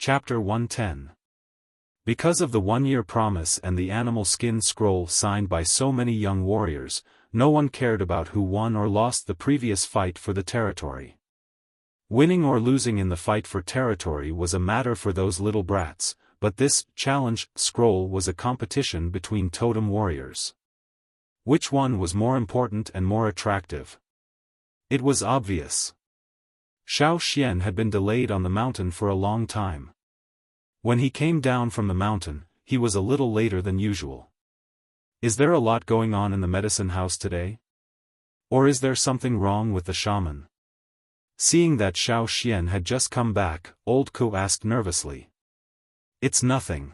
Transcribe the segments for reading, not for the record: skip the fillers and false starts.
Chapter 110. Because of the one-year promise and the animal skin scroll signed by so many young warriors, no one cared about who won or lost the previous fight for the territory. Winning or losing in the fight for territory was a matter for those little brats, but this challenge scroll was a competition between totem warriors. Which one was more important and more attractive? It was obvious. Xiaofan had been delayed on the mountain for a long time. When he came down from the mountain, he was a little later than usual. Is there a lot going on in the medicine house today? Or is there something wrong with the shaman? Seeing that Xiaofan had just come back, old Ku asked nervously. It's nothing.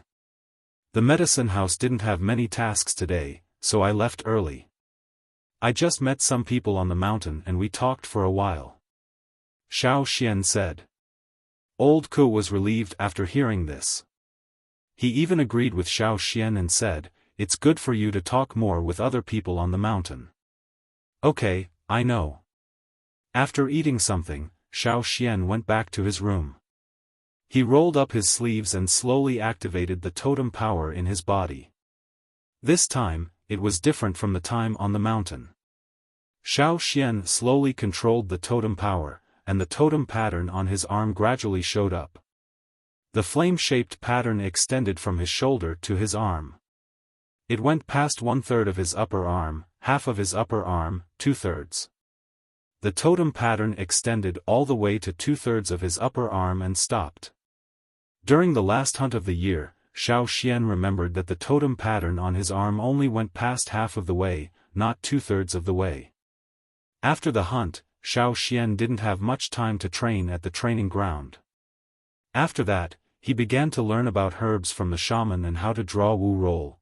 The medicine house didn't have many tasks today, so I left early. I just met some people on the mountain and we talked for a while. Xiaofan said. Old Ku was relieved after hearing this. He even agreed with Xiaofan and said, "It's good for you to talk more with other people on the mountain." Okay, I know. After eating something, Xiaofan went back to his room. He rolled up his sleeves and slowly activated the totem power in his body. This time, it was different from the time on the mountain. Xiaofan slowly controlled the totem power, and the totem pattern on his arm gradually showed up. The flame-shaped pattern extended from his shoulder to his arm. It went past 1/3 of his upper arm, half of his upper arm, 2/3. The totem pattern extended all the way to 2/3 of his upper arm and stopped. During the last hunt of the year, Xiaofan remembered that the totem pattern on his arm only went past half of the way, not 2/3 of the way. After the hunt, Xiaofan didn't have much time to train at the training ground. After that, he began to learn about herbs from the shaman and how to draw Wu roll.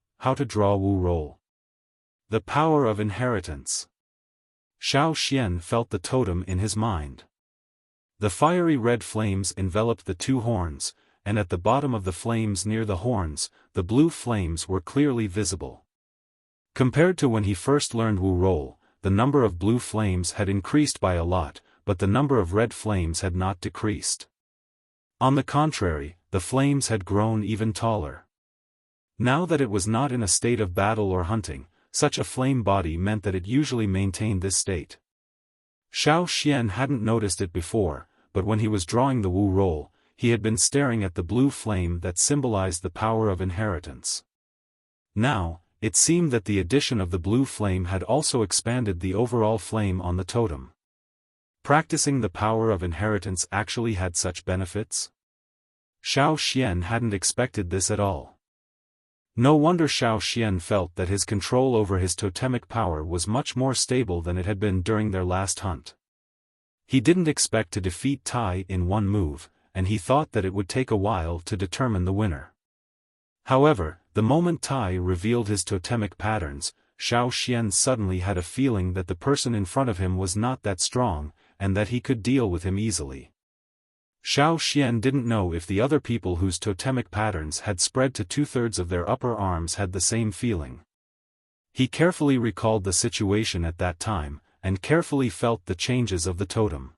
The power of inheritance. Xiaofan felt the totem in his mind. The fiery red flames enveloped the two horns, and at the bottom of the flames near the horns, the blue flames were clearly visible. Compared to when he first learned Wu roll, the number of blue flames had increased by a lot, but the number of red flames had not decreased. On the contrary, the flames had grown even taller. Now that it was not in a state of battle or hunting, such a flame body meant that it usually maintained this state. Xiaofan hadn't noticed it before, but when he was drawing the Wu roll, he had been staring at the blue flame that symbolized the power of inheritance. Now, it seemed that the addition of the blue flame had also expanded the overall flame on the totem. Practicing the power of inheritance actually had such benefits? Xiaofan hadn't expected this at all. No wonder Xiaofan felt that his control over his totemic power was much more stable than it had been during their last hunt. He didn't expect to defeat Tai in one move, and he thought that it would take a while to determine the winner. However, the moment Tai revealed his totemic patterns, Xiaofan suddenly had a feeling that the person in front of him was not that strong, and that he could deal with him easily. Xiaofan didn't know if the other people whose totemic patterns had spread to 2/3 of their upper arms had the same feeling. He carefully recalled the situation at that time, and carefully felt the changes of the totem.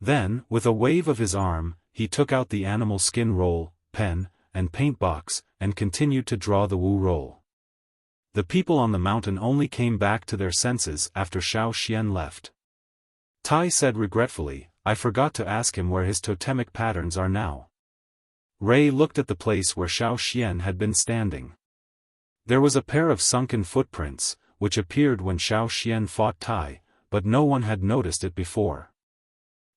Then, with a wave of his arm, he took out the animal skin roll, pen, and paint box, and continued to draw the Wu roll. The people on the mountain only came back to their senses after Xiaofan left. Tai said regretfully, "I forgot to ask him where his totemic patterns are now." Ray looked at the place where Xiaofan had been standing. There was a pair of sunken footprints, which appeared when Xiaofan fought Tai, but no one had noticed it before.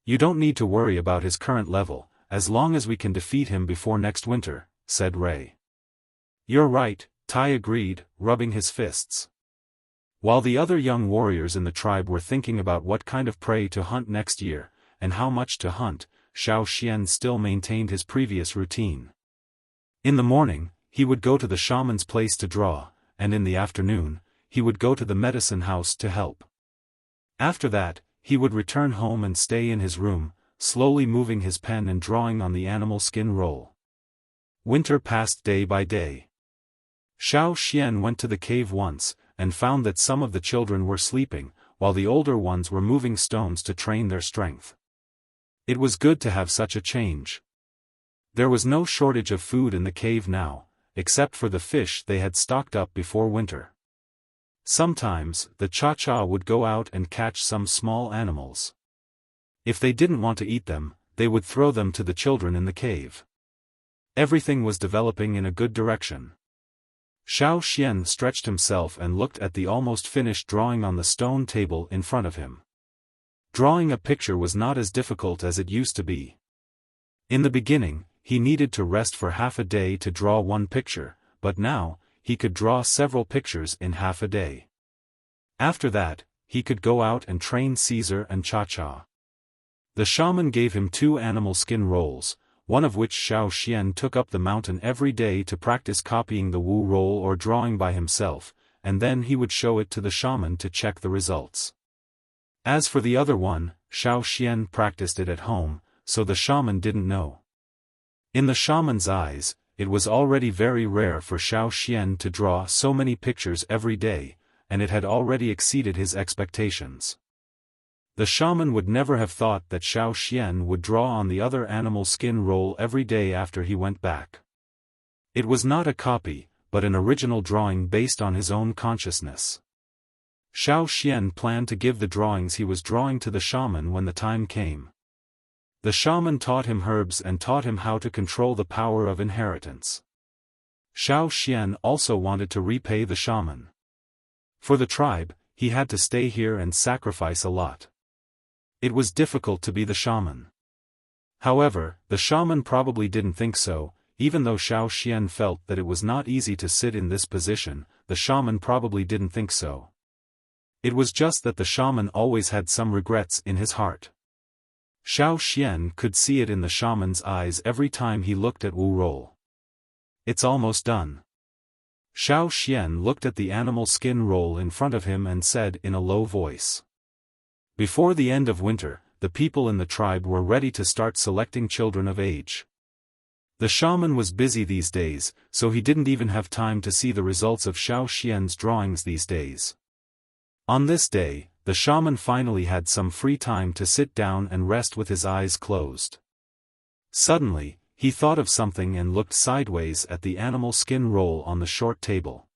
"You don't need to worry about his current level, as long as we can defeat him before next winter," said Ray. "You're right," Tai agreed, rubbing his fists. While the other young warriors in the tribe were thinking about what kind of prey to hunt next year, and how much to hunt, Xiaofan still maintained his previous routine. In the morning, he would go to the shaman's place to draw, and in the afternoon, he would go to the medicine house to help. After that, he would return home and stay in his room, slowly moving his pen and drawing on the animal skin roll. Winter passed day by day. Xiaofan went to the cave once, and found that some of the children were sleeping, while the older ones were moving stones to train their strength. It was good to have such a change. There was no shortage of food in the cave now, except for the fish they had stocked up before winter. Sometimes, the cha-cha would go out and catch some small animals. If they didn't want to eat them, they would throw them to the children in the cave. Everything was developing in a good direction. Xiaofan stretched himself and looked at the almost finished drawing on the stone table in front of him. Drawing a picture was not as difficult as it used to be. In the beginning, he needed to rest for half a day to draw one picture, but now, he could draw several pictures in half a day. After that, he could go out and train Caesar and Cha-Cha. The shaman gave him 2 animal skin rolls, one of which Xiaofan took up the mountain every day to practice copying the Wu roll or drawing by himself, and then he would show it to the shaman to check the results. As for the other one, Xiaofan practiced it at home, so the shaman didn't know. In the shaman's eyes, it was already very rare for Xiaofan to draw so many pictures every day, and it had already exceeded his expectations. The shaman would never have thought that Xiaofan would draw on the other animal skin roll every day after he went back. It was not a copy, but an original drawing based on his own consciousness. Xiaofan planned to give the drawings he was drawing to the shaman when the time came. The shaman taught him herbs and taught him how to control the power of inheritance. Xiaofan also wanted to repay the shaman. For the tribe, he had to stay here and sacrifice a lot. It was difficult to be the shaman. However, the shaman probably didn't think so, even though Xiaofan felt that it was not easy to sit in this position, the shaman probably didn't think so. It was just that the shaman always had some regrets in his heart. Xiaofan could see it in the shaman's eyes every time he looked at Wu roll. It's almost done. Xiaofan looked at the animal skin roll in front of him and said in a low voice. Before the end of winter, the people in the tribe were ready to start selecting children of age. The shaman was busy these days, so he didn't even have time to see the results of Xiaofan's drawings these days. On this day, the shaman finally had some free time to sit down and rest with his eyes closed. Suddenly, he thought of something and looked sideways at the animal skin roll on the short table.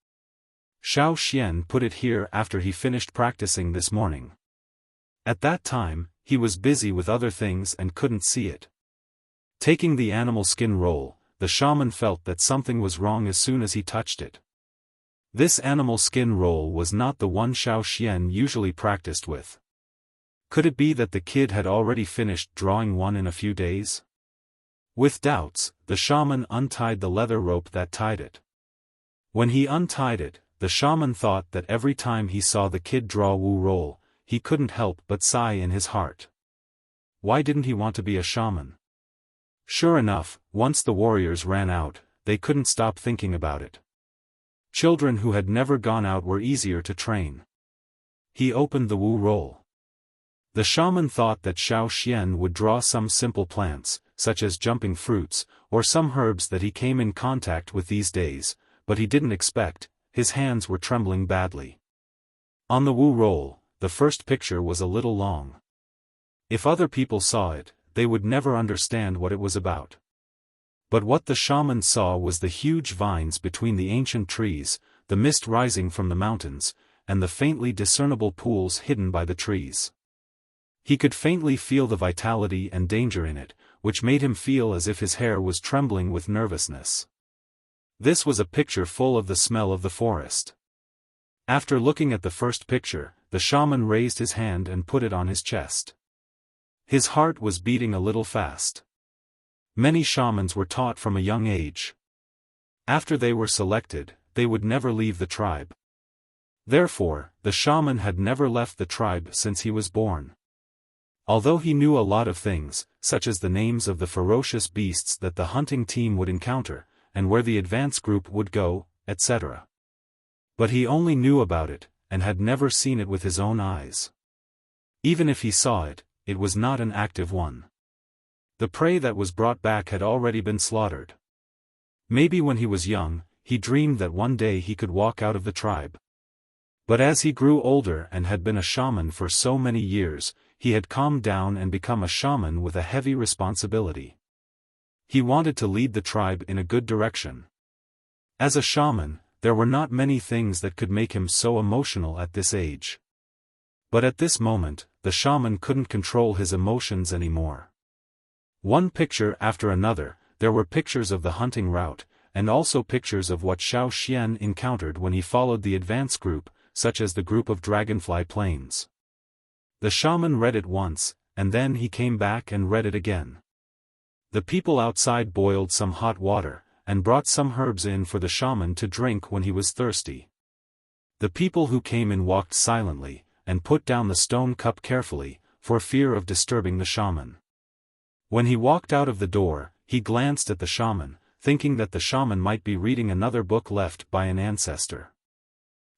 Xiaofan put it here after he finished practicing this morning. At that time, he was busy with other things and couldn't see it. Taking the animal skin roll, the shaman felt that something was wrong as soon as he touched it. This animal skin roll was not the one Xiaofan usually practiced with. Could it be that the kid had already finished drawing one in a few days? With doubts, the shaman untied the leather rope that tied it. When he untied it, the shaman thought that every time he saw the kid draw Wu roll, he couldn't help but sigh in his heart. Why didn't he want to be a shaman? Sure enough, once the warriors ran out, they couldn't stop thinking about it. Children who had never gone out were easier to train. He opened the Wu roll. The shaman thought that Xiaofan would draw some simple plants, such as jumping fruits, or some herbs that he came in contact with these days, but he didn't expect, his hands were trembling badly. On the Wu roll, the first picture was a little long. If other people saw it, they would never understand what it was about. But what the shaman saw was the huge vines between the ancient trees, the mist rising from the mountains, and the faintly discernible pools hidden by the trees. He could faintly feel the vitality and danger in it, which made him feel as if his hair was trembling with nervousness. This was a picture full of the smell of the forest. After looking at the first picture, the shaman raised his hand and put it on his chest. His heart was beating a little fast. Many shamans were taught from a young age. After they were selected, they would never leave the tribe. Therefore, the shaman had never left the tribe since he was born. Although he knew a lot of things, such as the names of the ferocious beasts that the hunting team would encounter, and where the advance group would go, etc. But he only knew about it, and had never seen it with his own eyes. Even if he saw it, it was not an active one. The prey that was brought back had already been slaughtered. Maybe when he was young, he dreamed that one day he could walk out of the tribe. But as he grew older and had been a shaman for so many years, he had calmed down and become a shaman with a heavy responsibility. He wanted to lead the tribe in a good direction. As a shaman, there were not many things that could make him so emotional at this age. But at this moment, the shaman couldn't control his emotions anymore. One picture after another, there were pictures of the hunting route, and also pictures of what Xiaofan encountered when he followed the advance group, such as the group of dragonfly plains. The shaman read it once, and then he came back and read it again. The people outside boiled some hot water, and brought some herbs in for the shaman to drink when he was thirsty. The people who came in walked silently, and put down the stone cup carefully, for fear of disturbing the shaman. When he walked out of the door, he glanced at the shaman, thinking that the shaman might be reading another book left by an ancestor.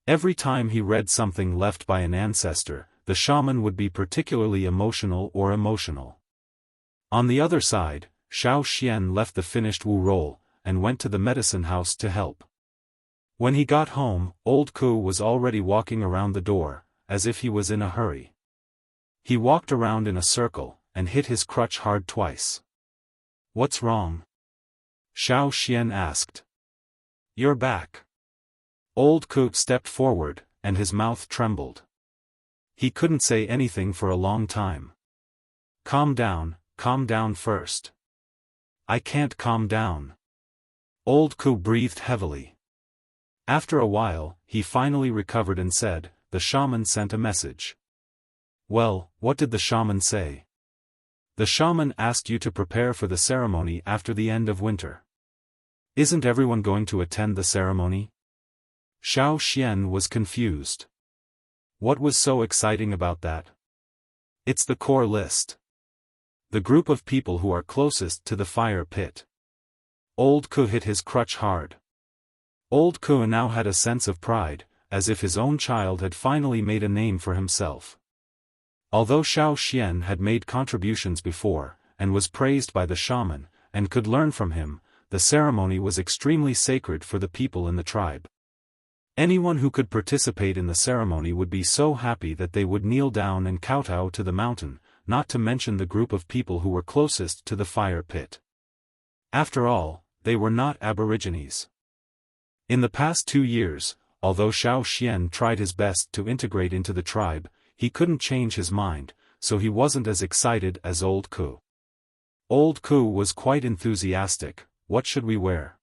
Every time he read something left by an ancestor, the shaman would be particularly emotional. On the other side, Xiaofan left the finished Wu roll, and went to the medicine house to help. When he got home, old Ku was already walking around the door, as if he was in a hurry. He walked around in a circle, and hit his crutch hard twice. "What's wrong?" Xiaofan asked. "You're back." Old Ku stepped forward, and his mouth trembled. He couldn't say anything for a long time. Calm down first." "I can't calm down." Old Ku breathed heavily. After a while, he finally recovered and said, "The shaman sent a message." "Well, what did the shaman say?" "The shaman asked you to prepare for the ceremony after the end of winter." "Isn't everyone going to attend the ceremony?" Xiaofan was confused. What was so exciting about that? "It's the core list. The group of people who are closest to the fire pit." Old Ku hit his crutch hard. Old Ku now had a sense of pride, as if his own child had finally made a name for himself. Although Xiaofan had made contributions before, and was praised by the shaman, and could learn from him, the ceremony was extremely sacred for the people in the tribe. Anyone who could participate in the ceremony would be so happy that they would kneel down and kowtow to the mountain, not to mention the group of people who were closest to the fire pit. After all, they were not aborigines. In the past 2 years, although Xiaofan tried his best to integrate into the tribe, he couldn't change his mind, so he wasn't as excited as Old Ku. Old Ku was quite enthusiastic. "What should we wear?"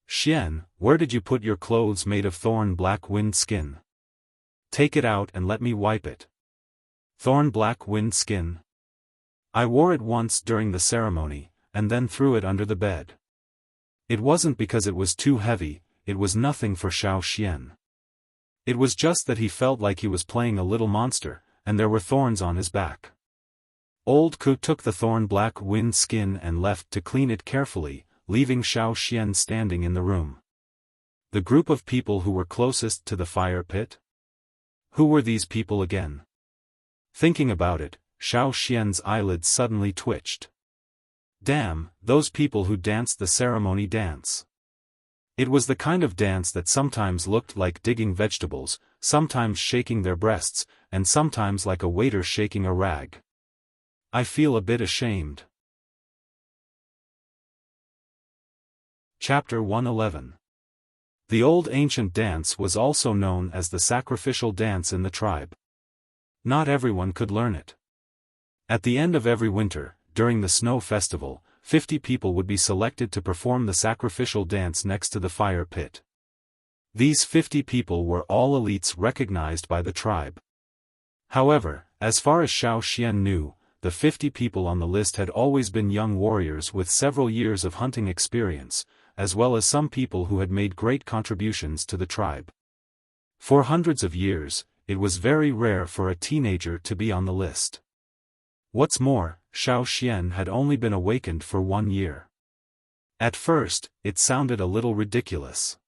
"Xian, where did you put your clothes made of thorn black wind skin? Take it out and let me wipe it." "Thorn black wind skin? I wore it once during the ceremony, and then threw it under the bed." It wasn't because it was too heavy, it was nothing for Xiaofan. It was just that he felt like he was playing a little monster, and there were thorns on his back. Old Ku took the thorn black wind skin and left to clean it carefully, leaving Xiaofan standing in the room. The group of people who were closest to the fire pit? Who were these people again? Thinking about it, Xiaofan's eyelids suddenly twitched. Damn, those people who danced the ceremony dance. It was the kind of dance that sometimes looked like digging vegetables, sometimes shaking their breasts, and sometimes like a waiter shaking a rag. I feel a bit ashamed. Chapter 111. The old ancient dance was also known as the sacrificial dance in the tribe. Not everyone could learn it. At the end of every winter, during the snow festival, 50 people would be selected to perform the sacrificial dance next to the fire pit. These 50 people were all elites recognized by the tribe. However, as far as Xiaofan knew, the 50 people on the list had always been young warriors with several years of hunting experience, as well as some people who had made great contributions to the tribe. For hundreds of years, it was very rare for a teenager to be on the list. What's more, Xiaofan had only been awakened for 1 year. At first, it sounded a little ridiculous.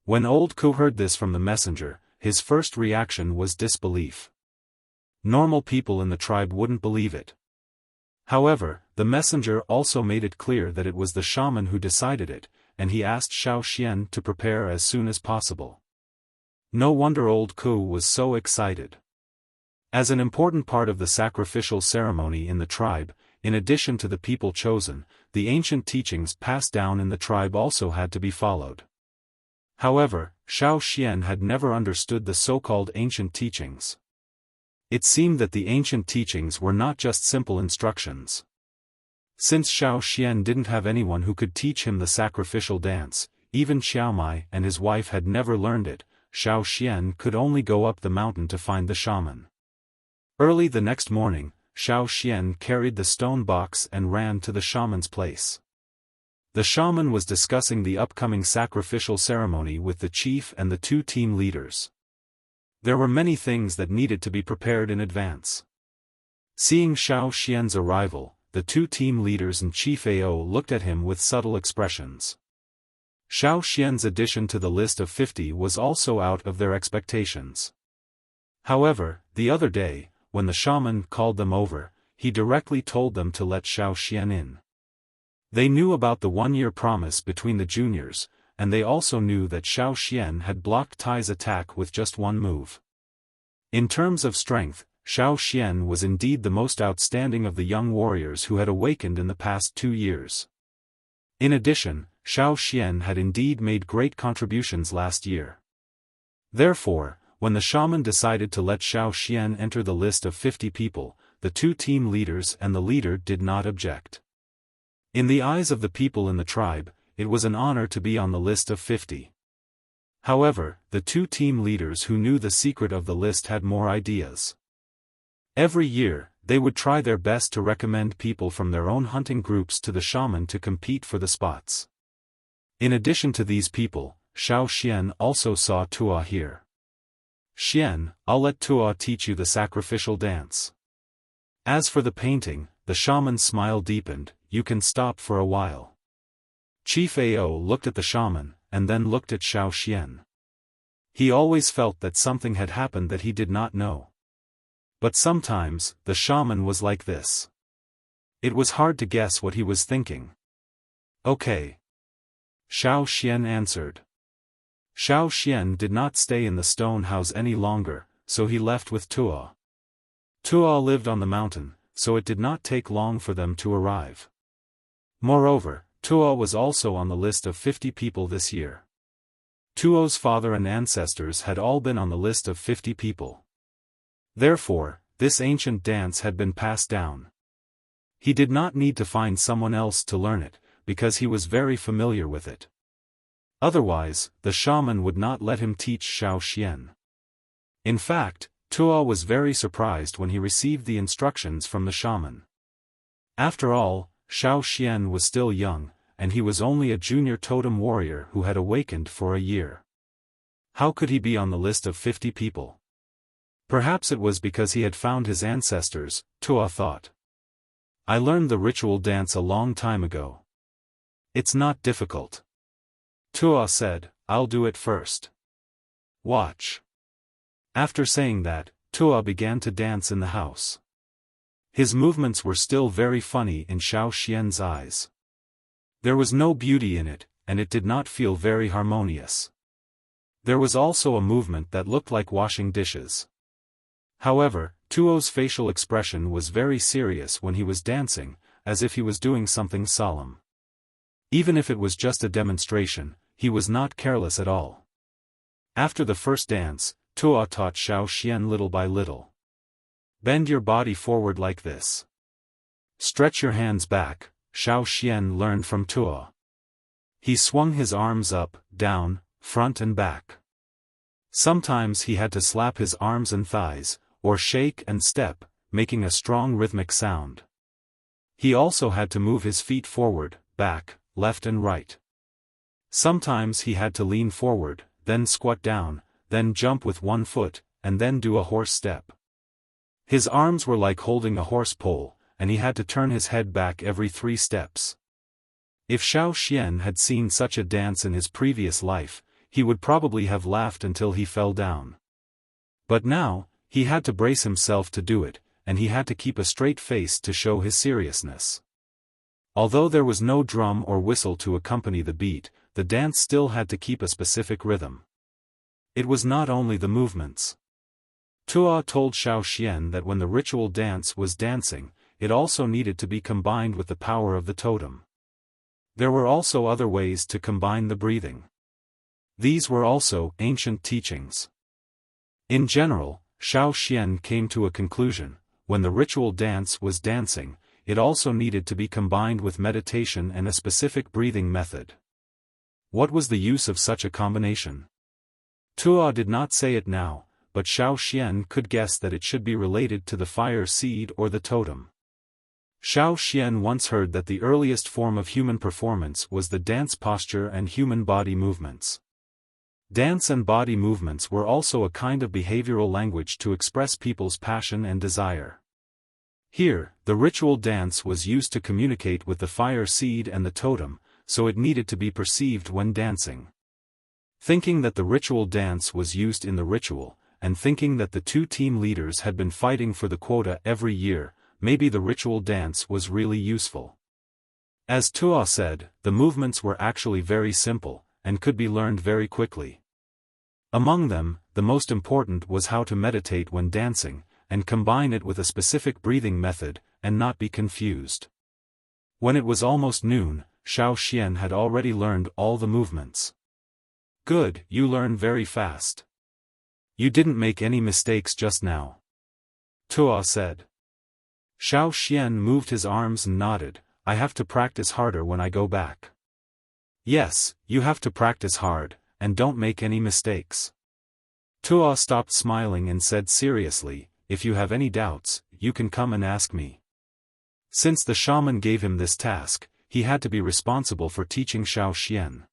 When Old Ku heard this from the messenger, his first reaction was disbelief. Normal people in the tribe wouldn't believe it. However, the messenger also made it clear that it was the shaman who decided it, and he asked Xiaofan to prepare as soon as possible. No wonder Old Ku was so excited. As an important part of the sacrificial ceremony in the tribe, in addition to the people chosen, the ancient teachings passed down in the tribe also had to be followed. However, Xiaofan had never understood the so-called ancient teachings. It seemed that the ancient teachings were not just simple instructions. Since Xiaofan didn't have anyone who could teach him the sacrificial dance, even Xiaomai and his wife had never learned it, Xiaofan could only go up the mountain to find the shaman. Early the next morning, Xiaofan carried the stone box and ran to the shaman's place. The shaman was discussing the upcoming sacrificial ceremony with the chief and the two team leaders. There were many things that needed to be prepared in advance. Seeing Xiaofan's arrival, the two team leaders and Chief Ao looked at him with subtle expressions. Xiaofan's addition to the list of 50 was also out of their expectations. However, the other day, when the shaman called them over, he directly told them to let Xiaofan in. They knew about the one-year promise between the juniors, and they also knew that Xiaofan had blocked Tai's attack with just one move. In terms of strength, Xiaofan was indeed the most outstanding of the young warriors who had awakened in the past 2 years. In addition, Xiaofan had indeed made great contributions last year. Therefore, when the shaman decided to let Xiaofan enter the list of 50 people, the two team leaders and the leader did not object. In the eyes of the people in the tribe, it was an honor to be on the list of 50. However, the two team leaders who knew the secret of the list had more ideas. Every year, they would try their best to recommend people from their own hunting groups to the shaman to compete for the spots. In addition to these people, Xiaofan also saw Tua here. "Xian, I'll let Tua teach you the sacrificial dance. As for the painting," the shaman's smile deepened, "you can stop for a while." Chief Ao looked at the shaman, and then looked at Xiaofan. He always felt that something had happened that he did not know. But sometimes, the shaman was like this. It was hard to guess what he was thinking. "Okay." Xiaofan answered. Xiaofan did not stay in the stone house any longer, so he left with Tua. Tua lived on the mountain, so it did not take long for them to arrive. Moreover, Tua was also on the list of 50 people this year. Tuo's father and ancestors had all been on the list of 50 people. Therefore, this ancient dance had been passed down. He did not need to find someone else to learn it, because he was very familiar with it. Otherwise, the shaman would not let him teach Xiaofan. In fact, Tua was very surprised when he received the instructions from the shaman. After all, Xiaofan was still young, and he was only a junior totem warrior who had awakened for a year. How could he be on the list of 50 people? Perhaps it was because he had found his ancestors, Tua thought. "I learned the ritual dance a long time ago. It's not difficult." Tua said, "I'll do it first. Watch." After saying that, Tua began to dance in the house. His movements were still very funny in Xiaofan's eyes. There was no beauty in it, and it did not feel very harmonious. There was also a movement that looked like washing dishes. However, Tuo's facial expression was very serious when he was dancing, as if he was doing something solemn. Even if it was just a demonstration, he was not careless at all. After the first dance, Tua taught Xiaofan little by little. "Bend your body forward like this. Stretch your hands back," Xiaofan learned from Tua. He swung his arms up, down, front and back. Sometimes he had to slap his arms and thighs, or shake and step, making a strong rhythmic sound. He also had to move his feet forward, back, left and right. Sometimes he had to lean forward, then squat down, then jump with one foot, and then do a horse step. His arms were like holding a horse pole, and he had to turn his head back every 3 steps. If Xiaofan had seen such a dance in his previous life, he would probably have laughed until he fell down. But now, he had to brace himself to do it, and he had to keep a straight face to show his seriousness. Although there was no drum or whistle to accompany the beat, the dance still had to keep a specific rhythm. It was not only the movements. Tua told Xiaofan that when the ritual dance was dancing, it also needed to be combined with the power of the totem. There were also other ways to combine the breathing. These were also ancient teachings. In general, Xiaofan came to a conclusion: when the ritual dance was dancing, it also needed to be combined with meditation and a specific breathing method. What was the use of such a combination? Tuo did not say it now, but Xiaofan could guess that it should be related to the fire seed or the totem. Xiaofan once heard that the earliest form of human performance was the dance posture and human body movements. Dance and body movements were also a kind of behavioral language to express people's passion and desire. Here, the ritual dance was used to communicate with the fire seed and the totem, so it needed to be perceived when dancing. Thinking that the ritual dance was used in the ritual, and thinking that the two team leaders had been fighting for the quota every year, maybe the ritual dance was really useful. As Tuo said, the movements were actually very simple, and could be learned very quickly. Among them, the most important was how to meditate when dancing, and combine it with a specific breathing method, and not be confused. When it was almost noon, Xiaofan had already learned all the movements. Good, you learn very fast. You didn't make any mistakes just now. Tuo said. Xiaofan moved his arms and nodded. I have to practice harder when I go back. Yes, you have to practice hard, and don't make any mistakes. Tuo stopped smiling and said seriously, if you have any doubts, you can come and ask me. Since the shaman gave him this task, he had to be responsible for teaching Xiaofan.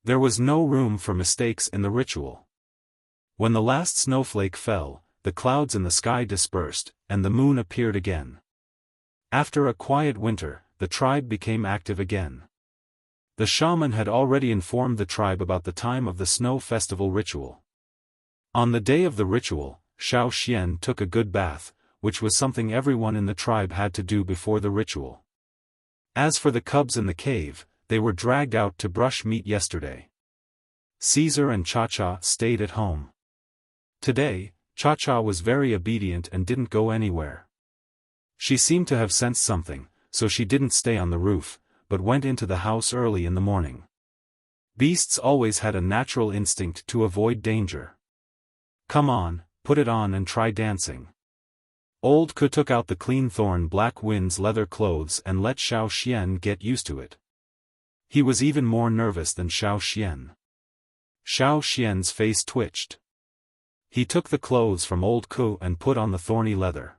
There was no room for mistakes in the ritual. When the last snowflake fell, the clouds in the sky dispersed, and the moon appeared again. After a quiet winter, the tribe became active again. The shaman had already informed the tribe about the time of the snow festival ritual. On the day of the ritual, Xiaofan took a good bath, which was something everyone in the tribe had to do before the ritual. As for the cubs in the cave, they were dragged out to brush meat yesterday. Caesar and Cha-Cha stayed at home. Today, Cha-Cha was very obedient and didn't go anywhere. She seemed to have sensed something, so she didn't stay on the roof, but went into the house early in the morning. Beasts always had a natural instinct to avoid danger. Come on, put it on and try dancing. Old Ku took out the clean thorn black wind's leather clothes and let Xiaofan get used to it. He was even more nervous than Xiaofan. Xiaofan's face twitched. He took the clothes from Old Ku and put on the thorny leather.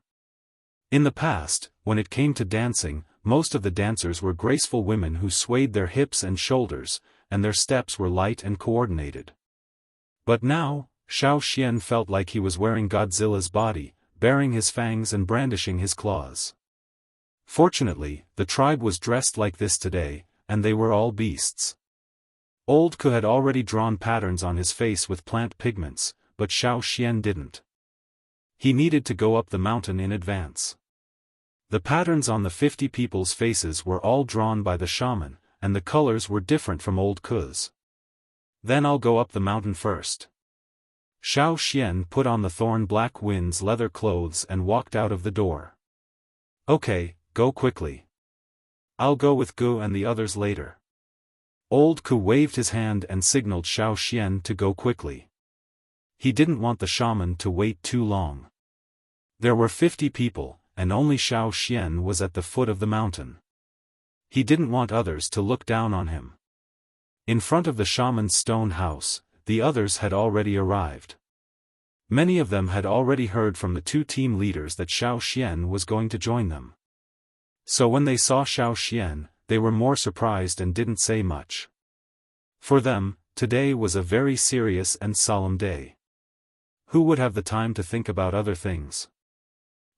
In the past, when it came to dancing, most of the dancers were graceful women who swayed their hips and shoulders, and their steps were light and coordinated. But now, Xiaofan felt like he was wearing Godzilla's body, baring his fangs and brandishing his claws. Fortunately, the tribe was dressed like this today, and they were all beasts. Old Ku had already drawn patterns on his face with plant pigments, but Xiaofan didn't. He needed to go up the mountain in advance. The patterns on the 50 people's faces were all drawn by the shaman, and the colors were different from Old Ku's. Then I'll go up the mountain first. Xiaofan put on the thorn black wind's leather clothes and walked out of the door. Okay, go quickly. I'll go with Gu and the others later. Old Ku waved his hand and signaled Xiaofan to go quickly. He didn't want the shaman to wait too long. There were 50 people, and only Xiaofan was at the foot of the mountain. He didn't want others to look down on him. In front of the shaman's stone house, the others had already arrived. Many of them had already heard from the two team leaders that Xiaofan was going to join them. So when they saw Xiaofan, they were more surprised and didn't say much. For them, today was a very serious and solemn day. Who would have the time to think about other things?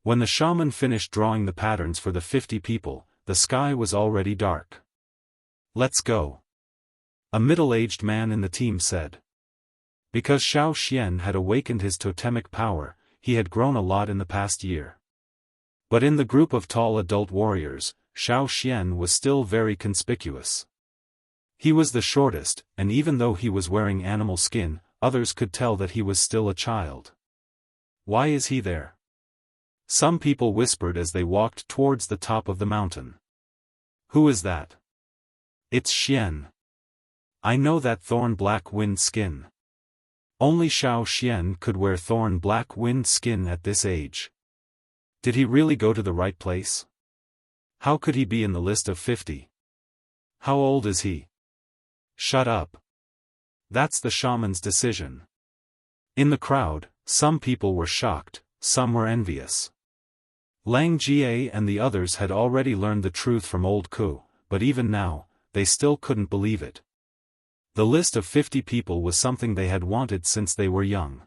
When the shaman finished drawing the patterns for the 50 people, the sky was already dark. Let's go. A middle-aged man in the team said. Because Xiaofan had awakened his totemic power, he had grown a lot in the past year. But in the group of tall adult warriors, Xiaofan was still very conspicuous. He was the shortest, and even though he was wearing animal skin, others could tell that he was still a child. Why is he there? Some people whispered as they walked towards the top of the mountain. "Who is that?" "It's Xian. I know that thorn-black wind skin." Only Xiaofan could wear thorn-black wind skin at this age. Did he really go to the right place? How could he be in the list of 50? How old is he? Shut up. That's the shaman's decision. In the crowd, some people were shocked, some were envious. Lang Jie and the others had already learned the truth from old Ku, but even now, they still couldn't believe it. The list of 50 people was something they had wanted since they were young.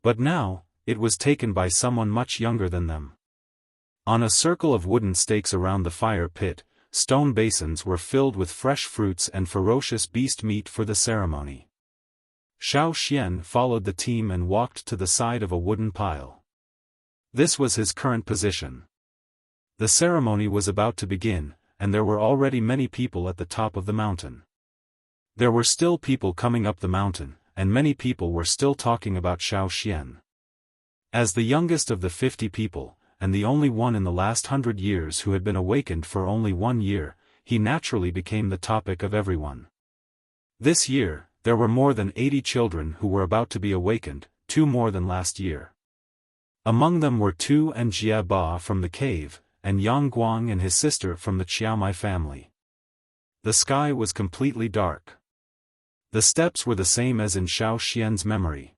But now, it was taken by someone much younger than them. On a circle of wooden stakes around the fire pit, stone basins were filled with fresh fruits and ferocious beast meat for the ceremony. Xiaofan followed the team and walked to the side of a wooden pile. This was his current position. The ceremony was about to begin, and there were already many people at the top of the mountain. There were still people coming up the mountain, and many people were still talking about Xiaofan. As the youngest of the 50 people, and the only one in the last 100 years who had been awakened for only 1 year, he naturally became the topic of everyone. This year, there were more than 80 children who were about to be awakened, 2 more than last year. Among them were Tu and Jia Ba from the cave, and Yang Guang and his sister from the Qiaomai family. The sky was completely dark. The steps were the same as in Xiaofan's memory.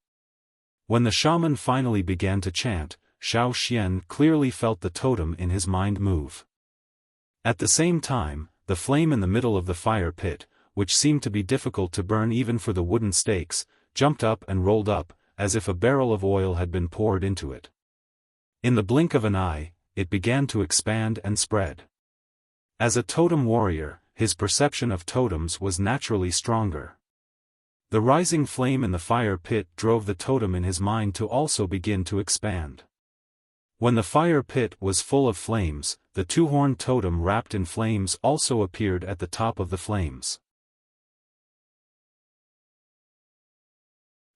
When the shaman finally began to chant, Xiaofan clearly felt the totem in his mind move. At the same time, the flame in the middle of the fire pit, which seemed to be difficult to burn even for the wooden stakes, jumped up and rolled up, as if a barrel of oil had been poured into it. In the blink of an eye, it began to expand and spread. As a totem warrior, his perception of totems was naturally stronger. The rising flame in the fire pit drove the totem in his mind to also begin to expand. When the fire pit was full of flames, the two-horned totem wrapped in flames also appeared at the top of the flames.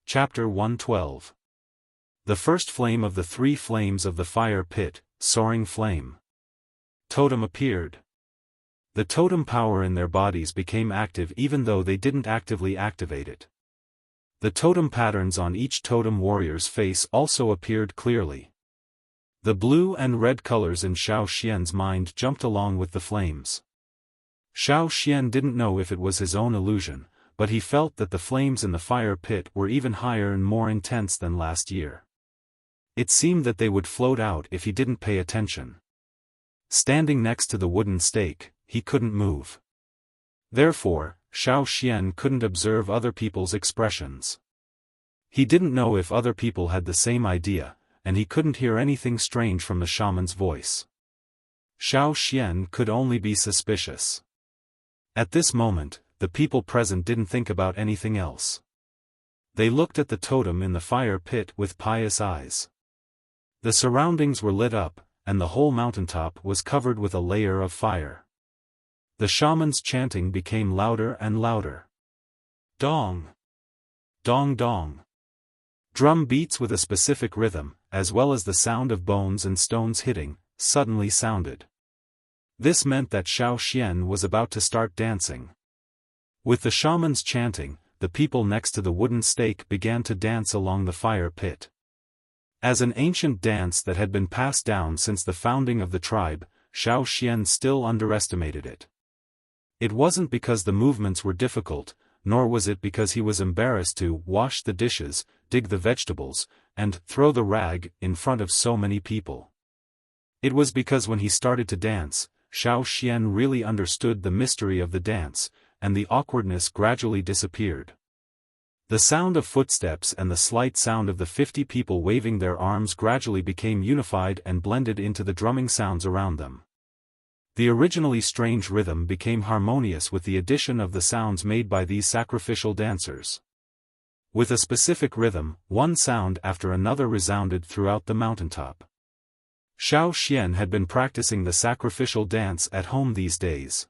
Chapter 112. The first flame of the 3 flames of the fire pit, soaring flame. Totem appeared. The totem power in their bodies became active even though they didn't actively activate it. The totem patterns on each totem warrior's face also appeared clearly. The blue and red colors in Xiaofan's mind jumped along with the flames. Xiaofan didn't know if it was his own illusion, but he felt that the flames in the fire pit were even higher and more intense than last year. It seemed that they would float out if he didn't pay attention. Standing next to the wooden stake, he couldn't move. Therefore, Xiaofan couldn't observe other people's expressions. He didn't know if other people had the same idea, and he couldn't hear anything strange from the shaman's voice. Xiaofan could only be suspicious. At this moment, the people present didn't think about anything else. They looked at the totem in the fire pit with pious eyes. The surroundings were lit up, and the whole mountaintop was covered with a layer of fire. The shaman's chanting became louder and louder. Dong! Dong dong! Drum beats with a specific rhythm, as well as the sound of bones and stones hitting, suddenly sounded. This meant that Xiaofan was about to start dancing. With the shaman's chanting, the people next to the wooden stake began to dance along the fire pit. As an ancient dance that had been passed down since the founding of the tribe, Xiaofan still underestimated it. It wasn't because the movements were difficult, nor was it because he was embarrassed to wash the dishes, dig the vegetables, and throw the rag in front of so many people. It was because when he started to dance, Xiaofan really understood the mystery of the dance, and the awkwardness gradually disappeared. The sound of footsteps and the slight sound of the 50 people waving their arms gradually became unified and blended into the drumming sounds around them. The originally strange rhythm became harmonious with the addition of the sounds made by these sacrificial dancers. With a specific rhythm, one sound after another resounded throughout the mountaintop. Xiaofan had been practicing the sacrificial dance at home these days.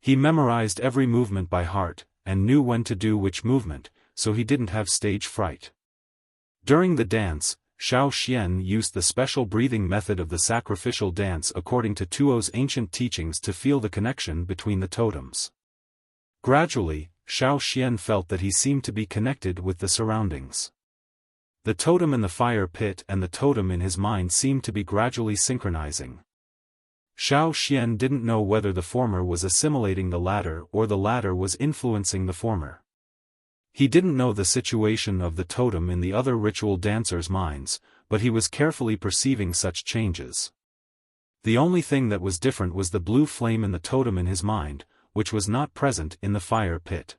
He memorized every movement by heart, and knew when to do which movement, so he didn't have stage fright. During the dance, Xiaofan used the special breathing method of the sacrificial dance according to Tuo's ancient teachings to feel the connection between the totems. Gradually, Xiaofan felt that he seemed to be connected with the surroundings. The totem in the fire pit and the totem in his mind seemed to be gradually synchronizing. Xiaofan didn't know whether the former was assimilating the latter or the latter was influencing the former. He didn't know the situation of the totem in the other ritual dancers' minds, but he was carefully perceiving such changes. The only thing that was different was the blue flame in the totem in his mind, which was not present in the fire pit.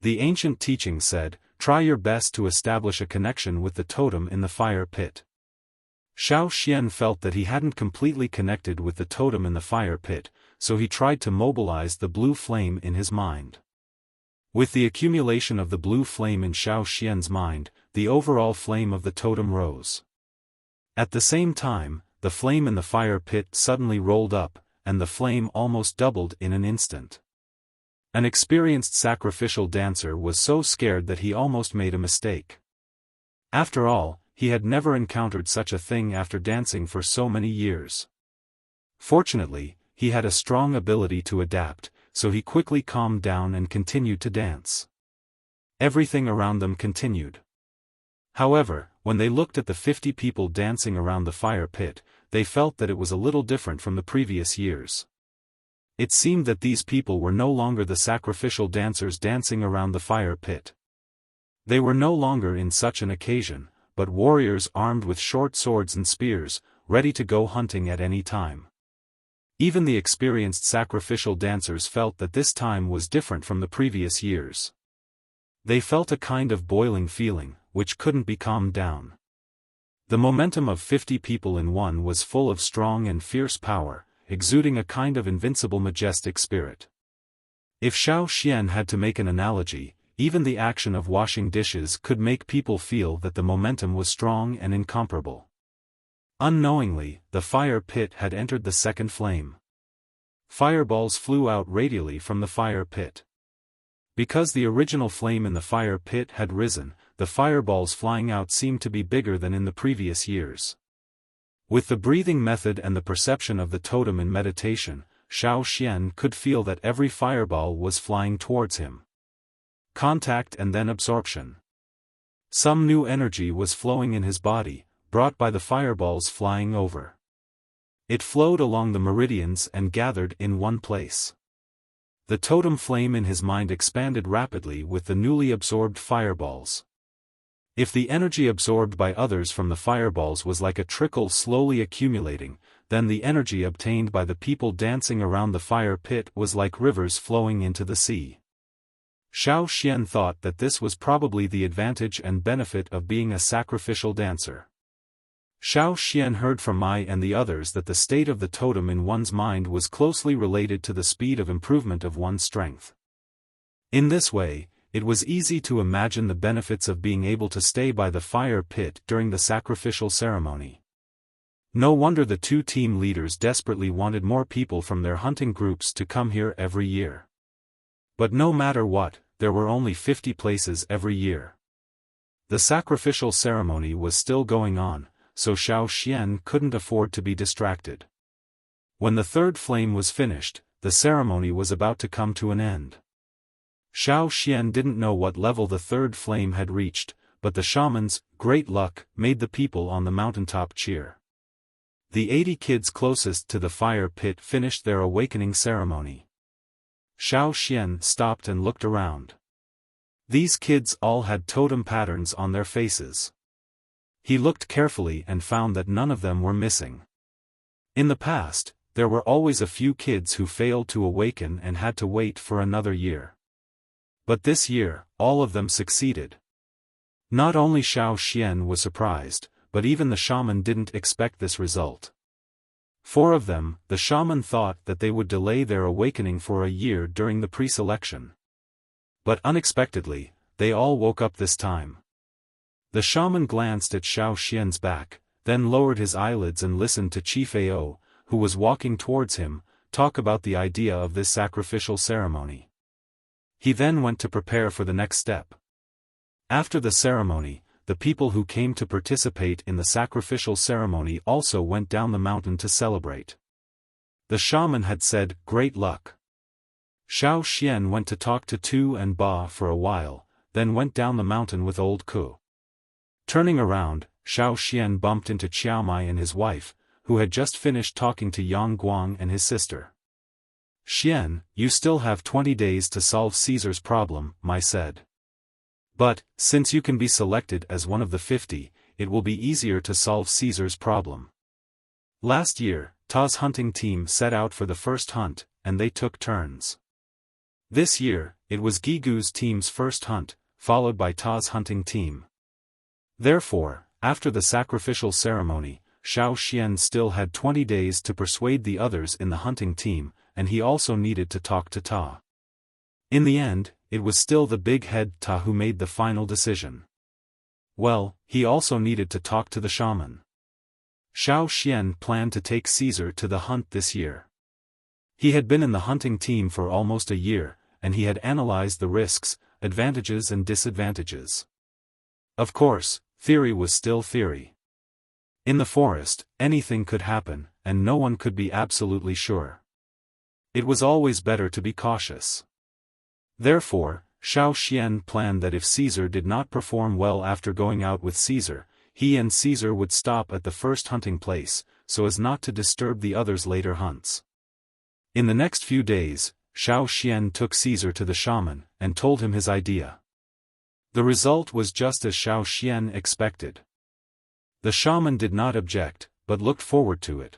The ancient teaching said, "Try your best to establish a connection with the totem in the fire pit." Xiaofan felt that he hadn't completely connected with the totem in the fire pit, so he tried to mobilize the blue flame in his mind. With the accumulation of the blue flame in Xiaofan's mind, the overall flame of the totem rose. At the same time, the flame in the fire pit suddenly rolled up, and the flame almost doubled in an instant. An experienced sacrificial dancer was so scared that he almost made a mistake. After all, he had never encountered such a thing after dancing for so many years. Fortunately, he had a strong ability to adapt, so he quickly calmed down and continued to dance. Everything around them continued. However, when they looked at the 50 people dancing around the fire pit, they felt that it was a little different from the previous years. It seemed that these people were no longer the sacrificial dancers dancing around the fire pit. They were no longer in such an occasion, but warriors armed with short swords and spears, ready to go hunting at any time. Even the experienced sacrificial dancers felt that this time was different from the previous years. They felt a kind of boiling feeling, which couldn't be calmed down. The momentum of 50 people in one was full of strong and fierce power, exuding a kind of invincible majestic spirit. If Xiaofan had to make an analogy, even the action of washing dishes could make people feel that the momentum was strong and incomparable. Unknowingly, the fire pit had entered the second flame. Fireballs flew out radially from the fire pit. Because the original flame in the fire pit had risen, the fireballs flying out seemed to be bigger than in the previous years. With the breathing method and the perception of the totem in meditation, Xiaofan could feel that every fireball was flying towards him. Contact and then absorption. Some new energy was flowing in his body, brought by the fireballs flying over. It flowed along the meridians and gathered in one place. The totem flame in his mind expanded rapidly with the newly absorbed fireballs. If the energy absorbed by others from the fireballs was like a trickle slowly accumulating, then the energy obtained by the people dancing around the fire pit was like rivers flowing into the sea. Xiaofan thought that this was probably the advantage and benefit of being a sacrificial dancer. Xiaofan heard from Mai and the others that the state of the totem in one's mind was closely related to the speed of improvement of one's strength. In this way, it was easy to imagine the benefits of being able to stay by the fire pit during the sacrificial ceremony. No wonder the two team leaders desperately wanted more people from their hunting groups to come here every year. But no matter what, there were only 50 places every year. The sacrificial ceremony was still going on, so Xiaofan couldn't afford to be distracted. When the third flame was finished, the ceremony was about to come to an end. Xiaofan didn't know what level the third flame had reached, but the shaman's great luck made the people on the mountaintop cheer. The 80 kids closest to the fire pit finished their awakening ceremony. Xiaofan stopped and looked around. These kids all had totem patterns on their faces. He looked carefully and found that none of them were missing. In the past, there were always a few kids who failed to awaken and had to wait for another year. But this year, all of them succeeded. Not only Xiaofan was surprised, but even the shaman didn't expect this result. 4 of them, the shaman thought that they would delay their awakening for a year during the pre-selection. But unexpectedly, they all woke up this time. The shaman glanced at Xiaofan's back, then lowered his eyelids and listened to Chief Ao, who was walking towards him, talk about the idea of this sacrificial ceremony. He then went to prepare for the next step. After the ceremony, the people who came to participate in the sacrificial ceremony also went down the mountain to celebrate. The shaman had said, "Great luck." Xiaofan went to talk to Tu and Ba for a while, then went down the mountain with old Ku. Turning around, Xiaofan bumped into Xiaomai and his wife, who had just finished talking to Yang Guang and his sister. "Xian, you still have 20 days to solve Caesar's problem," Mai said. "But, since you can be selected as one of the 50, it will be easier to solve Caesar's problem." Last year, Ta's hunting team set out for the first hunt, and they took turns. This year, it was Gigu's team's first hunt, followed by Ta's hunting team. Therefore, after the sacrificial ceremony, Xiaofan still had 20 days to persuade the others in the hunting team, and he also needed to talk to Ta. In the end, it was still the big head Ta who made the final decision. Well, he also needed to talk to the shaman. Xiaofan planned to take Caesar to the hunt this year. He had been in the hunting team for almost a year, and he had analyzed the risks, advantages and disadvantages. Of course, theory was still theory. In the forest, anything could happen, and no one could be absolutely sure. It was always better to be cautious. Therefore, Xiaofan planned that if Caesar did not perform well after going out with Caesar, he and Caesar would stop at the first hunting place, so as not to disturb the others' later hunts. In the next few days, Xiaofan took Caesar to the shaman, and told him his idea. The result was just as Xiaofan expected. The shaman did not object, but looked forward to it.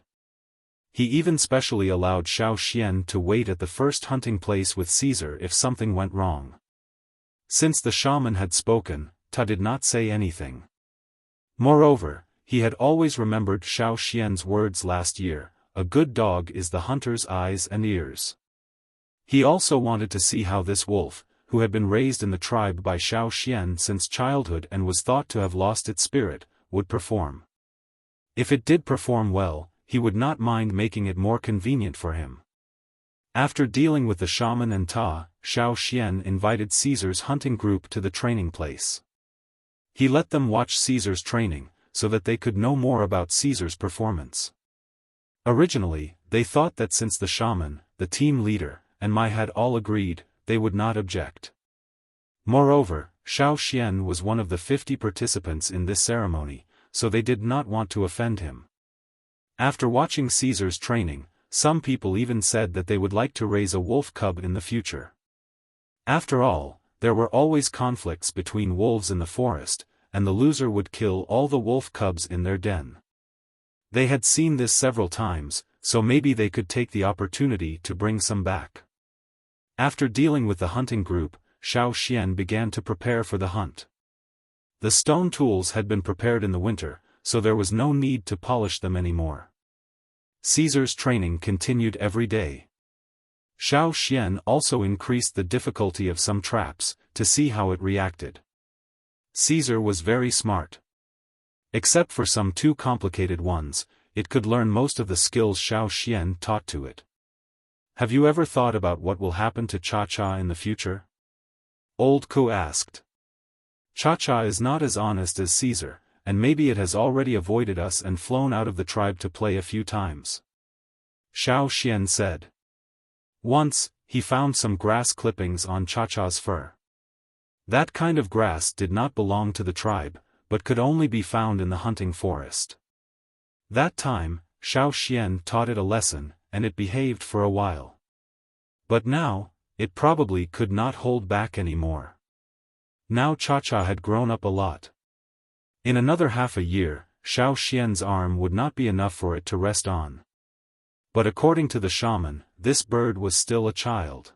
He even specially allowed Xiaofan to wait at the first hunting place with Caesar if something went wrong. Since the shaman had spoken, Ta did not say anything. Moreover, he had always remembered Xiaofan's words last year, "A good dog is the hunter's eyes and ears." He also wanted to see how this wolf, who had been raised in the tribe by Xiaofan since childhood and was thought to have lost its spirit, would perform. If it did perform well, he would not mind making it more convenient for him. After dealing with the shaman and Ta, Xiaofan invited Caesar's hunting group to the training place. He let them watch Caesar's training, so that they could know more about Caesar's performance. Originally, they thought that since the shaman, the team leader, and Mai had all agreed, they would not object. Moreover, Xiaofan was one of the 50 participants in this ceremony, so they did not want to offend him. After watching Caesar's training, some people even said that they would like to raise a wolf cub in the future. After all, there were always conflicts between wolves in the forest, and the loser would kill all the wolf cubs in their den. They had seen this several times, so maybe they could take the opportunity to bring some back. After dealing with the hunting group, Xiaofan began to prepare for the hunt. The stone tools had been prepared in the winter, so there was no need to polish them anymore. Caesar's training continued every day. Xiaofan also increased the difficulty of some traps, to see how it reacted. Caesar was very smart. Except for some too complicated ones, it could learn most of the skills Xiaofan taught to it. Have you ever thought about what will happen to Cha-Cha in the future? Old Ku asked. Cha-Cha is not as honest as Caesar, and maybe it has already avoided us and flown out of the tribe to play a few times. Xiaofan said. Once, he found some grass clippings on Cha-Cha's fur. That kind of grass did not belong to the tribe, but could only be found in the hunting forest. That time, Xiaofan taught it a lesson, and it behaved for a while. But now, it probably could not hold back anymore. Now Cha-Cha had grown up a lot. In another half a year, Xiaofan's arm would not be enough for it to rest on. But according to the shaman, this bird was still a child.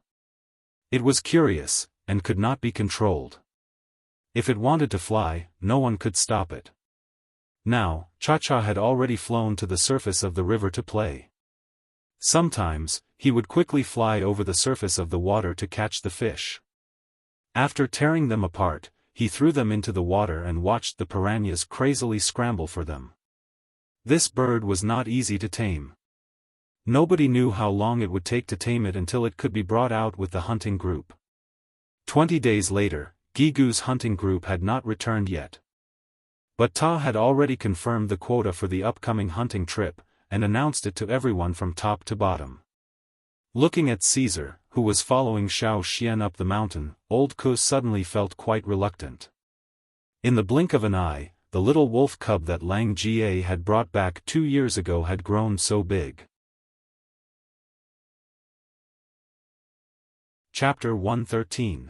It was curious, and could not be controlled. If it wanted to fly, no one could stop it. Now, Cha-Cha had already flown to the surface of the river to play. Sometimes, he would quickly fly over the surface of the water to catch the fish. After tearing them apart, he threw them into the water and watched the piranhas crazily scramble for them. This bird was not easy to tame. Nobody knew how long it would take to tame it until it could be brought out with the hunting group. 20 days later, Gigu's hunting group had not returned yet. But Ta had already confirmed the quota for the upcoming hunting trip, and announced it to everyone from top to bottom. Looking at Caesar, who was following Xiaofan up the mountain, old Ku suddenly felt quite reluctant. In the blink of an eye, the little wolf cub that Lang Jie had brought back 2 years ago had grown so big. Chapter 113.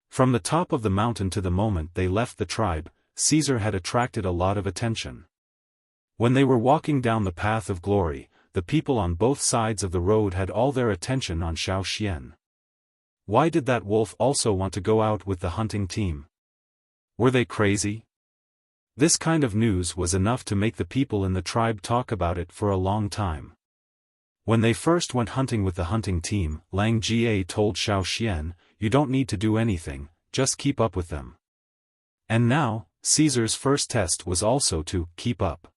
From the top of the mountain to the moment they left the tribe, Caesar had attracted a lot of attention. When they were walking down the path of glory, the people on both sides of the road had all their attention on Xiaofan. Why did that wolf also want to go out with the hunting team? Were they crazy? This kind of news was enough to make the people in the tribe talk about it for a long time. When they first went hunting with the hunting team, Lang Jie told Xiaofan, "You don't need to do anything, just keep up with them." And now, Caesar's first test was also to keep up.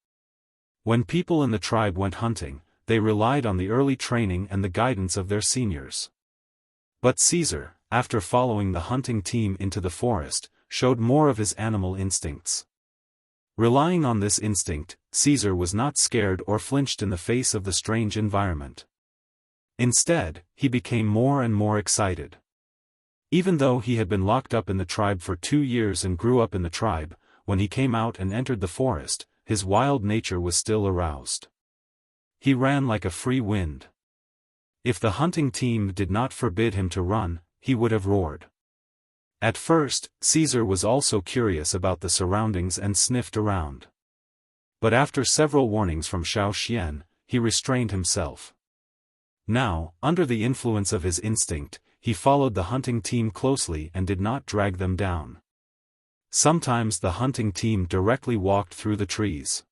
When people in the tribe went hunting, they relied on the early training and the guidance of their seniors. But Caesar, after following the hunting team into the forest, showed more of his animal instincts. Relying on this instinct, Caesar was not scared or flinched in the face of the strange environment. Instead, he became more and more excited. Even though he had been locked up in the tribe for 2 years and grew up in the tribe, when he came out and entered the forest, his wild nature was still aroused. He ran like a free wind. If the hunting team did not forbid him to run, he would have roared. At first, Caesar was also curious about the surroundings and sniffed around. But after several warnings from Xiaofan, he restrained himself. Now, under the influence of his instinct, he followed the hunting team closely and did not drag them down. Sometimes the hunting team directly walked through the trees.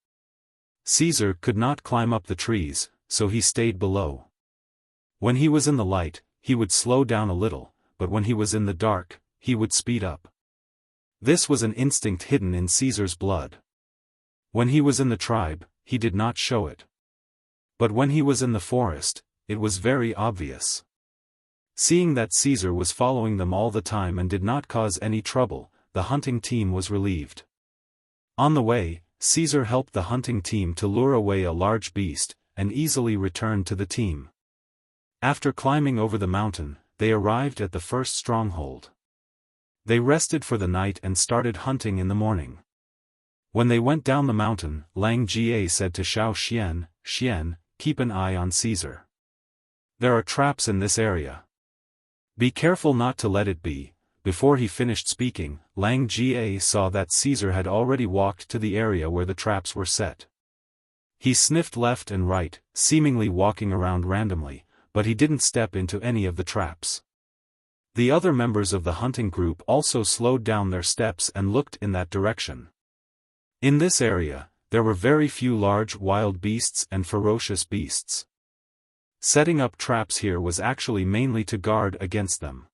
Caesar could not climb up the trees, so he stayed below. When he was in the light, he would slow down a little, but when he was in the dark, he would speed up. This was an instinct hidden in Caesar's blood. When he was in the tribe, he did not show it. But when he was in the forest, it was very obvious. Seeing that Caesar was following them all the time and did not cause any trouble, the hunting team was relieved. On the way, Caesar helped the hunting team to lure away a large beast, and easily returned to the team. After climbing over the mountain, they arrived at the first stronghold. They rested for the night and started hunting in the morning. When they went down the mountain, Lang Jie said to Xiaofan, "Xian, keep an eye on Caesar. There are traps in this area. Be careful not to let it be." Before he finished speaking, Lang Jie saw that Caesar had already walked to the area where the traps were set. He sniffed left and right, seemingly walking around randomly, but he didn't step into any of the traps. The other members of the hunting group also slowed down their steps and looked in that direction. In this area, there were very few large wild beasts and ferocious beasts. Setting up traps here was actually mainly to guard against them.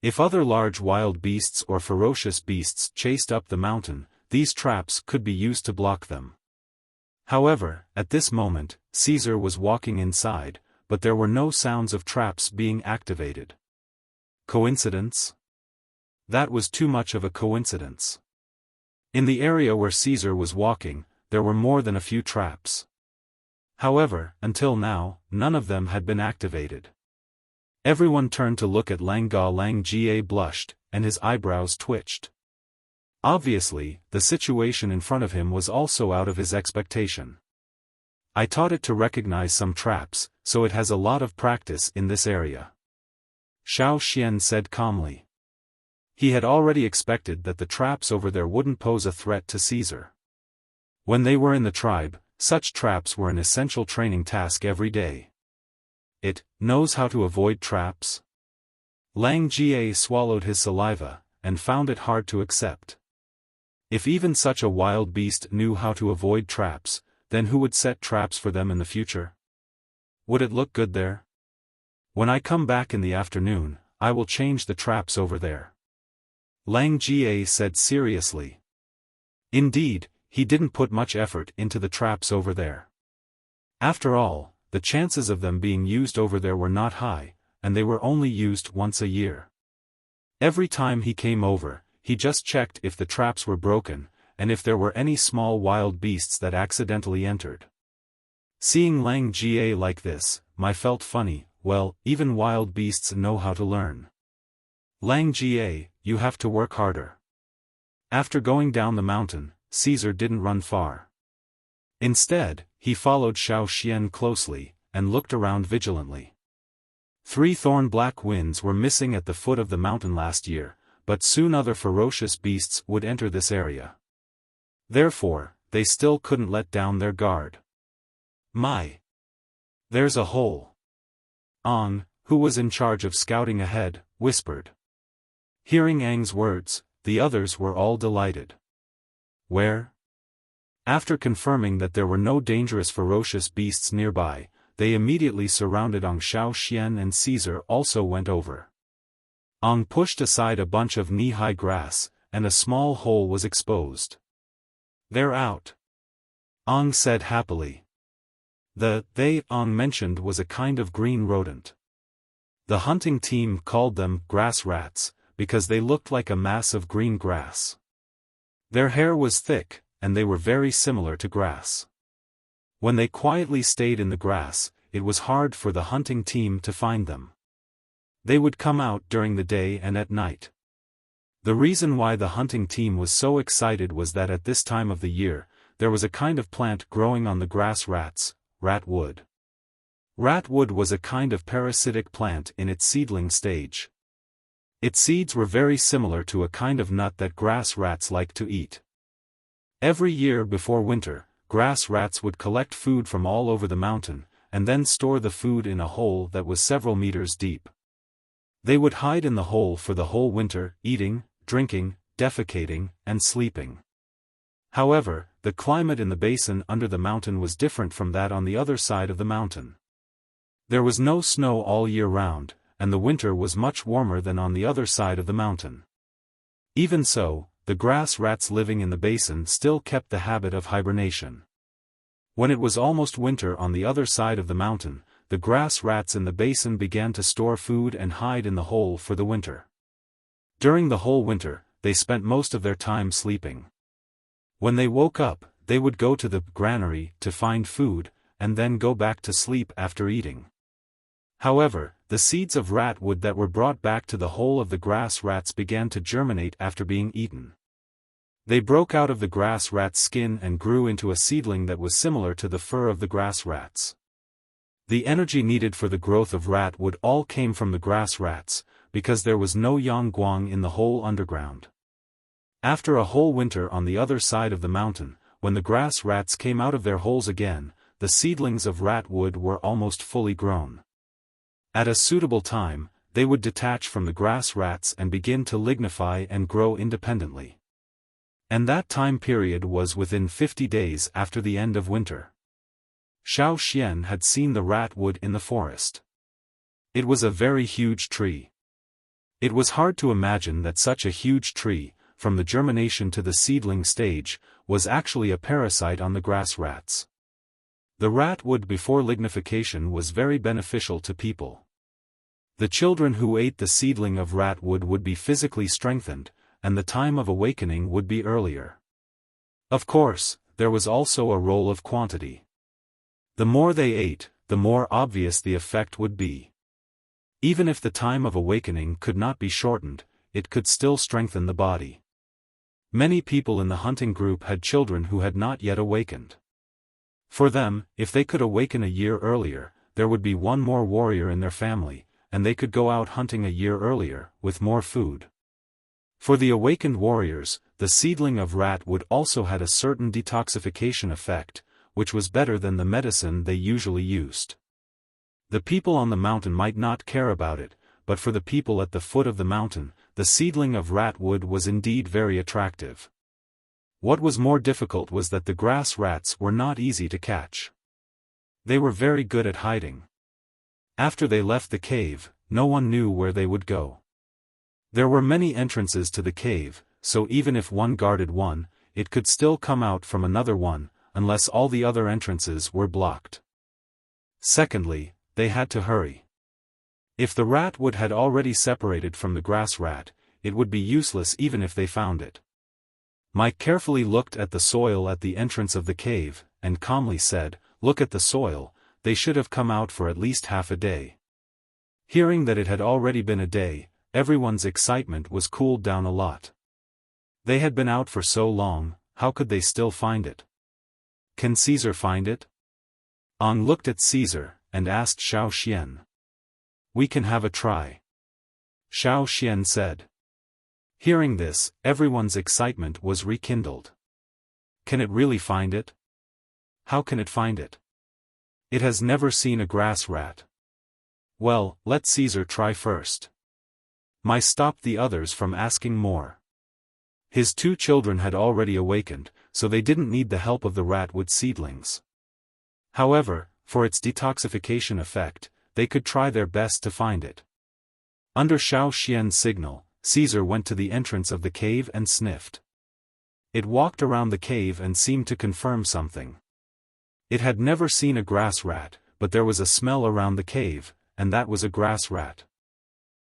If other large wild beasts or ferocious beasts chased up the mountain, these traps could be used to block them. However, at this moment, Caesar was walking inside, but there were no sounds of traps being activated. Coincidence? That was too much of a coincidence. In the area where Caesar was walking, there were more than a few traps. However, until now, none of them had been activated. Everyone turned to look at Lang Jie blushed, and his eyebrows twitched. Obviously, the situation in front of him was also out of his expectation. I taught it to recognize some traps, so it has a lot of practice in this area. Xiaofan said calmly. He had already expected that the traps over there wouldn't pose a threat to Caesar. When they were in the tribe, such traps were an essential training task every day. It knows how to avoid traps? Lang Jie swallowed his saliva, and found it hard to accept. If even such a wild beast knew how to avoid traps, then who would set traps for them in the future? Would it look good there? When I come back in the afternoon, I will change the traps over there. Lang Jie said seriously. Indeed, he didn't put much effort into the traps over there. After all, the chances of them being used over there were not high, and they were only used once a year. Every time he came over, he just checked if the traps were broken, and if there were any small wild beasts that accidentally entered. Seeing Lang Jie like this, I felt funny. Well, even wild beasts know how to learn. Lang Jie, you have to work harder. After going down the mountain, Caesar didn't run far. Instead, he followed Xiaofan closely, and looked around vigilantly. 3 thorn black winds were missing at the foot of the mountain last year, but soon other ferocious beasts would enter this area. Therefore, they still couldn't let down their guard. There's a hole. Ang, who was in charge of scouting ahead, whispered. Hearing Ang's words, the others were all delighted. Where? After confirming that there were no dangerous ferocious beasts nearby, they immediately surrounded Ang. Xiaofan and Caesar also went over. Ang pushed aside a bunch of knee-high grass, and a small hole was exposed. They're out. Ang said happily. They Ang mentioned was a kind of green rodent. The hunting team called them grass rats, because they looked like a mass of green grass. Their hair was thick, and they were very similar to grass. When they quietly stayed in the grass, it was hard for the hunting team to find them. They would come out during the day and at night. The reason why the hunting team was so excited was that at this time of the year, there was a kind of plant growing on the grass rats, ratwood. Ratwood was a kind of parasitic plant in its seedling stage. Its seeds were very similar to a kind of nut that grass rats like to eat. Every year before winter, grass rats would collect food from all over the mountain, and then store the food in a hole that was several meters deep. They would hide in the hole for the whole winter, eating, drinking, defecating, and sleeping. However, the climate in the basin under the mountain was different from that on the other side of the mountain. There was no snow all year round, and the winter was much warmer than on the other side of the mountain. Even so, the grass rats living in the basin still kept the habit of hibernation. When it was almost winter on the other side of the mountain, the grass rats in the basin began to store food and hide in the hole for the winter. During the whole winter, they spent most of their time sleeping. When they woke up, they would go to the granary to find food, and then go back to sleep after eating. However, the seeds of ratwood that were brought back to the hole of the grass rats began to germinate after being eaten. They broke out of the grass rat's skin and grew into a seedling that was similar to the fur of the grass rats. The energy needed for the growth of ratwood all came from the grass rats, because there was no yangguang in the whole underground. After a whole winter on the other side of the mountain, when the grass rats came out of their holes again, the seedlings of ratwood were almost fully grown. At a suitable time, they would detach from the grass rats and begin to lignify and grow independently. And that time period was within 50 days after the end of winter. Xiaofan had seen the ratwood in the forest. It was a very huge tree. It was hard to imagine that such a huge tree, from the germination to the seedling stage, was actually a parasite on the grass rats. The ratwood before lignification was very beneficial to people. The children who ate the seedling of ratwood would be physically strengthened, and the time of awakening would be earlier. Of course, there was also a role of quantity. The more they ate, the more obvious the effect would be. Even if the time of awakening could not be shortened, it could still strengthen the body. Many people in the hunting group had children who had not yet awakened. For them, if they could awaken a year earlier, there would be one more warrior in their family, and they could go out hunting a year earlier, with more food. For the awakened warriors, the seedling of ratwood also had a certain detoxification effect, which was better than the medicine they usually used. The people on the mountain might not care about it, but for the people at the foot of the mountain, the seedling of ratwood was indeed very attractive. What was more difficult was that the grass rats were not easy to catch. They were very good at hiding. After they left the cave, no one knew where they would go. There were many entrances to the cave, so even if one guarded one, it could still come out from another one, unless all the other entrances were blocked. Secondly, they had to hurry. If the ratwood had already separated from the grass rat, it would be useless even if they found it. Mike carefully looked at the soil at the entrance of the cave, and calmly said, "Look at the soil, they should have come out for at least half a day." Hearing that it had already been a day, everyone's excitement was cooled down a lot. They had been out for so long, how could they still find it? Can Caesar find it? Ang looked at Caesar, and asked Xiaofan. "We can have a try," Xiaofan said. Hearing this, everyone's excitement was rekindled. Can it really find it? How can it find it? It has never seen a grass rat. Well, let Caesar try first. Mai stopped the others from asking more. His 2 children had already awakened, so they didn't need the help of the ratwood seedlings. However, for its detoxification effect, they could try their best to find it. Under Xiaoxian's signal, Caesar went to the entrance of the cave and sniffed. It walked around the cave and seemed to confirm something. It had never seen a grass rat, but there was a smell around the cave, and that was a grass rat.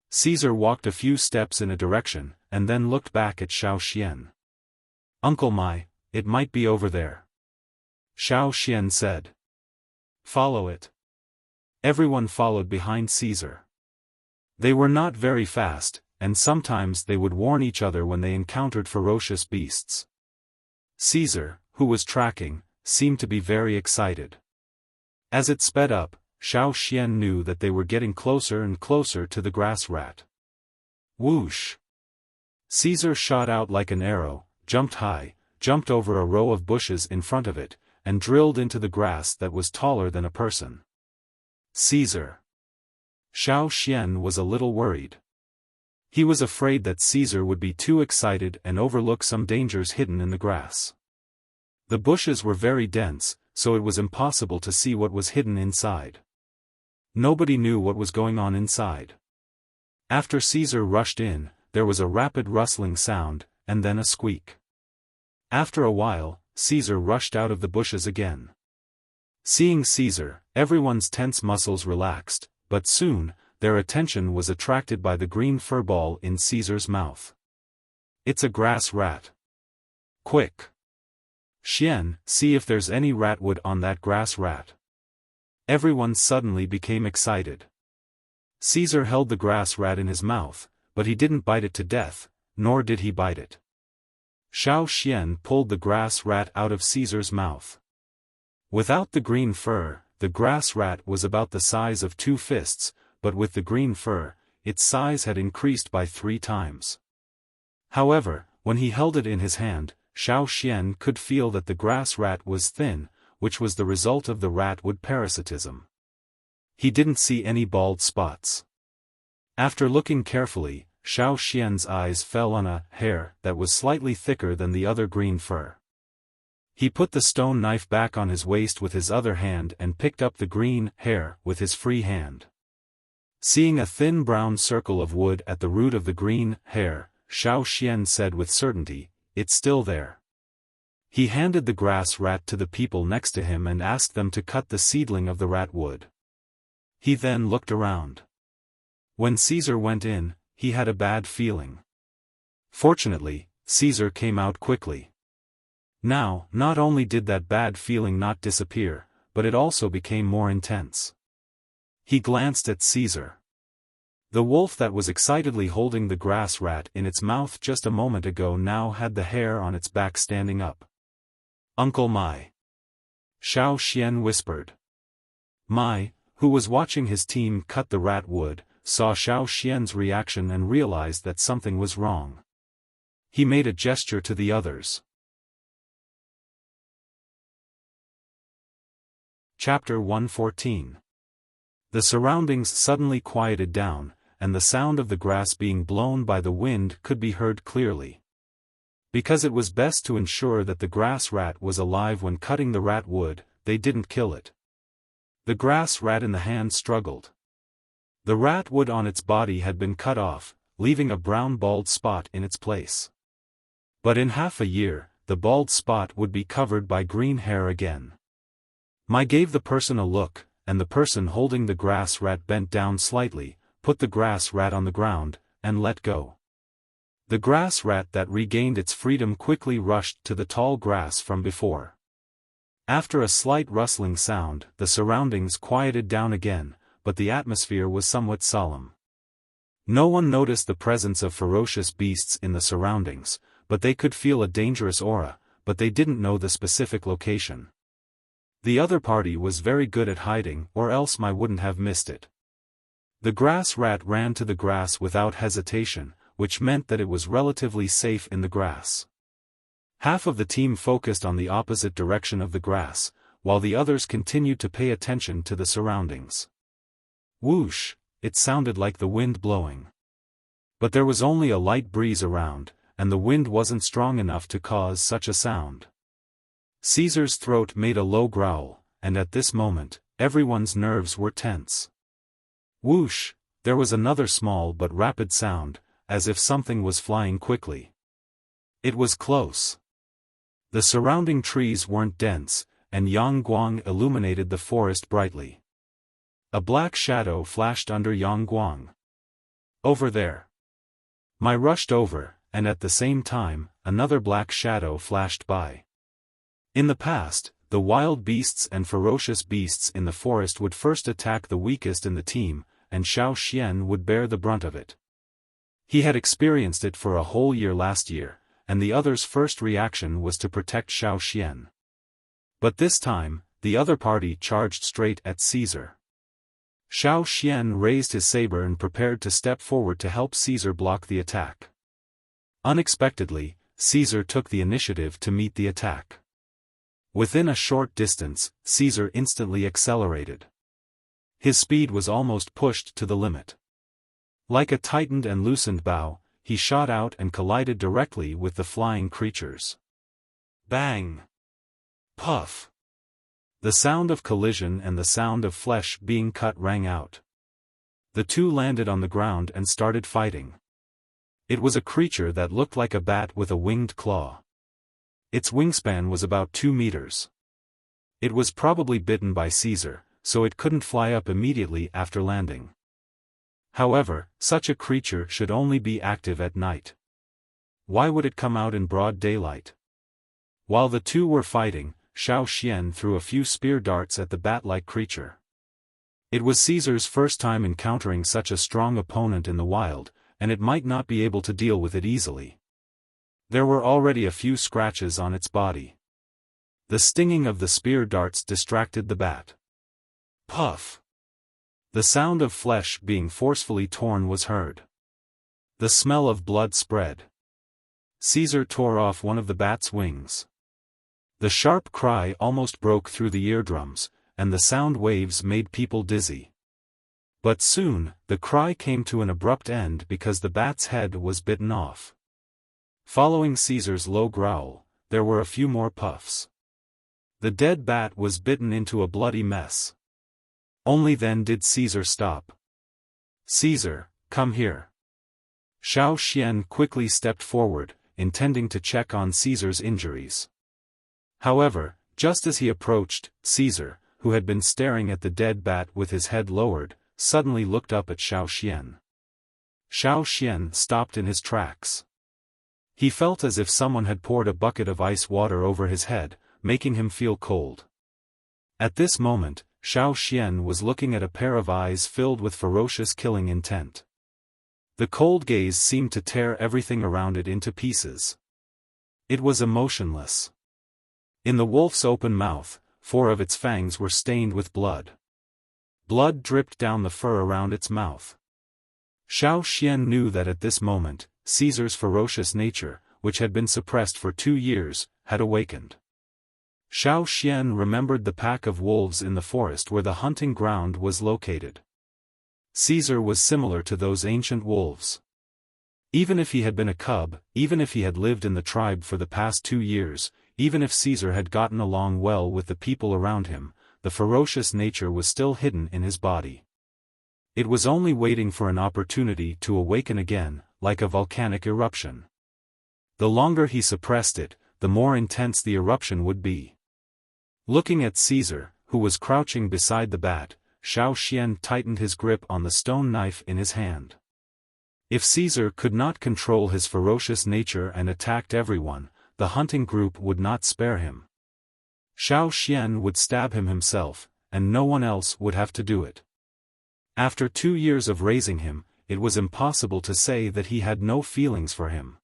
Caesar walked a few steps in a direction, and then looked back at Xiaoxian. "Uncle Mai, it might be over there," Xiaoxian said. "Follow it." Everyone followed behind Caesar. They were not very fast, and sometimes they would warn each other when they encountered ferocious beasts. Caesar, who was tracking, seemed to be very excited. As it sped up, Xiaoxian knew that they were getting closer and closer to the grass rat. Whoosh! Caesar shot out like an arrow, jumped high, jumped over a row of bushes in front of it, and drilled into the grass that was taller than a person. Caesar! Xiaoxian was a little worried. He was afraid that Caesar would be too excited and overlook some dangers hidden in the grass. The bushes were very dense, so it was impossible to see what was hidden inside. Nobody knew what was going on inside. After Caesar rushed in, there was a rapid rustling sound, and then a squeak. After a while, Caesar rushed out of the bushes again. Seeing Caesar, everyone's tense muscles relaxed, but soon, their attention was attracted by the green fur ball in Caesar's mouth. "It's a grass rat. Quick! Xian, see if there's any ratwood on that grass rat." Everyone suddenly became excited. Caesar held the grass rat in his mouth, but he didn't bite it to death, nor did he bite it. Xiaoxian pulled the grass rat out of Caesar's mouth. Without the green fur, the grass rat was about the size of 2 fists, but with the green fur, its size had increased by 3 times. However, when he held it in his hand, Xiaoxian could feel that the grass rat was thin, which was the result of the ratwood parasitism. He didn't see any bald spots. After looking carefully, Xiaoxian's eyes fell on a hair that was slightly thicker than the other green fur. He put the stone knife back on his waist with his other hand and picked up the green hair with his free hand. Seeing a thin brown circle of wood at the root of the green hair, Xiaoxian said with certainty, "It's still there." He handed the grass rat to the people next to him and asked them to cut the seedling of the rat wood. He then looked around. When Caesar went in, he had a bad feeling. Fortunately, Caesar came out quickly. Now, not only did that bad feeling not disappear, but it also became more intense. He glanced at Caesar. The wolf that was excitedly holding the grass rat in its mouth just a moment ago now had the hair on its back standing up. "Uncle Mai," Xiaoxian whispered. Mai, who was watching his team cut the rat wood, saw Xiaoxian's reaction and realized that something was wrong. He made a gesture to the others. Chapter 114. The surroundings suddenly quieted down, and the sound of the grass being blown by the wind could be heard clearly. Because it was best to ensure that the grass rat was alive when cutting the rat wood, they didn't kill it. The grass rat in the hand struggled. The rat wood on its body had been cut off, leaving a brown bald spot in its place. But in half a year, the bald spot would be covered by green hair again. Mai gave the person a look, and the person holding the grass rat bent down slightly, put the grass rat on the ground, and let go. The grass rat that regained its freedom quickly rushed to the tall grass from before. After a slight rustling sound, the surroundings quieted down again, but the atmosphere was somewhat solemn. No one noticed the presence of ferocious beasts in the surroundings, but they could feel a dangerous aura, but they didn't know the specific location. The other party was very good at hiding, or else I wouldn't have missed it. The grass rat ran to the grass without hesitation, which meant that it was relatively safe in the grass. Half of the team focused on the opposite direction of the grass, while the others continued to pay attention to the surroundings. Whoosh, it sounded like the wind blowing. But there was only a light breeze around, and the wind wasn't strong enough to cause such a sound. Caesar's throat made a low growl, and at this moment, everyone's nerves were tense. Whoosh, there was another small but rapid sound, as if something was flying quickly. It was close. The surrounding trees weren't dense, and Yang Guang illuminated the forest brightly. A black shadow flashed under Yang Guang. Over there. I rushed over, and at the same time, another black shadow flashed by. In the past, the wild beasts and ferocious beasts in the forest would first attack the weakest in the team, and Xiaofan would bear the brunt of it. He had experienced it for a whole year last year, and the others' first reaction was to protect Xiaofan. But this time, the other party charged straight at Caesar. Xiaofan raised his saber and prepared to step forward to help Caesar block the attack. Unexpectedly, Caesar took the initiative to meet the attack. Within a short distance, Caesar instantly accelerated. His speed was almost pushed to the limit. Like a tightened and loosened bow, he shot out and collided directly with the flying creatures. Bang! Puff! The sound of collision and the sound of flesh being cut rang out. The two landed on the ground and started fighting. It was a creature that looked like a bat with a winged claw. Its wingspan was about 2 meters. It was probably bitten by Caesar, so it couldn't fly up immediately after landing. However, such a creature should only be active at night. Why would it come out in broad daylight? While the two were fighting, Xiaofan threw a few spear darts at the bat-like creature. It was Caesar's first time encountering such a strong opponent in the wild, and it might not be able to deal with it easily. There were already a few scratches on its body. The stinging of the spear darts distracted the bat. Puff! The sound of flesh being forcefully torn was heard. The smell of blood spread. Caesar tore off one of the bat's wings. The sharp cry almost broke through the eardrums, and the sound waves made people dizzy. But soon, the cry came to an abrupt end because the bat's head was bitten off. Following Caesar's low growl, there were a few more puffs. The dead bat was bitten into a bloody mess. Only then did Caesar stop. Caesar, come here. Xiaofan quickly stepped forward, intending to check on Caesar's injuries. However, just as he approached, Caesar, who had been staring at the dead bat with his head lowered, suddenly looked up at Xiaofan. Xiaofan stopped in his tracks. He felt as if someone had poured a bucket of ice water over his head, making him feel cold. At this moment, Xiaofan was looking at a pair of eyes filled with ferocious killing intent. The cold gaze seemed to tear everything around it into pieces. It was emotionless. In the wolf's open mouth, 4 of its fangs were stained with blood. Blood dripped down the fur around its mouth. Xiaofan knew that at this moment, Caesar's ferocious nature, which had been suppressed for 2 years, had awakened. Xiaofan remembered the pack of wolves in the forest where the hunting ground was located. Caesar was similar to those ancient wolves. Even if he had been a cub, even if he had lived in the tribe for the past 2 years, even if Caesar had gotten along well with the people around him, the ferocious nature was still hidden in his body. It was only waiting for an opportunity to awaken again, like a volcanic eruption. The longer he suppressed it, the more intense the eruption would be. Looking at Caesar, who was crouching beside the bat, Xiaofan tightened his grip on the stone knife in his hand. If Caesar could not control his ferocious nature and attacked everyone, the hunting group would not spare him. Xiaofan would stab him himself, and no one else would have to do it. After 2 years of raising him, it was impossible to say that he had no feelings for him.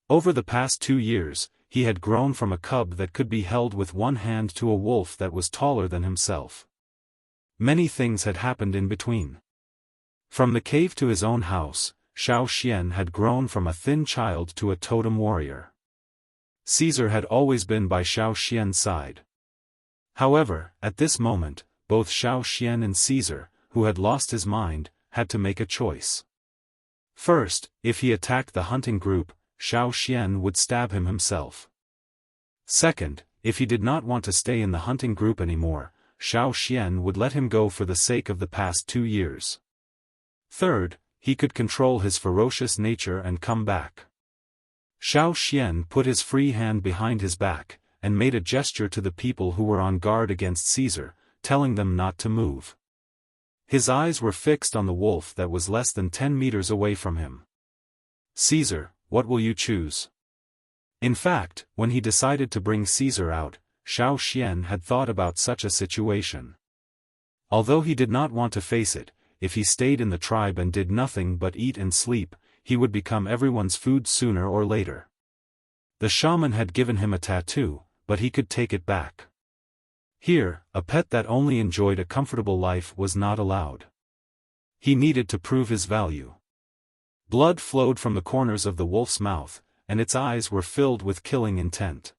Over the past 2 years, he had grown from a cub that could be held with one hand to a wolf that was taller than himself. Many things had happened in between. From the cave to his own house, Xiaofan had grown from a thin child to a totem warrior. Caesar had always been by Xiaoxian's side. However, at this moment, both Xiaoxian and Caesar, who had lost his mind, had to make a choice. First, if he attacked the hunting group, Xiaoxian would stab him himself. Second, if he did not want to stay in the hunting group anymore, Xiaoxian would let him go for the sake of the past 2 years. Third, he could control his ferocious nature and come back. Xiaoxian put his free hand behind his back, and made a gesture to the people who were on guard against Caesar, telling them not to move. His eyes were fixed on the wolf that was less than 10 meters away from him. Caesar, what will you choose? In fact, when he decided to bring Caesar out, Xiaoxian had thought about such a situation. Although he did not want to face it, if he stayed in the tribe and did nothing but eat and sleep, he would become everyone's food sooner or later. The shaman had given him a tattoo, but he could take it back. Here, a pet that only enjoyed a comfortable life was not allowed. He needed to prove his value. Blood flowed from the corners of the wolf's mouth, and its eyes were filled with killing intent.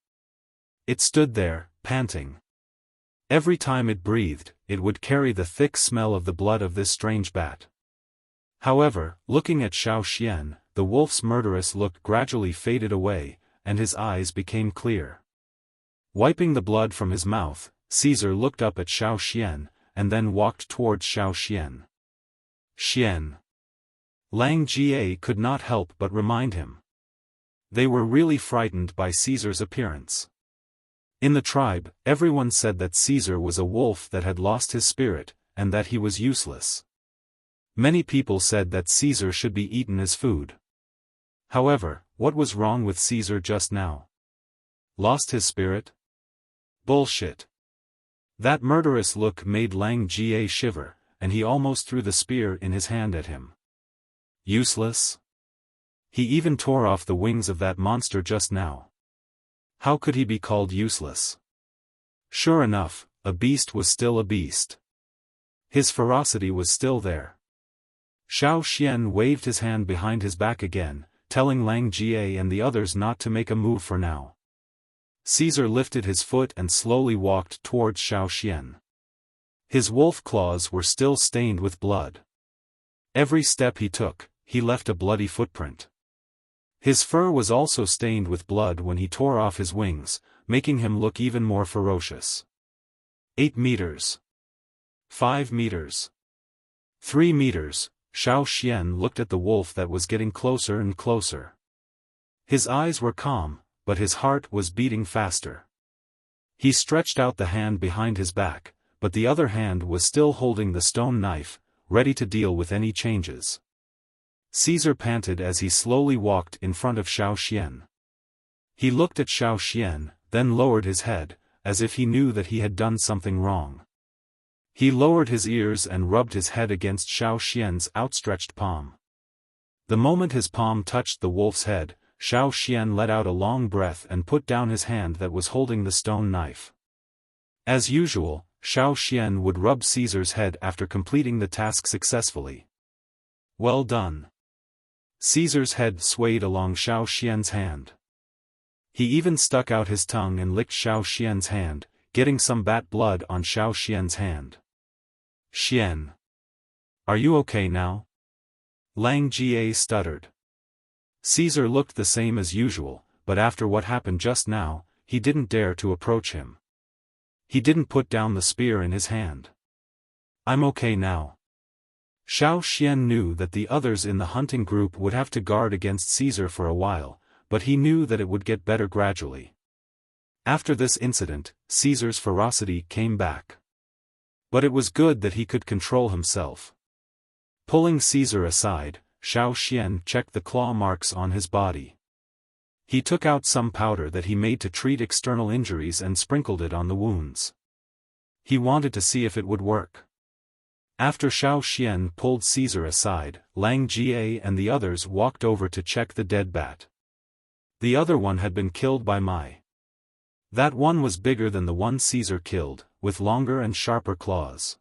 It stood there, panting. Every time it breathed, it would carry the thick smell of the blood of this strange bat. However, looking at Xiaoxian, the wolf's murderous look gradually faded away, and his eyes became clear. Wiping the blood from his mouth, Caesar looked up at Xiaoxian, and then walked towards Xiaoxian. Xian. Lang Jie could not help but remind him. They were really frightened by Caesar's appearance. In the tribe, everyone said that Caesar was a wolf that had lost his spirit, and that he was useless. Many people said that Caesar should be eaten as food. However, what was wrong with Caesar just now? Lost his spirit? Bullshit. That murderous look made Lang Jie shiver, and he almost threw the spear in his hand at him. Useless? He even tore off the wings of that monster just now. How could he be called useless? Sure enough, a beast was still a beast. His ferocity was still there. Xiaoxian waved his hand behind his back again, telling Lang Jie and the others not to make a move for now. Caesar lifted his foot and slowly walked towards Xiaoxian. His wolf claws were still stained with blood. Every step he took, he left a bloody footprint. His fur was also stained with blood when he tore off his wings, making him look even more ferocious. 8 meters. 5 meters. 3 meters, Xiaoxian looked at the wolf that was getting closer and closer. His eyes were calm, but his heart was beating faster. He stretched out the hand behind his back, but the other hand was still holding the stone knife, ready to deal with any changes. Caesar panted as he slowly walked in front of Xiaoxian. He looked at Xiaoxian, then lowered his head, as if he knew that he had done something wrong. He lowered his ears and rubbed his head against Xiaoxian's outstretched palm. The moment his palm touched the wolf's head, Xiaoxian let out a long breath and put down his hand that was holding the stone knife. As usual, Xiaoxian would rub Caesar's head after completing the task successfully. Well done. Caesar's head swayed along Xiaoxian's hand. He even stuck out his tongue and licked Xiaoxian's hand, getting some bat blood on Xiaoxian's hand. Xian. Are you okay now? Lang Jie stuttered. Caesar looked the same as usual, but after what happened just now, he didn't dare to approach him. He didn't put down the spear in his hand. I'm okay now. Xiaoxian knew that the others in the hunting group would have to guard against Caesar for a while, but he knew that it would get better gradually. After this incident, Caesar's ferocity came back. But it was good that he could control himself. Pulling Caesar aside, Xiaofan checked the claw marks on his body. He took out some powder that he made to treat external injuries and sprinkled it on the wounds. He wanted to see if it would work. After Xiaofan pulled Caesar aside, Lang Jie and the others walked over to check the dead bat. The other one had been killed by Mai. That one was bigger than the one Caesar killed, with longer and sharper claws.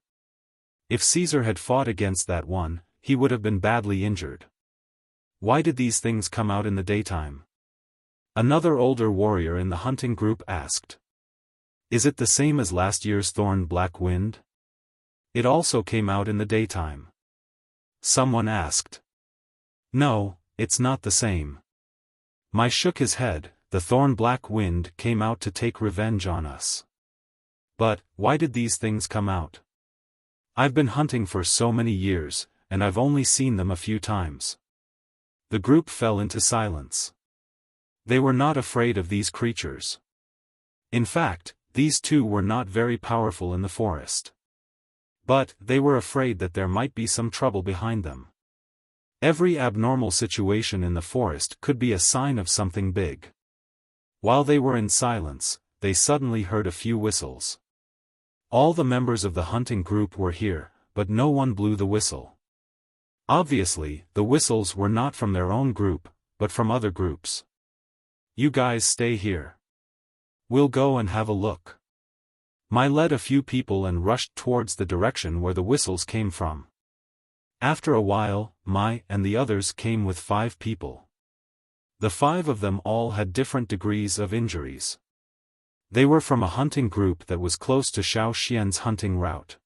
If Caesar had fought against that one, he would have been badly injured. Why did these things come out in the daytime? Another older warrior in the hunting group asked. Is it the same as last year's thorn black wind? It also came out in the daytime. Someone asked. No, it's not the same. Mai shook his head. The thorn black wind came out to take revenge on us. But, why did these things come out? I've been hunting for so many years, and I've only seen them a few times. The group fell into silence. They were not afraid of these creatures. In fact, these two were not very powerful in the forest. But, they were afraid that there might be some trouble behind them. Every abnormal situation in the forest could be a sign of something big. While they were in silence, they suddenly heard a few whistles. All the members of the hunting group were here, but no one blew the whistle. Obviously, the whistles were not from their own group, but from other groups. You guys stay here. We'll go and have a look. Mai led a few people and rushed towards the direction where the whistles came from. After a while, Mai and the others came with 5 people. The 5 of them all had different degrees of injuries. They were from a hunting group that was close to Xiaoxian's hunting route.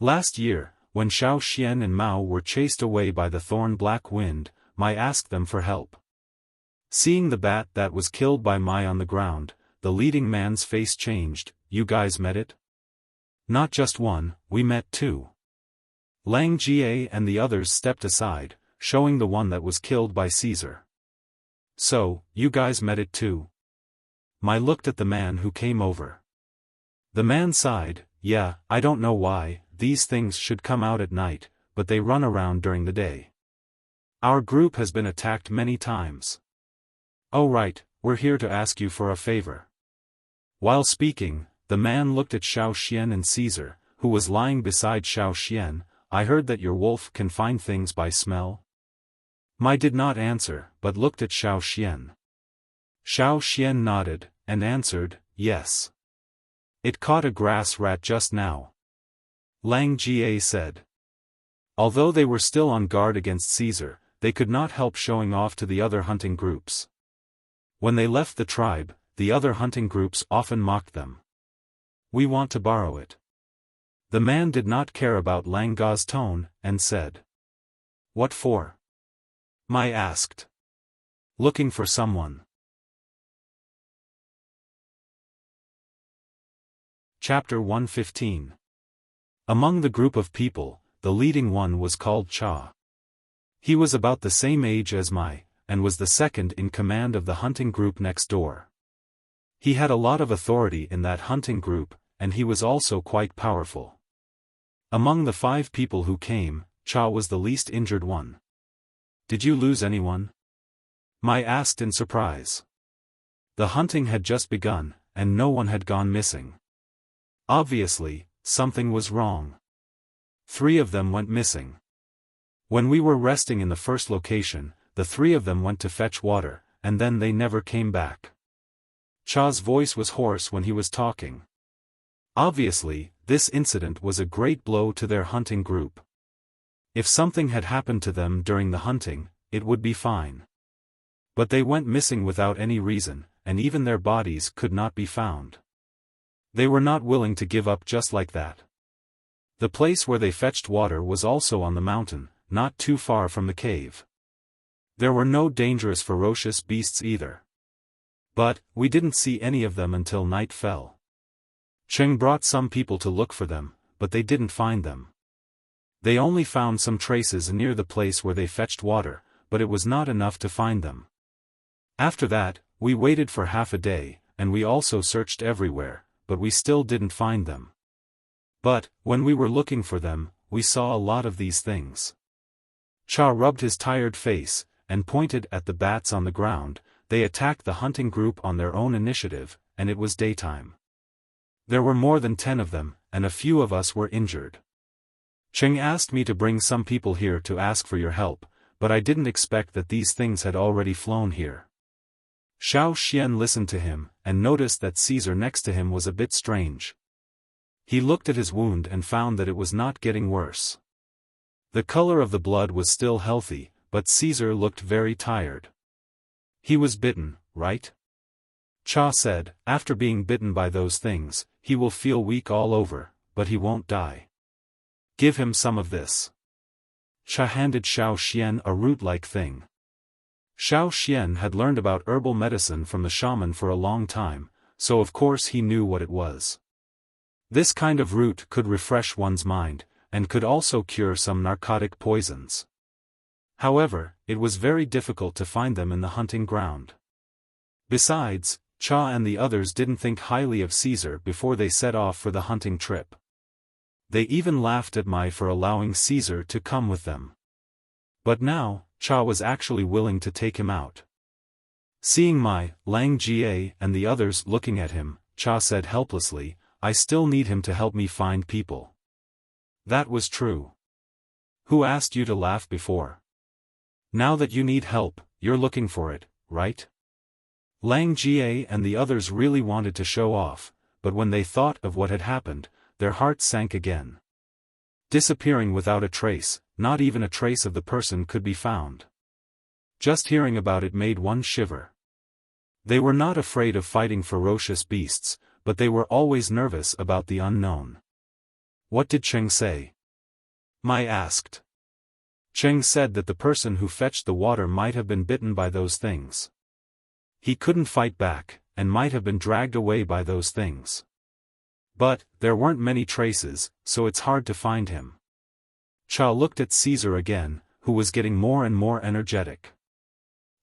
Last year, when Xiaoxian and Mao were chased away by the thorn black wind, Mai asked them for help. Seeing the bat that was killed by Mai on the ground, the leading man's face changed. You guys met it? Not just one, we met 2. Lang Jie and the others stepped aside, showing the one that was killed by Caesar. So, you guys met it too? Mai looked at the man who came over. The man sighed. Yeah, I don't know why, these things should come out at night, but they run around during the day. Our group has been attacked many times. Oh right, we're here to ask you for a favor. While speaking, the man looked at Xiaoxian and Caesar, who was lying beside Xiaoxian. I heard that your wolf can find things by smell. Mai did not answer, but looked at Xiaoxian. Xiaoxian nodded, and answered, yes. It caught a grass rat just now. Lang Jie said. Although they were still on guard against Caesar, they could not help showing off to the other hunting groups. When they left the tribe, the other hunting groups often mocked them. We want to borrow it. The man did not care about Lang Ga's tone, and said. What for? Mai asked. Looking for someone. Chapter 115. Among the group of people, the leading one was called Cha. He was about the same age as Mai, and was the second in command of the hunting group next door. He had a lot of authority in that hunting group, and he was also quite powerful. Among the 5 people who came, Cha was the least injured one. Did you lose anyone? Mai asked in surprise. The hunting had just begun, and no one had gone missing. Obviously, something was wrong. 3 of them went missing. When we were resting in the first location, the 3 of them went to fetch water, and then they never came back. Cha's voice was hoarse when he was talking. Obviously, this incident was a great blow to their hunting group. If something had happened to them during the hunting, it would be fine. But they went missing without any reason, and even their bodies could not be found. They were not willing to give up just like that. The place where they fetched water was also on the mountain, not too far from the cave. There were no dangerous ferocious beasts either. But, we didn't see any of them until night fell. Cheng brought some people to look for them, but they didn't find them. They only found some traces near the place where they fetched water, but it was not enough to find them. After that, we waited for half a day, and we also searched everywhere, but we still didn't find them. But, when we were looking for them, we saw a lot of these things. Cha rubbed his tired face, and pointed at the bats on the ground. They attacked the hunting group on their own initiative, and it was daytime. There were more than 10 of them, and a few of us were injured. Cheng asked me to bring some people here to ask for your help, but I didn't expect that these things had already flown here. Xiaoxian listened to him, and noticed that Caesar next to him was a bit strange. He looked at his wound and found that it was not getting worse. The color of the blood was still healthy, but Caesar looked very tired. He was bitten, right? Cha said, after being bitten by those things, he will feel weak all over, but he won't die. Give him some of this. Cha handed Xiaoxian a root-like thing. Xiaoxian had learned about herbal medicine from the shaman for a long time, so of course he knew what it was. This kind of root could refresh one's mind, and could also cure some narcotic poisons. However, it was very difficult to find them in the hunting ground. Besides, Cha and the others didn't think highly of Caesar before they set off for the hunting trip. They even laughed at Mai for allowing Caesar to come with them. But now, Cha was actually willing to take him out. Seeing Mai, Lang Jie and the others looking at him, Cha said helplessly, I still need him to help me find people. That was true. Who asked you to laugh before? Now that you need help, you're looking for it, right? Lang Jie and the others really wanted to show off, but when they thought of what had happened, their hearts sank again. Disappearing without a trace, not even a trace of the person could be found. Just hearing about it made one shiver. They were not afraid of fighting ferocious beasts, but they were always nervous about the unknown. What did Cheng say? Mai asked. Cheng said that the person who fetched the water might have been bitten by those things. He couldn't fight back, and might have been dragged away by those things. But, there weren't many traces, so it's hard to find him. Cha looked at Caesar again, who was getting more and more energetic.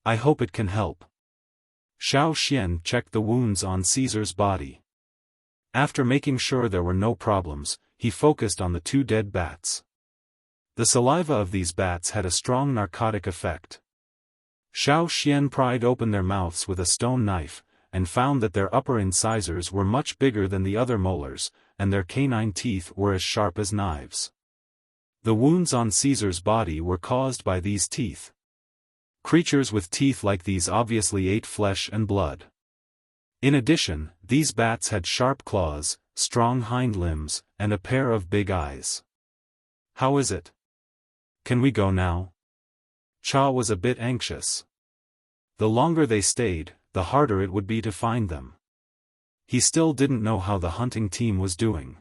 I hope it can help. Xiaoxian checked the wounds on Caesar's body. After making sure there were no problems, he focused on the 2 dead bats. The saliva of these bats had a strong narcotic effect. Xiaoxian pried open their mouths with a stone knife, and found that their upper incisors were much bigger than the other molars, and their canine teeth were as sharp as knives. The wounds on Caesar's body were caused by these teeth. Creatures with teeth like these obviously ate flesh and blood. In addition, these bats had sharp claws, strong hind limbs, and a pair of big eyes. How is it? Can we go now? Cha was a bit anxious. The longer they stayed, the harder it would be to find them. He still didn't know how the hunting team was doing.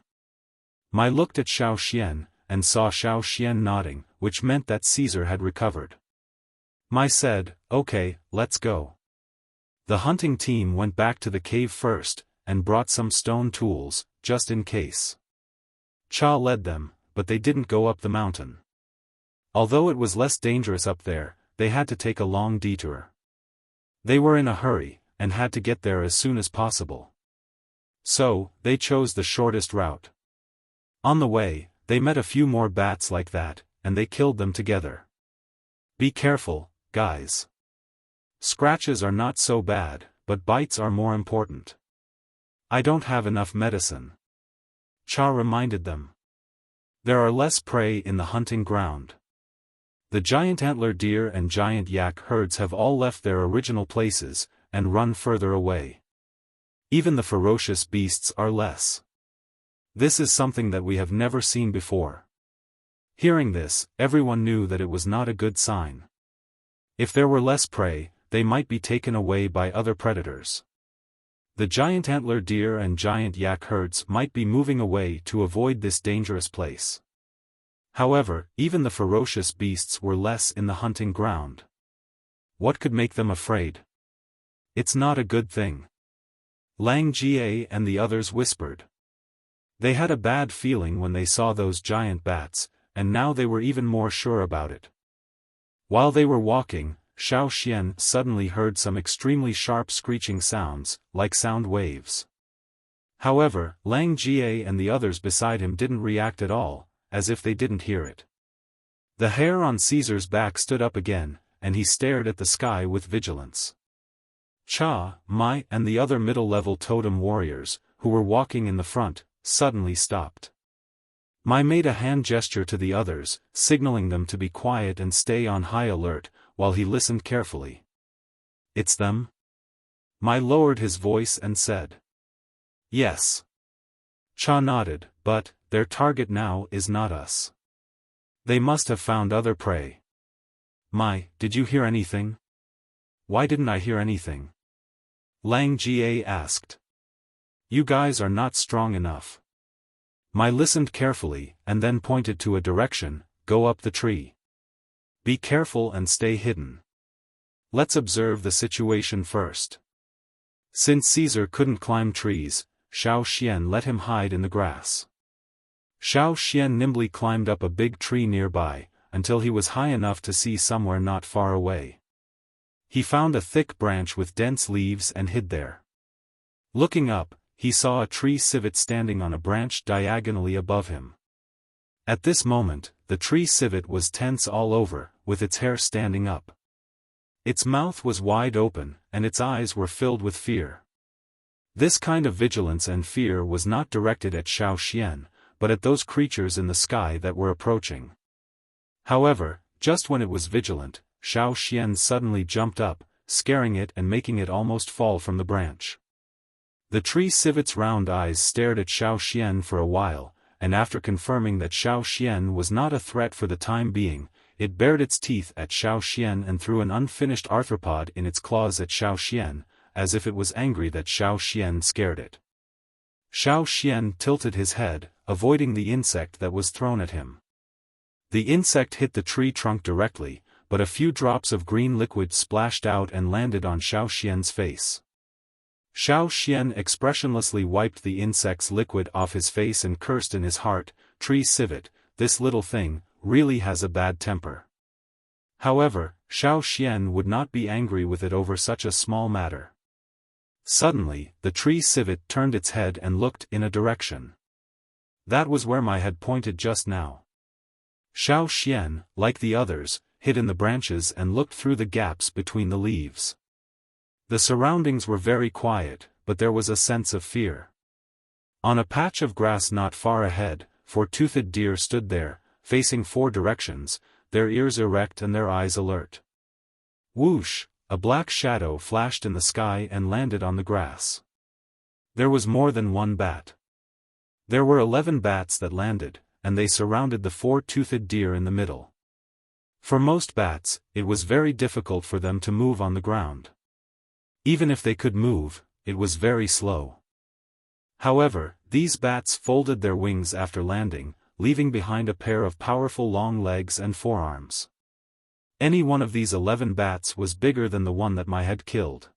Mai looked at Xiaoxian, and saw Xiaoxian nodding, which meant that Caesar had recovered. Mai said, okay, let's go. The hunting team went back to the cave first, and brought some stone tools, just in case. Cha led them, but they didn't go up the mountain. Although it was less dangerous up there, they had to take a long detour. They were in a hurry, and had to get there as soon as possible. So, they chose the shortest route. On the way, they met a few more bats like that, and they killed them together. Be careful, guys. Scratches are not so bad, but bites are more important. I don't have enough medicine. Cha reminded them. There are less prey in the hunting ground. The giant antler deer and giant yak herds have all left their original places, and run further away. Even the ferocious beasts are less. This is something that we have never seen before. Hearing this, everyone knew that it was not a good sign. If there were less prey, they might be taken away by other predators. The giant antler deer and giant yak herds might be moving away to avoid this dangerous place. However, even the ferocious beasts were less in the hunting ground. What could make them afraid? It's not a good thing. Lang Jie and the others whispered. They had a bad feeling when they saw those giant bats, and now they were even more sure about it. While they were walking, Xiaoxian suddenly heard some extremely sharp screeching sounds, like sound waves. However, Lang Jie and the others beside him didn't react at all, as if they didn't hear it. The hair on Caesar's back stood up again, and he stared at the sky with vigilance. Cha, Mai and the other middle-level totem warriors, who were walking in the front, suddenly stopped. Mai made a hand gesture to the others, signaling them to be quiet and stay on high alert, while he listened carefully. "It's them?" Mai lowered his voice and said. "Yes." Cha nodded, "But their target now is not us. They must have found other prey." "Mai, did you hear anything?" "Why didn't I hear anything?" Lang Jie asked. "You guys are not strong enough." Mai listened carefully, and then pointed to a direction, "Go up the tree. Be careful and stay hidden. Let's observe the situation first." Since Caesar couldn't climb trees, Xiaofan let him hide in the grass. Xiaofan nimbly climbed up a big tree nearby, until he was high enough to see somewhere not far away. He found a thick branch with dense leaves and hid there. Looking up, he saw a tree civet standing on a branch diagonally above him. At this moment, the tree civet was tense all over, with its hair standing up. Its mouth was wide open, and its eyes were filled with fear. This kind of vigilance and fear was not directed at Xiaofan, but at those creatures in the sky that were approaching. However, just when it was vigilant, Xiaofan suddenly jumped up, scaring it and making it almost fall from the branch. The tree civet's round eyes stared at Xiaofan for a while, and after confirming that Xiaofan was not a threat for the time being, it bared its teeth at Xiaofan and threw an unfinished arthropod in its claws at Xiaofan, as if it was angry that Xiaofan scared it. Xiaofan tilted his head, avoiding the insect that was thrown at him. The insect hit the tree trunk directly, but a few drops of green liquid splashed out and landed on Xiaofan's face. Xiaofan expressionlessly wiped the insect's liquid off his face and cursed in his heart, "Tree civet, this little thing really has a bad temper." However, Xiaofan would not be angry with it over such a small matter. Suddenly, the tree civet turned its head and looked in a direction. That was where Mai had pointed just now. Xiaofan, like the others, hid in the branches and looked through the gaps between the leaves. The surroundings were very quiet, but there was a sense of fear. On a patch of grass not far ahead, 4 toothed deer stood there, facing 4 directions, their ears erect and their eyes alert. Whoosh! A black shadow flashed in the sky and landed on the grass. There was more than one bat. There were 11 bats that landed, and they surrounded the 4 toothed deer in the middle. For most bats, it was very difficult for them to move on the ground. Even if they could move, it was very slow. However, these bats folded their wings after landing, leaving behind a pair of powerful long legs and forearms. Any one of these 11 bats was bigger than the one that Mai had killed.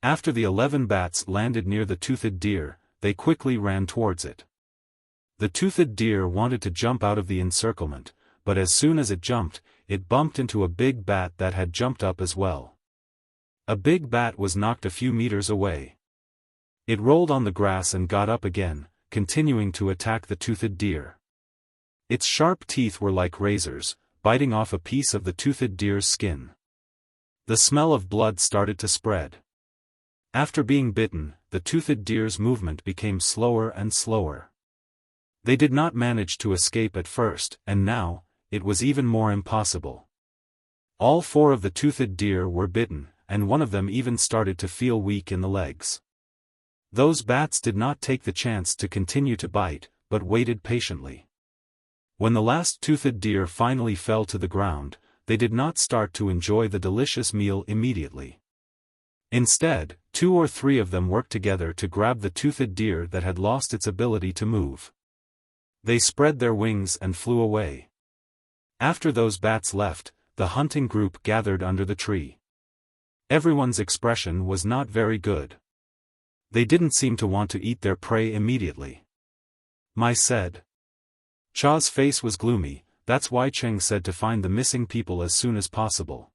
After the 11 bats landed near the toothed deer, they quickly ran towards it. The toothed deer wanted to jump out of the encirclement, but as soon as it jumped, it bumped into a big bat that had jumped up as well. A big bat was knocked a few meters away. It rolled on the grass and got up again, continuing to attack the toothed deer. Its sharp teeth were like razors, biting off a piece of the toothed deer's skin. The smell of blood started to spread. After being bitten, the toothed deer's movement became slower and slower. They did not manage to escape at first, and now, it was even more impossible. All 4 of the toothed deer were bitten, and one of them even started to feel weak in the legs. Those bats did not take the chance to continue to bite, but waited patiently. When the last toothed deer finally fell to the ground, they did not start to enjoy the delicious meal immediately. Instead, 2 or 3 of them worked together to grab the toothed deer that had lost its ability to move. They spread their wings and flew away. After those bats left, the hunting group gathered under the tree. Everyone's expression was not very good. They didn't seem to want to eat their prey immediately. Mai said. Cha's face was gloomy, that's why Cheng said to find the missing people as soon as possible.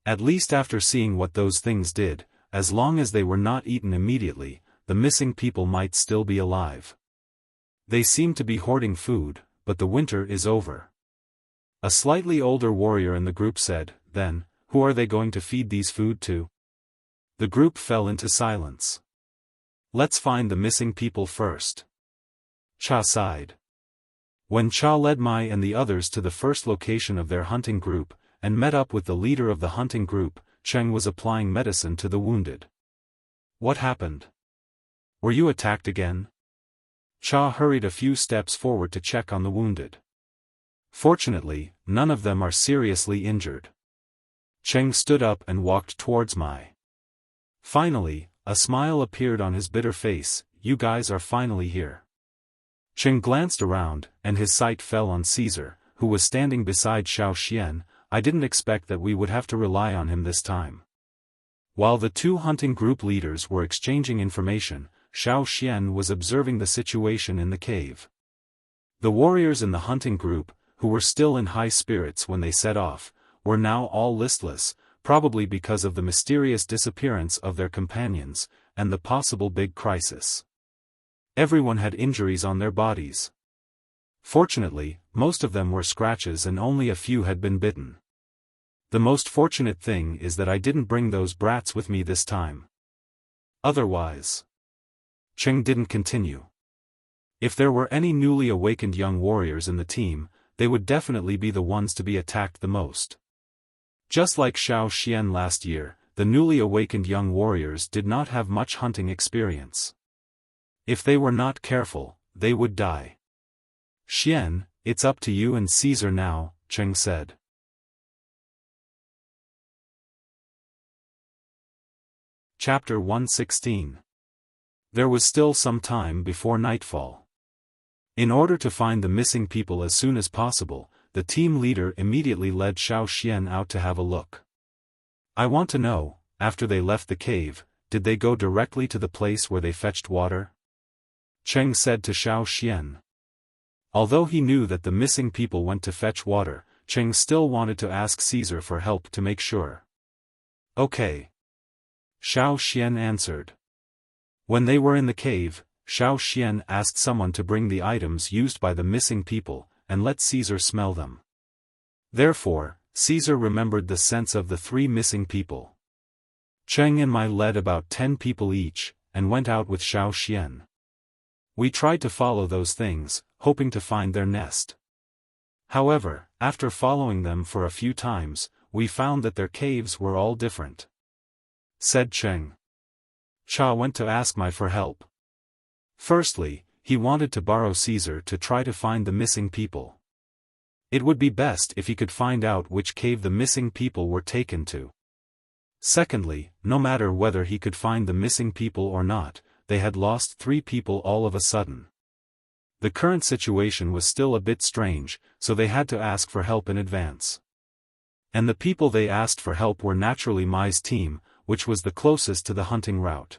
At least after seeing what those things did, as long as they were not eaten immediately, the missing people might still be alive. They seem to be hoarding food, but the winter is over. A slightly older warrior in the group said. Then, who are they going to feed these food to? The group fell into silence. Let's find the missing people first. Cha sighed. When Cha led Mai and the others to the first location of their hunting group, and met up with the leader of the hunting group, Cheng was applying medicine to the wounded. What happened? Were you attacked again? Cha hurried a few steps forward to check on the wounded. Fortunately, none of them are seriously injured. Cheng stood up and walked towards Mai. Finally, a smile appeared on his bitter face. You guys are finally here. Cheng glanced around, and his sight fell on Caesar, who was standing beside Xiaofan. I didn't expect that we would have to rely on him this time. While the two hunting group leaders were exchanging information, Xiaofan was observing the situation in the cave. The warriors in the hunting group, who were still in high spirits when they set off, were now all listless, probably because of the mysterious disappearance of their companions, and the possible big crisis. Everyone had injuries on their bodies. Fortunately, most of them were scratches and only a few had been bitten. The most fortunate thing is that I didn't bring those brats with me this time. Otherwise... Cheng didn't continue. If there were any newly awakened young warriors in the team, they would definitely be the ones to be attacked the most. Just like Xiaofan last year, the newly awakened young warriors did not have much hunting experience. If they were not careful, they would die. Xian, it's up to you and Caesar now, Cheng said. Chapter 116. There was still some time before nightfall. In order to find the missing people as soon as possible, the team leader immediately led Xiaofan out to have a look. I want to know, after they left the cave, did they go directly to the place where they fetched water? Cheng said to Xiaofan. Although he knew that the missing people went to fetch water, Cheng still wanted to ask Caesar for help to make sure. Okay. Xiaofan answered. When they were in the cave, Xiaofan asked someone to bring the items used by the missing people, and let Caesar smell them. Therefore, Caesar remembered the scents of the 3 missing people. Cheng and Mai led about 10 people each, and went out with Xiaofan. We tried to follow those things, hoping to find their nest. However, after following them for a few times, we found that their caves were all different. Said Cheng. Cha went to ask Mai for help. Firstly, he wanted to borrow Caesar to try to find the missing people. It would be best if he could find out which cave the missing people were taken to. Secondly, no matter whether he could find the missing people or not, they had lost 3 people all of a sudden. The current situation was still a bit strange, so they had to ask for help in advance. And the people they asked for help were naturally Mai's team, which was the closest to the hunting route.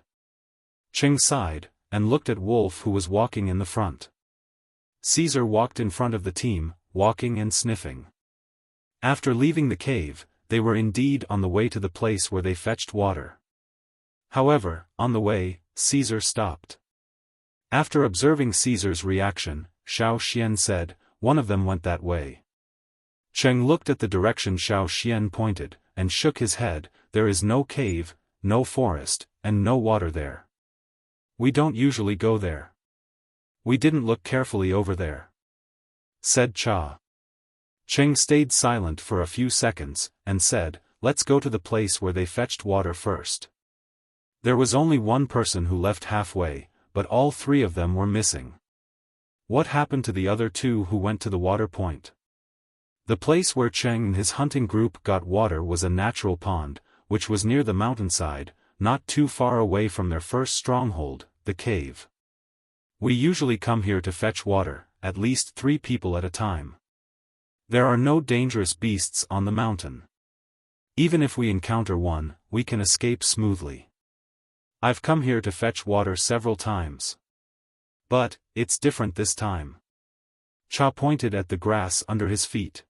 Cheng sighed, and looked at Wolf who was walking in the front. Caesar walked in front of the team, walking and sniffing. After leaving the cave, they were indeed on the way to the place where they fetched water. However, on the way, Caesar stopped. After observing Caesar's reaction, Xiaofan said, one of them went that way. Cheng looked at the direction Xiaofan pointed, and shook his head. There is no cave, no forest, and no water there. We don't usually go there. We didn't look carefully over there. Said Cha. Cheng stayed silent for a few seconds, and said, let's go to the place where they fetched water first. There was only one person who left halfway, but all 3 of them were missing. What happened to the other 2 who went to the water point? The place where Cheng and his hunting group got water was a natural pond, which was near the mountainside, not too far away from their first stronghold, the cave. We usually come here to fetch water, at least 3 people at a time. There are no dangerous beasts on the mountain. Even if we encounter one, we can escape smoothly. I've come here to fetch water several times. But, it's different this time. Cha pointed at the grass under his feet.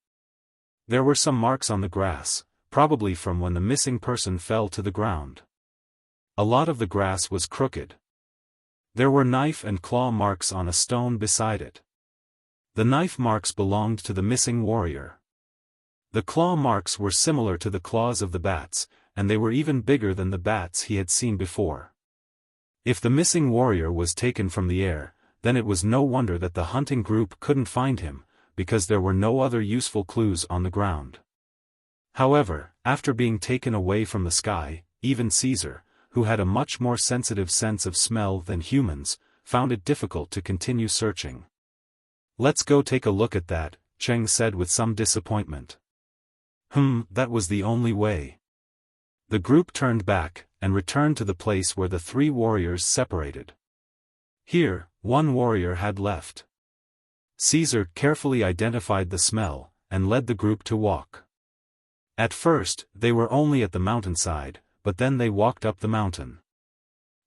There were some marks on the grass, probably from when the missing person fell to the ground. A lot of the grass was crooked. There were knife and claw marks on a stone beside it. The knife marks belonged to the missing warrior. The claw marks were similar to the claws of the bats, and they were even bigger than the bats he had seen before. If the missing warrior was taken from the air, then it was no wonder that the hunting group couldn't find him, because there were no other useful clues on the ground. However, after being taken away from the sky, even Caesar, who had a much more sensitive sense of smell than humans, found it difficult to continue searching. "Let's go take a look at that," Cheng said with some disappointment. That was the only way. The group turned back, and returned to the place where the three warriors separated. Here, one warrior had left. Caesar carefully identified the smell, and led the group to walk. At first, they were only at the mountainside, but then they walked up the mountain.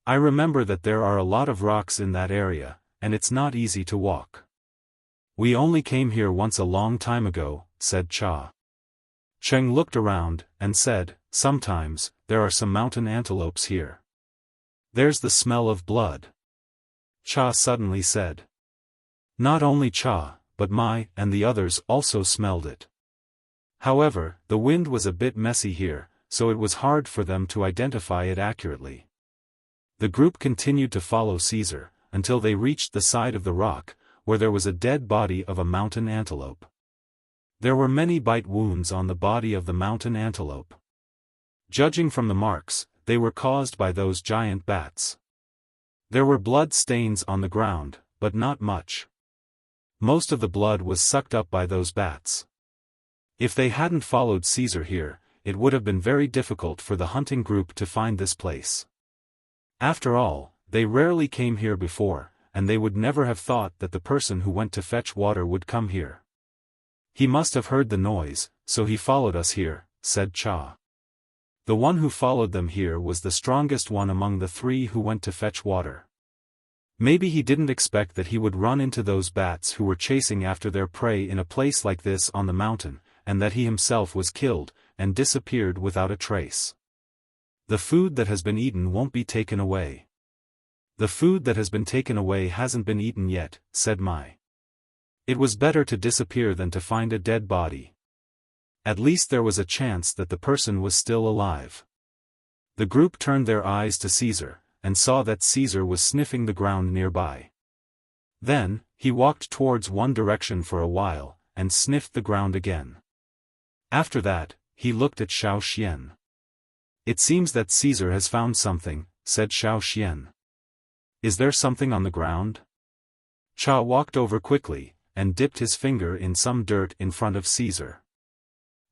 "I remember that there are a lot of rocks in that area, and it's not easy to walk. We only came here once a long time ago," said Cha. Cheng looked around, and said, "Sometimes, there are some mountain antelopes here. There's the smell of blood." Cha suddenly said. Not only Cha, but Mai and the others also smelled it. However, the wind was a bit messy here, so it was hard for them to identify it accurately. The group continued to follow Caesar, until they reached the side of the rock, where there was a dead body of a mountain antelope. There were many bite wounds on the body of the mountain antelope. Judging from the marks, they were caused by those giant bats. There were blood stains on the ground, but not much. Most of the blood was sucked up by those bats. If they hadn't followed Caesar here, it would have been very difficult for the hunting group to find this place. After all, they rarely came here before, and they would never have thought that the person who went to fetch water would come here. "He must have heard the noise, so he followed us here," said Cha. The one who followed them here was the strongest one among the three who went to fetch water. Maybe he didn't expect that he would run into those bats who were chasing after their prey in a place like this on the mountain, and that he himself was killed, and disappeared without a trace. "The food that has been eaten won't be taken away." "The food that has been taken away hasn't been eaten yet," said Mai. "It was better to disappear than to find a dead body. At least there was a chance that the person was still alive." The group turned their eyes to Caesar, and saw that Caesar was sniffing the ground nearby. Then, he walked towards one direction for a while, and sniffed the ground again. After that, he looked at Xiaofan. "It seems that Caesar has found something," said Xiaofan. "Is there something on the ground?" Cha walked over quickly, and dipped his finger in some dirt in front of Caesar.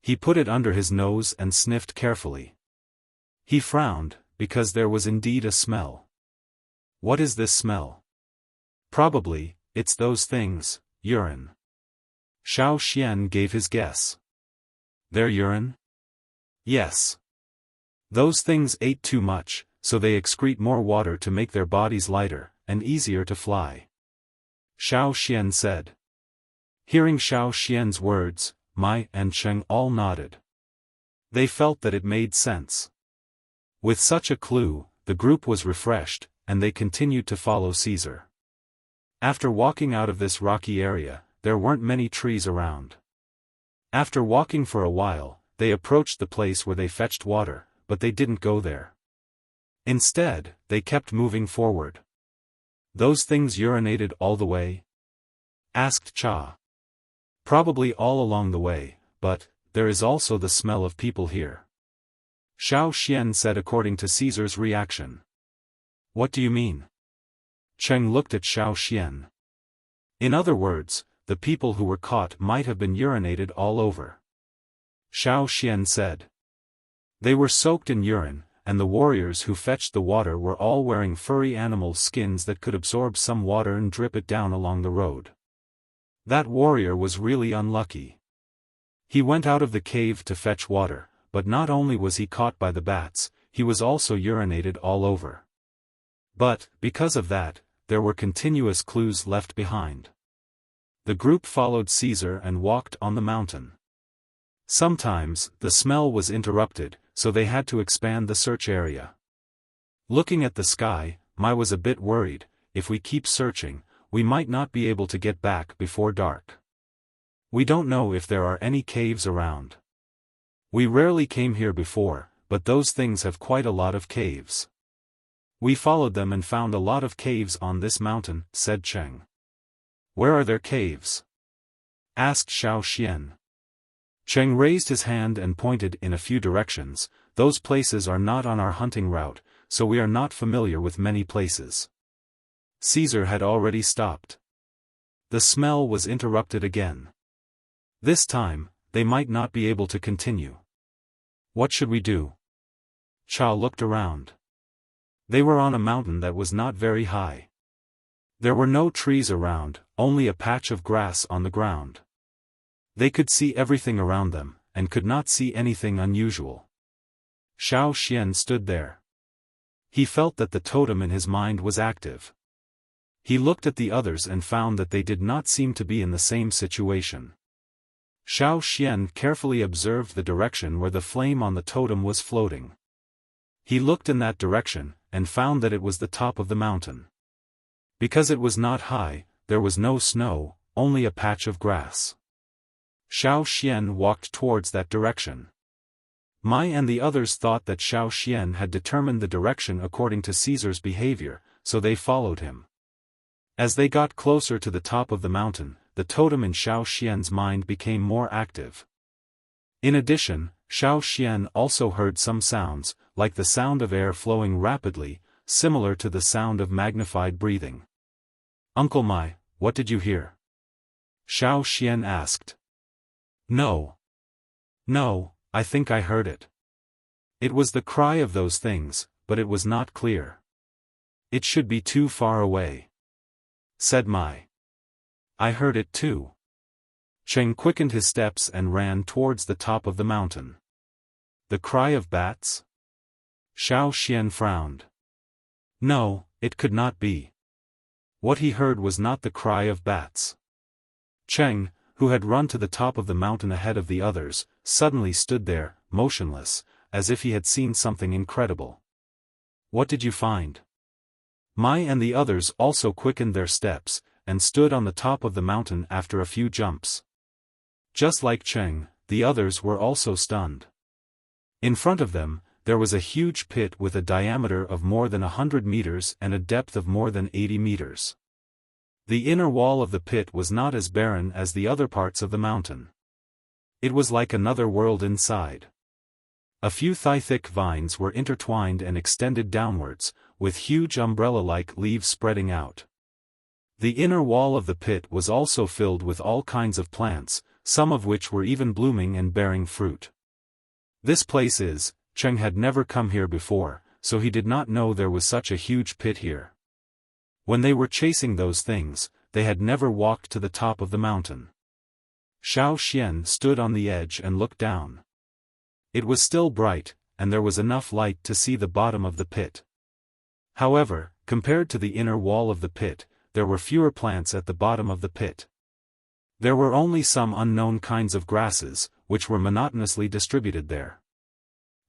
He put it under his nose and sniffed carefully. He frowned, because there was indeed a smell. "What is this smell?" "Probably, it's those things, urine." Xiaofan gave his guess. "Their urine?" "Yes. Those things ate too much, so they excrete more water to make their bodies lighter, and easier to fly," Xiaofan said. Hearing Xiaofan's words, Mai and Cheng all nodded. They felt that it made sense. With such a clue, the group was refreshed, and they continued to follow Caesar. After walking out of this rocky area, there weren't many trees around. After walking for a while, they approached the place where they fetched water, but they didn't go there. Instead, they kept moving forward. "Those things urinated all the way?" asked Cha. "Probably all along the way, but there is also the smell of people here," Xiaofan said according to Caesar's reaction. "What do you mean?" Cheng looked at Xiaofan. "In other words, the people who were caught might have been urinated all over," Xiaofan said. "They were soaked in urine, and the warriors who fetched the water were all wearing furry animal skins that could absorb some water and drip it down along the road. That warrior was really unlucky. He went out of the cave to fetch water, but not only was he caught by the bats, he was also urinated all over. But, because of that, there were continuous clues left behind." The group followed Caesar and walked on the mountain. Sometimes, the smell was interrupted, so they had to expand the search area. Looking at the sky, Mai was a bit worried. "If we keep searching, we might not be able to get back before dark. We don't know if there are any caves around." We rarely came here before, but those things have quite a lot of caves. We followed them and found a lot of caves on this mountain, said Cheng. Where are their caves? Asked Xiaofan. Cheng raised his hand and pointed in a few directions. Those places are not on our hunting route, so we are not familiar with many places. Caesar had already stopped. The smell was interrupted again. This time, they might not be able to continue. What should we do? Chao looked around. They were on a mountain that was not very high. There were no trees around, only a patch of grass on the ground. They could see everything around them, and could not see anything unusual. Xiaofan stood there. He felt that the totem in his mind was active. He looked at the others and found that they did not seem to be in the same situation. Xiaofan carefully observed the direction where the flame on the totem was floating. He looked in that direction, and found that it was the top of the mountain. Because it was not high, there was no snow, only a patch of grass. Xiaofan walked towards that direction. Mai and the others thought that Xiaofan had determined the direction according to Caesar's behavior, so they followed him. As they got closer to the top of the mountain, the totem in Xiaofan's mind became more active. In addition, Xiaofan also heard some sounds, like the sound of air flowing rapidly, similar to the sound of magnified breathing. Uncle Mai, what did you hear? Xiaofan asked. No, I think I heard it. It was the cry of those things, but it was not clear. It should be too far away, said Mai. I heard it too. Cheng quickened his steps and ran towards the top of the mountain. The cry of bats? Xiaofan frowned. No, it could not be. What he heard was not the cry of bats. Cheng, who had run to the top of the mountain ahead of the others, suddenly stood there, motionless, as if he had seen something incredible. What did you find? Mai and the others also quickened their steps, and stood on the top of the mountain after a few jumps. Just like Cheng, the others were also stunned. In front of them, there was a huge pit with a diameter of more than 100 meters and a depth of more than 80 meters. The inner wall of the pit was not as barren as the other parts of the mountain. It was like another world inside. A few thigh-thick vines were intertwined and extended downwards, with huge umbrella-like leaves spreading out. The inner wall of the pit was also filled with all kinds of plants, some of which were even blooming and bearing fruit. This place is, Cheng had never come here before, so he did not know there was such a huge pit here. When they were chasing those things, they had never walked to the top of the mountain. Xiaofan stood on the edge and looked down. It was still bright, and there was enough light to see the bottom of the pit. However, compared to the inner wall of the pit, there were fewer plants at the bottom of the pit. There were only some unknown kinds of grasses, which were monotonously distributed there.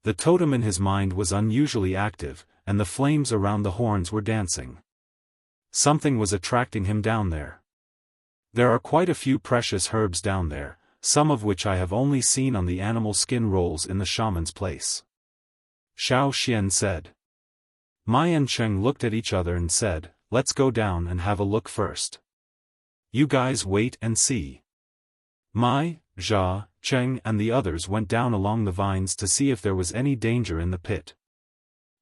The totem in his mind was unusually active, and the flames around the horns were dancing. Something was attracting him down there. There are quite a few precious herbs down there, some of which I have only seen on the animal skin rolls in the shaman's place. Xiaofan said. Mai and Cheng looked at each other and said, let's go down and have a look first. You guys wait and see. Mai, Jia, Cheng and the others went down along the vines to see if there was any danger in the pit.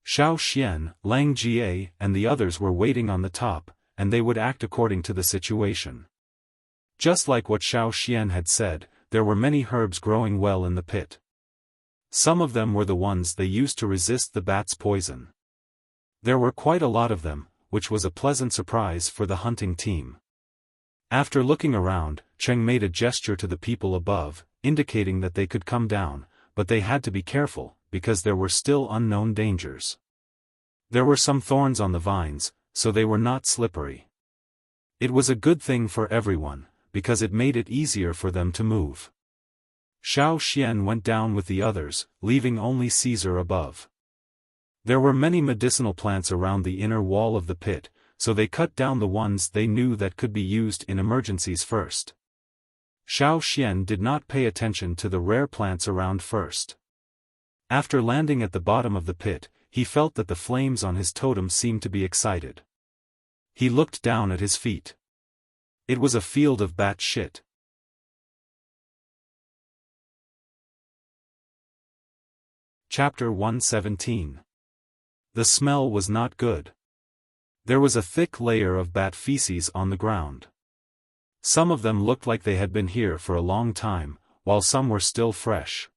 Xiaofan, Lang Jie and the others were waiting on the top, and they would act according to the situation. Just like what Xiaofan had said, there were many herbs growing well in the pit. Some of them were the ones they used to resist the bat's poison. There were quite a lot of them, which was a pleasant surprise for the hunting team. After looking around, Cheng made a gesture to the people above, indicating that they could come down, but they had to be careful, because there were still unknown dangers. There were some thorns on the vines, so they were not slippery. It was a good thing for everyone, because it made it easier for them to move. Xiaofan went down with the others, leaving only Caesar above. There were many medicinal plants around the inner wall of the pit, so they cut down the ones they knew that could be used in emergencies first. Xiaofan did not pay attention to the rare plants around first. After landing at the bottom of the pit, he felt that the flames on his totem seemed to be excited. He looked down at his feet. It was a field of bat shit. Chapter 117. The smell was not good. There was a thick layer of bat feces on the ground. Some of them looked like they had been here for a long time, while some were still fresh.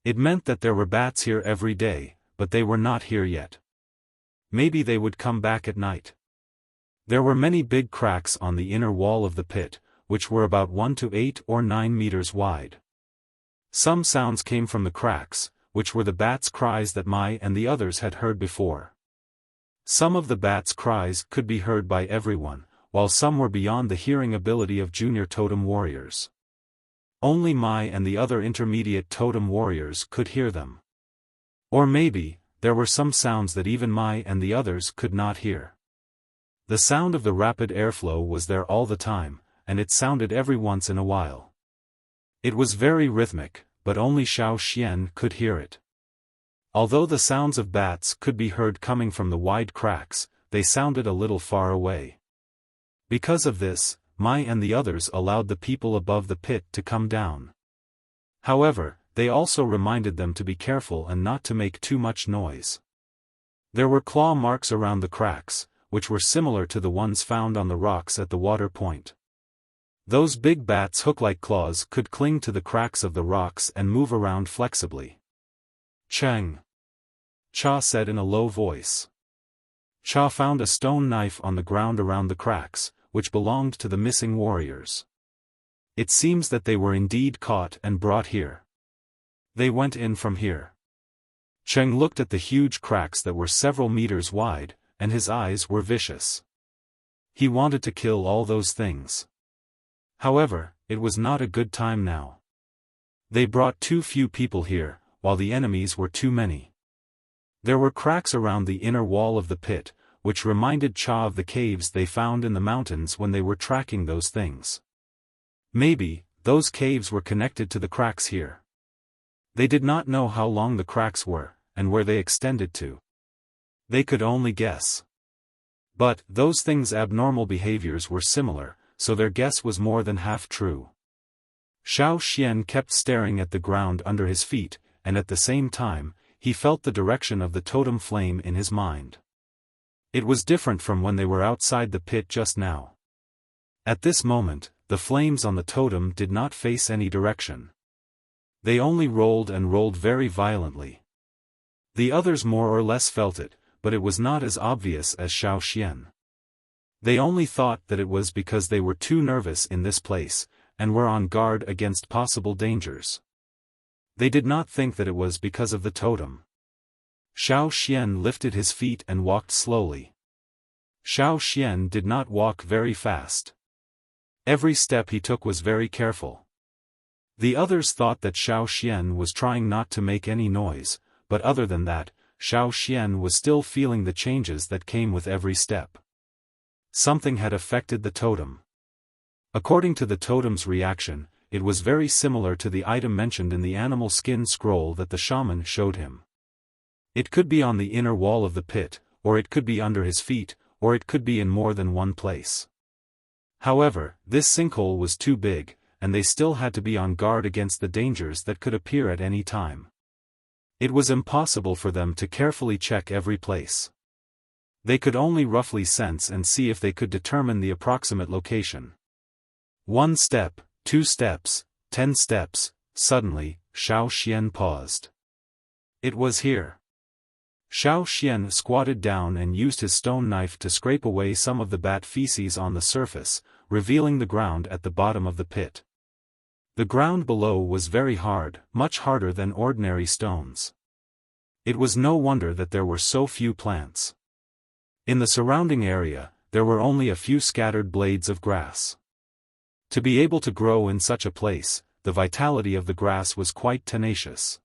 It meant that there were bats here every day, but they were not here yet. Maybe they would come back at night. There were many big cracks on the inner wall of the pit, which were about 1 to 8 or 9 meters wide. Some sounds came from the cracks, which were the bats' cries that Mai and the others had heard before. Some of the bats' cries could be heard by everyone, while some were beyond the hearing ability of junior totem warriors. Only Mai and the other intermediate totem warriors could hear them. Or maybe, there were some sounds that even Mai and the others could not hear. The sound of the rapid airflow was there all the time, and it sounded every once in a while. It was very rhythmic, but only Xiaofan could hear it. Although the sounds of bats could be heard coming from the wide cracks, they sounded a little far away. Because of this, Mai and the others allowed the people above the pit to come down. However, they also reminded them to be careful and not to make too much noise. There were claw marks around the cracks, which were similar to the ones found on the rocks at the water point. Those big bats' hook-like claws could cling to the cracks of the rocks and move around flexibly. Cheng! Cha said in a low voice. Cha found a stone knife on the ground around the cracks, which belonged to the missing warriors. It seems that they were indeed caught and brought here. They went in from here. Cheng looked at the huge cracks that were several meters wide, and his eyes were vicious. He wanted to kill all those things. However, it was not a good time now. They brought too few people here, while the enemies were too many. There were cracks around the inner wall of the pit, which reminded Cha of the caves they found in the mountains when they were tracking those things. Maybe, those caves were connected to the cracks here. They did not know how long the cracks were, and where they extended to. They could only guess. But, those things' abnormal behaviors were similar, so their guess was more than half true. Xiaofan kept staring at the ground under his feet, and at the same time, he felt the direction of the totem flame in his mind. It was different from when they were outside the pit just now. At this moment, the flames on the totem did not face any direction. They only rolled and rolled very violently. The others more or less felt it, but it was not as obvious as Xiaofan. They only thought that it was because they were too nervous in this place, and were on guard against possible dangers. They did not think that it was because of the totem. Xiaofan lifted his feet and walked slowly. Xiaofan did not walk very fast. Every step he took was very careful. The others thought that Xiaofan was trying not to make any noise, but other than that, Xiaofan was still feeling the changes that came with every step. Something had affected the totem. According to the totem's reaction, it was very similar to the item mentioned in the animal skin scroll that the shaman showed him. It could be on the inner wall of the pit, or it could be under his feet, or it could be in more than one place. However, this sinkhole was too big, and they still had to be on guard against the dangers that could appear at any time. It was impossible for them to carefully check every place. They could only roughly sense and see if they could determine the approximate location. 1 step, 2 steps, 10 steps, suddenly, Xiaofan paused. It was here. Xiaofan squatted down and used his stone knife to scrape away some of the bat feces on the surface, revealing the ground at the bottom of the pit. The ground below was very hard, much harder than ordinary stones. It was no wonder that there were so few plants. In the surrounding area, there were only a few scattered blades of grass. To be able to grow in such a place, the vitality of the grass was quite tenacious.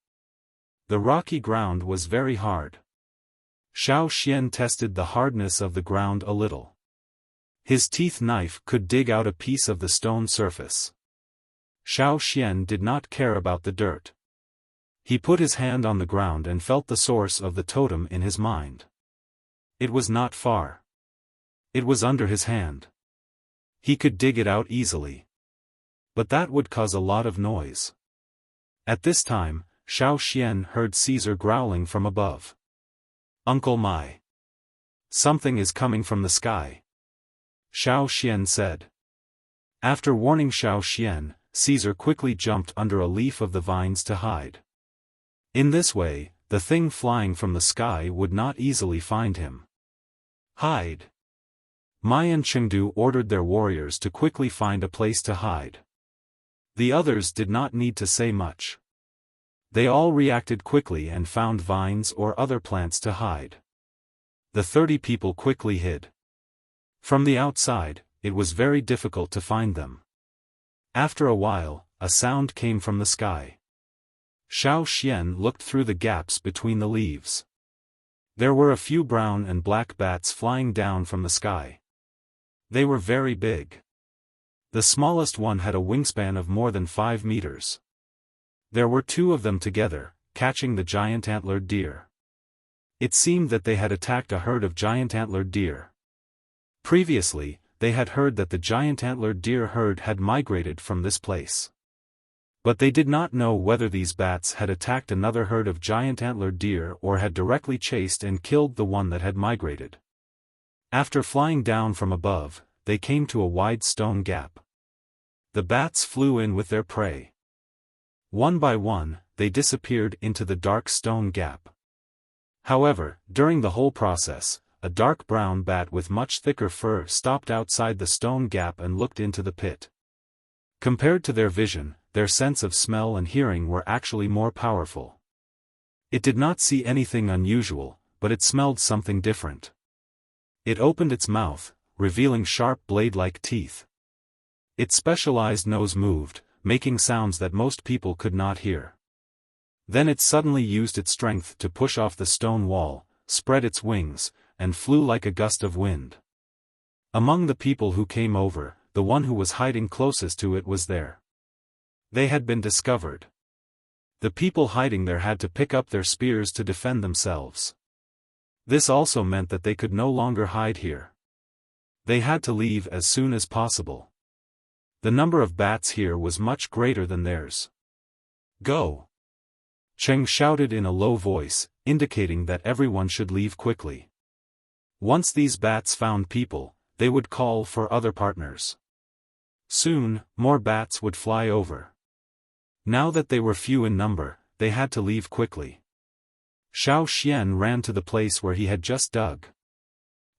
The rocky ground was very hard. Xiaofan tested the hardness of the ground a little. His teeth knife could dig out a piece of the stone surface. Xiaofan did not care about the dirt. He put his hand on the ground and felt the source of the totem in his mind. It was not far. It was under his hand. He could dig it out easily. But that would cause a lot of noise. At this time, Xiaofan heard Caesar growling from above. "Uncle my! Something is coming from the sky," Xiaofan said. After warning Xiaofan, Caesar quickly jumped under a leaf of the vines to hide. In this way, the thing flying from the sky would not easily find him. Hide! Mai and Chengdu ordered their warriors to quickly find a place to hide. The others did not need to say much. They all reacted quickly and found vines or other plants to hide. The 30 people quickly hid. From the outside, it was very difficult to find them. After a while, a sound came from the sky. Xiaofan looked through the gaps between the leaves. There were a few brown and black bats flying down from the sky. They were very big. The smallest one had a wingspan of more than 5 meters. There were 2 of them together, catching the giant antlered deer. It seemed that they had attacked a herd of giant antlered deer. Previously, they had heard that the giant antlered deer herd had migrated from this place. But they did not know whether these bats had attacked another herd of giant antlered deer or had directly chased and killed the one that had migrated. After flying down from above, they came to a wide stone gap. The bats flew in with their prey. One by one, they disappeared into the dark stone gap. However, during the whole process, a dark brown bat with much thicker fur stopped outside the stone gap and looked into the pit. Compared to their vision, their sense of smell and hearing were actually more powerful. It did not see anything unusual, but it smelled something different. It opened its mouth, revealing sharp blade-like teeth. Its specialized nose moved, making sounds that most people could not hear. Then it suddenly used its strength to push off the stone wall, spread its wings, and flew like a gust of wind. Among the people who came over, the one who was hiding closest to it was there. They had been discovered. The people hiding there had to pick up their spears to defend themselves. This also meant that they could no longer hide here. They had to leave as soon as possible. The number of bats here was much greater than theirs. "Go!" Cheng shouted in a low voice, indicating that everyone should leave quickly. Once these bats found people, they would call for other partners. Soon, more bats would fly over. Now that they were few in number, they had to leave quickly. Xiaofan ran to the place where he had just dug.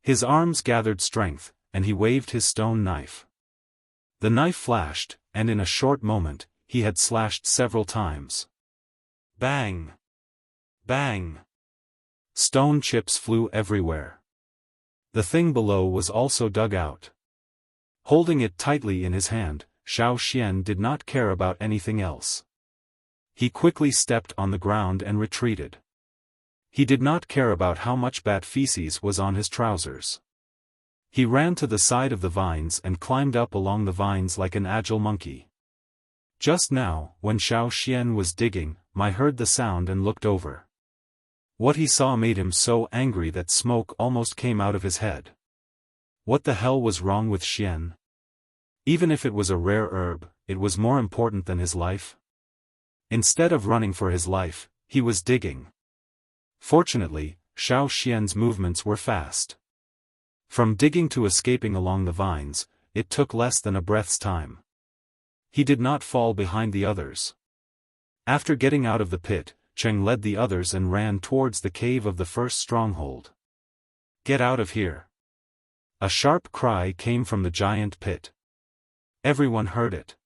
His arms gathered strength, and he waved his stone knife. The knife flashed, and in a short moment, he had slashed several times. Bang! Bang! Stone chips flew everywhere. The thing below was also dug out. Holding it tightly in his hand, Xiaofan did not care about anything else. He quickly stepped on the ground and retreated. He did not care about how much bat feces was on his trousers. He ran to the side of the vines and climbed up along the vines like an agile monkey. Just now, when Xiaofan was digging, Mai heard the sound and looked over. What he saw made him so angry that smoke almost came out of his head. What the hell was wrong with Xian? Even if it was a rare herb, it was more important than his life. Instead of running for his life, he was digging. Fortunately, Xiaoxian's movements were fast. From digging to escaping along the vines, it took less than a breath's time. He did not fall behind the others. After getting out of the pit, Cheng led the others and ran towards the cave of the first stronghold. "Get out of here!" A sharp cry came from the giant pit. Everyone heard it.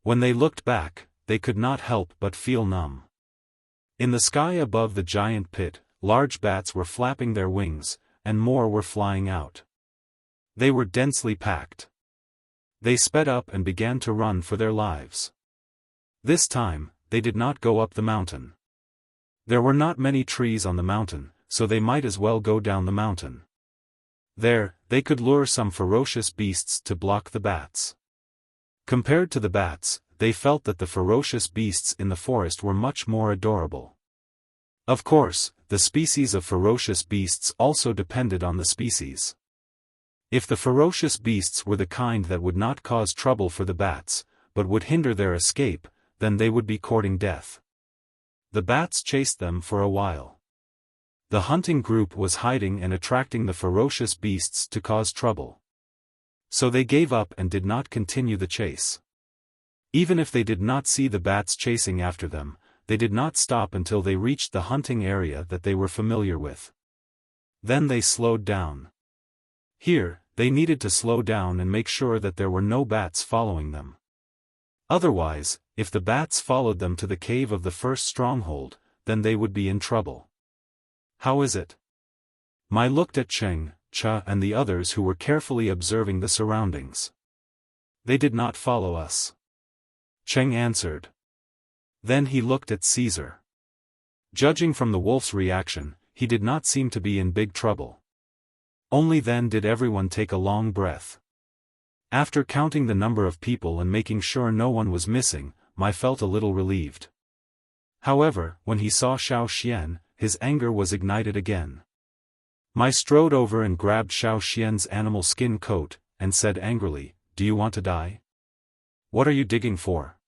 When they looked back, they could not help but feel numb. In the sky above the giant pit, large bats were flapping their wings, and more were flying out. They were densely packed. They sped up and began to run for their lives. This time, they did not go up the mountain. There were not many trees on the mountain, so they might as well go down the mountain. There, they could lure some ferocious beasts to block the bats. Compared to the bats, they felt that the ferocious beasts in the forest were much more adorable. Of course, the species of ferocious beasts also depended on the species. If the ferocious beasts were the kind that would not cause trouble for the bats, but would hinder their escape, then they would be courting death. The bats chased them for a while. The hunting group was hiding and attracting the ferocious beasts to cause trouble. So they gave up and did not continue the chase. Even if they did not see the bats chasing after them, they did not stop until they reached the hunting area that they were familiar with. Then they slowed down. Here, they needed to slow down and make sure that there were no bats following them. Otherwise, if the bats followed them to the cave of the first stronghold, then they would be in trouble. How is it? Mai looked at Cheng, Cha and the others who were carefully observing the surroundings. They did not follow us. Cheng answered. Then he looked at Caesar. Judging from the wolf's reaction, he did not seem to be in big trouble. Only then did everyone take a long breath. After counting the number of people and making sure no one was missing, Mai felt a little relieved. However, when he saw Xiaoxian, his anger was ignited again. Mai strode over and grabbed Xiaoxian's animal skin coat, and said angrily, "Do you want to die? What are you digging for?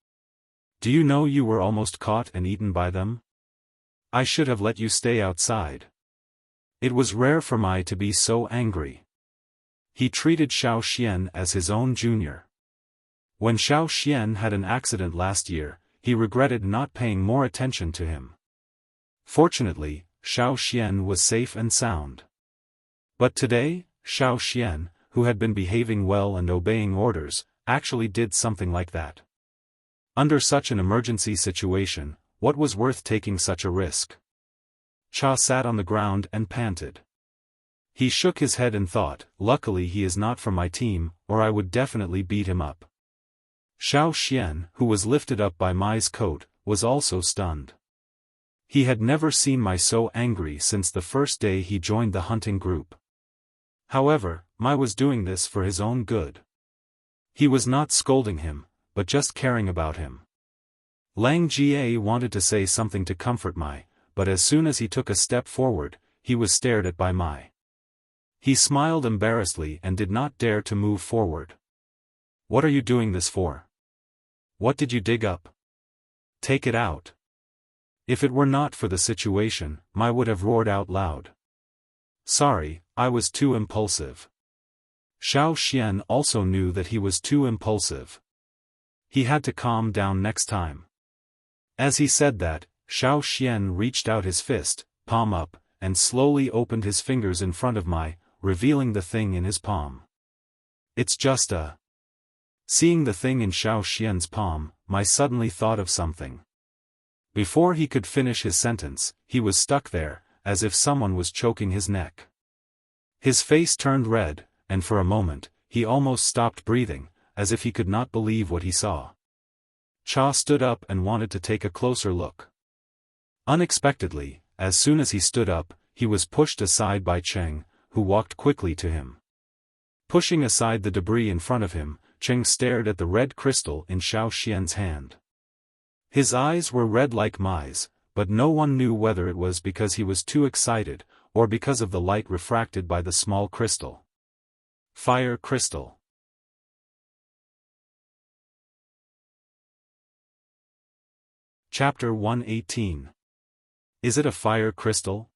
Do you know you were almost caught and eaten by them? I should have let you stay outside." It was rare for Mai to be so angry. He treated Xiaoxian as his own junior. When Xiaoxian had an accident last year, he regretted not paying more attention to him. Fortunately, Xiaoxian was safe and sound. But today, Xiaoxian, who had been behaving well and obeying orders, actually did something like that. Under such an emergency situation, what was worth taking such a risk? Cha sat on the ground and panted. He shook his head and thought, luckily he is not from my team, or I would definitely beat him up. Xiaoxian, who was lifted up by Mai's coat, was also stunned. He had never seen Mai so angry since the first day he joined the hunting group. However, Mai was doing this for his own good. He was not scolding him, but just caring about him. Lang Jie wanted to say something to comfort Mai, but as soon as he took a step forward, he was stared at by Mai. He smiled embarrassedly and did not dare to move forward. "What are you doing this for? What did you dig up? Take it out." If it were not for the situation, Mai would have roared out loud. "Sorry, I was too impulsive." Xiaoxian also knew that he was too impulsive. He had to calm down next time. As he said that, Xiaoxian reached out his fist, palm up, and slowly opened his fingers in front of Mai, revealing the thing in his palm. "It's just a..." Seeing the thing in Xiaoxian's palm, Mai suddenly thought of something. Before he could finish his sentence, he was stuck there, as if someone was choking his neck. His face turned red, and for a moment, he almost stopped breathing, as if he could not believe what he saw. Cha stood up and wanted to take a closer look. Unexpectedly, as soon as he stood up, he was pushed aside by Cheng, who walked quickly to him. Pushing aside the debris in front of him, Cheng stared at the red crystal in Xiaoxian's hand. His eyes were red like Mai's, but no one knew whether it was because he was too excited, or because of the light refracted by the small crystal. Fire crystal. Chapter 118. Is it a fire crystal?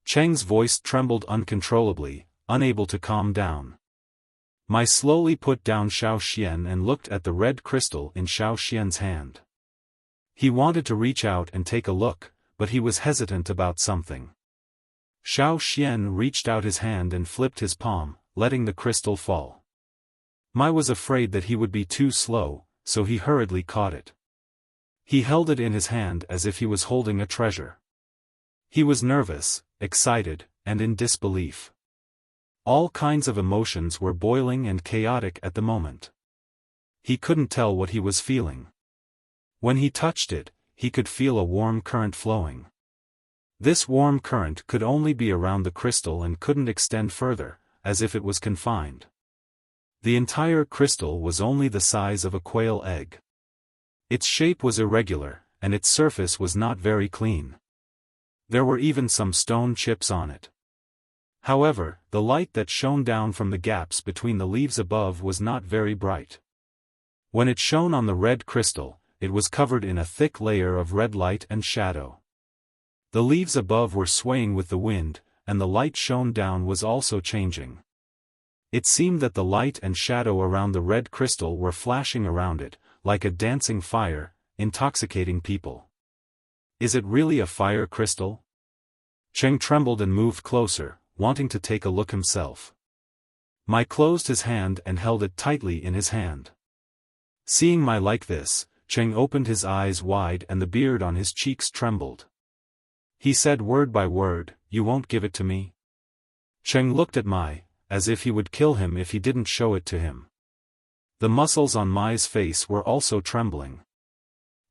Cheng's voice trembled uncontrollably, unable to calm down. Mai slowly put down Xiaoxian and looked at the red crystal in Xiaoxian's hand. He wanted to reach out and take a look, but he was hesitant about something. Xiaoxian reached out his hand and flipped his palm, letting the crystal fall. Mai was afraid that he would be too slow, so he hurriedly caught it. He held it in his hand as if he was holding a treasure. He was nervous, excited, and in disbelief. All kinds of emotions were boiling and chaotic at the moment. He couldn't tell what he was feeling. When he touched it, he could feel a warm current flowing. This warm current could only be around the crystal and couldn't extend further, as if it was confined. The entire crystal was only the size of a quail egg. Its shape was irregular, and its surface was not very clean. There were even some stone chips on it. However, the light that shone down from the gaps between the leaves above was not very bright. When it shone on the red crystal, it was covered in a thick layer of red light and shadow. The leaves above were swaying with the wind, and the light shone down was also changing. It seemed that the light and shadow around the red crystal were flashing around it, like a dancing fire, intoxicating people. Is it really a fire crystal? Cheng trembled and moved closer, wanting to take a look himself. Mai closed his hand and held it tightly in his hand. Seeing Mai like this, Cheng opened his eyes wide and the beard on his cheeks trembled. He said word by word, "You won't give it to me?" Cheng looked at Mai, as if he would kill him if he didn't show it to him. The muscles on Mai's face were also trembling.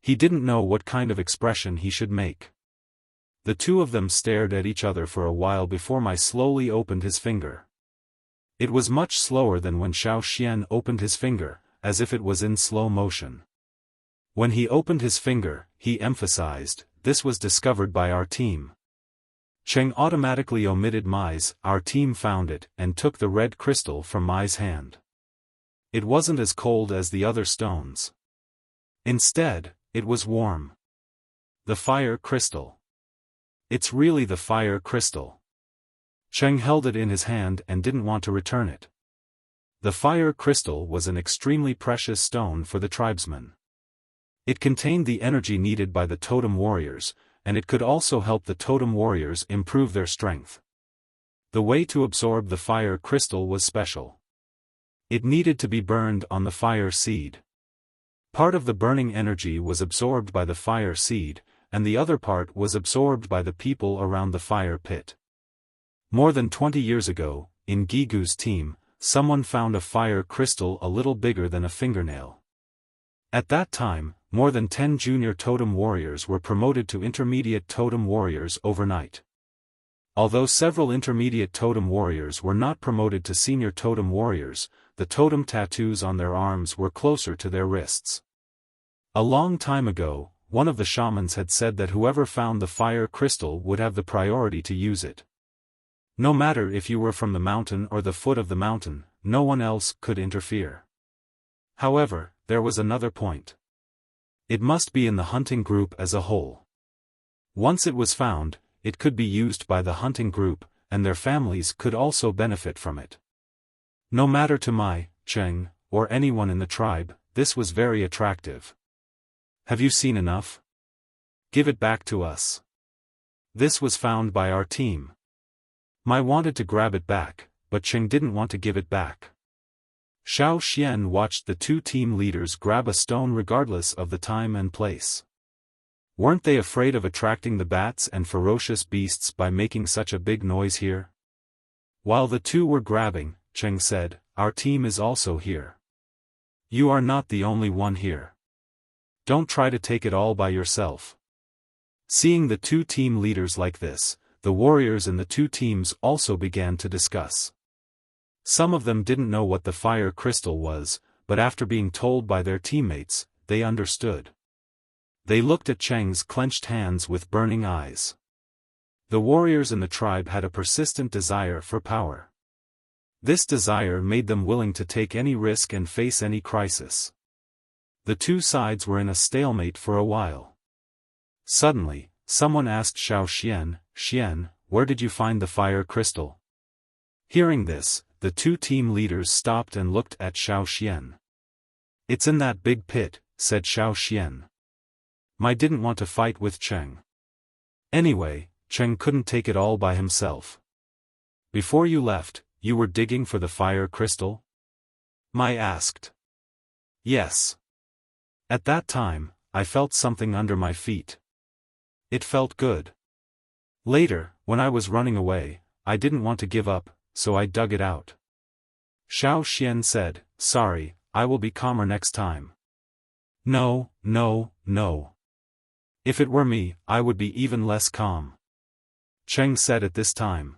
He didn't know what kind of expression he should make. The two of them stared at each other for a while before Mai slowly opened his finger. It was much slower than when Xiaofan opened his finger, as if it was in slow motion. When he opened his finger, he emphasized, "This was discovered by our team." Cheng automatically omitted Mai's "Our team found it" and took the red crystal from Mai's hand. It wasn't as cold as the other stones. Instead, it was warm. The fire crystal. It's really the fire crystal. Cheng held it in his hand and didn't want to return it. The fire crystal was an extremely precious stone for the tribesmen. It contained the energy needed by the totem warriors, and it could also help the totem warriors improve their strength. The way to absorb the fire crystal was special. It needed to be burned on the fire seed. Part of the burning energy was absorbed by the fire seed, and the other part was absorbed by the people around the fire pit. More than 20 years ago, in Gigu's team, someone found a fire crystal a little bigger than a fingernail. At that time, more than 10 junior totem warriors were promoted to intermediate totem warriors overnight. Although several intermediate totem warriors were not promoted to senior totem warriors, the totem tattoos on their arms were closer to their wrists. A long time ago, one of the shamans had said that whoever found the fire crystal would have the priority to use it. No matter if you were from the mountain or the foot of the mountain, no one else could interfere. However, there was another point. It must be in the hunting group as a whole. Once it was found, it could be used by the hunting group, and their families could also benefit from it. No matter to Mai, Cheng, or anyone in the tribe, this was very attractive. Have you seen enough? Give it back to us. This was found by our team. Mai wanted to grab it back, but Cheng didn't want to give it back. Xiaofan watched the two team leaders grab a stone regardless of the time and place. Weren't they afraid of attracting the bats and ferocious beasts by making such a big noise here? While the two were grabbing, Cheng said, "Our team is also here. You are not the only one here. Don't try to take it all by yourself." Seeing the two team leaders like this, the warriors in the two teams also began to discuss. Some of them didn't know what the fire crystal was, but after being told by their teammates, they understood. They looked at Cheng's clenched hands with burning eyes. The warriors in the tribe had a persistent desire for power. This desire made them willing to take any risk and face any crisis. The two sides were in a stalemate for a while. Suddenly, someone asked Xiaofan, "Xian, where did you find the fire crystal?" Hearing this, the two team leaders stopped and looked at Xiaofan. "It's in that big pit," said Xiaofan. Mai didn't want to fight with Cheng. Anyway, Cheng couldn't take it all by himself. "Before you left, you were digging for the fire crystal?" Mai asked. "Yes. At that time, I felt something under my feet. It felt good. Later, when I was running away, I didn't want to give up, so I dug it out." Xiaofan said, "Sorry, I will be calmer next time." No. If it were me, I would be even less calm," Cheng said at this time.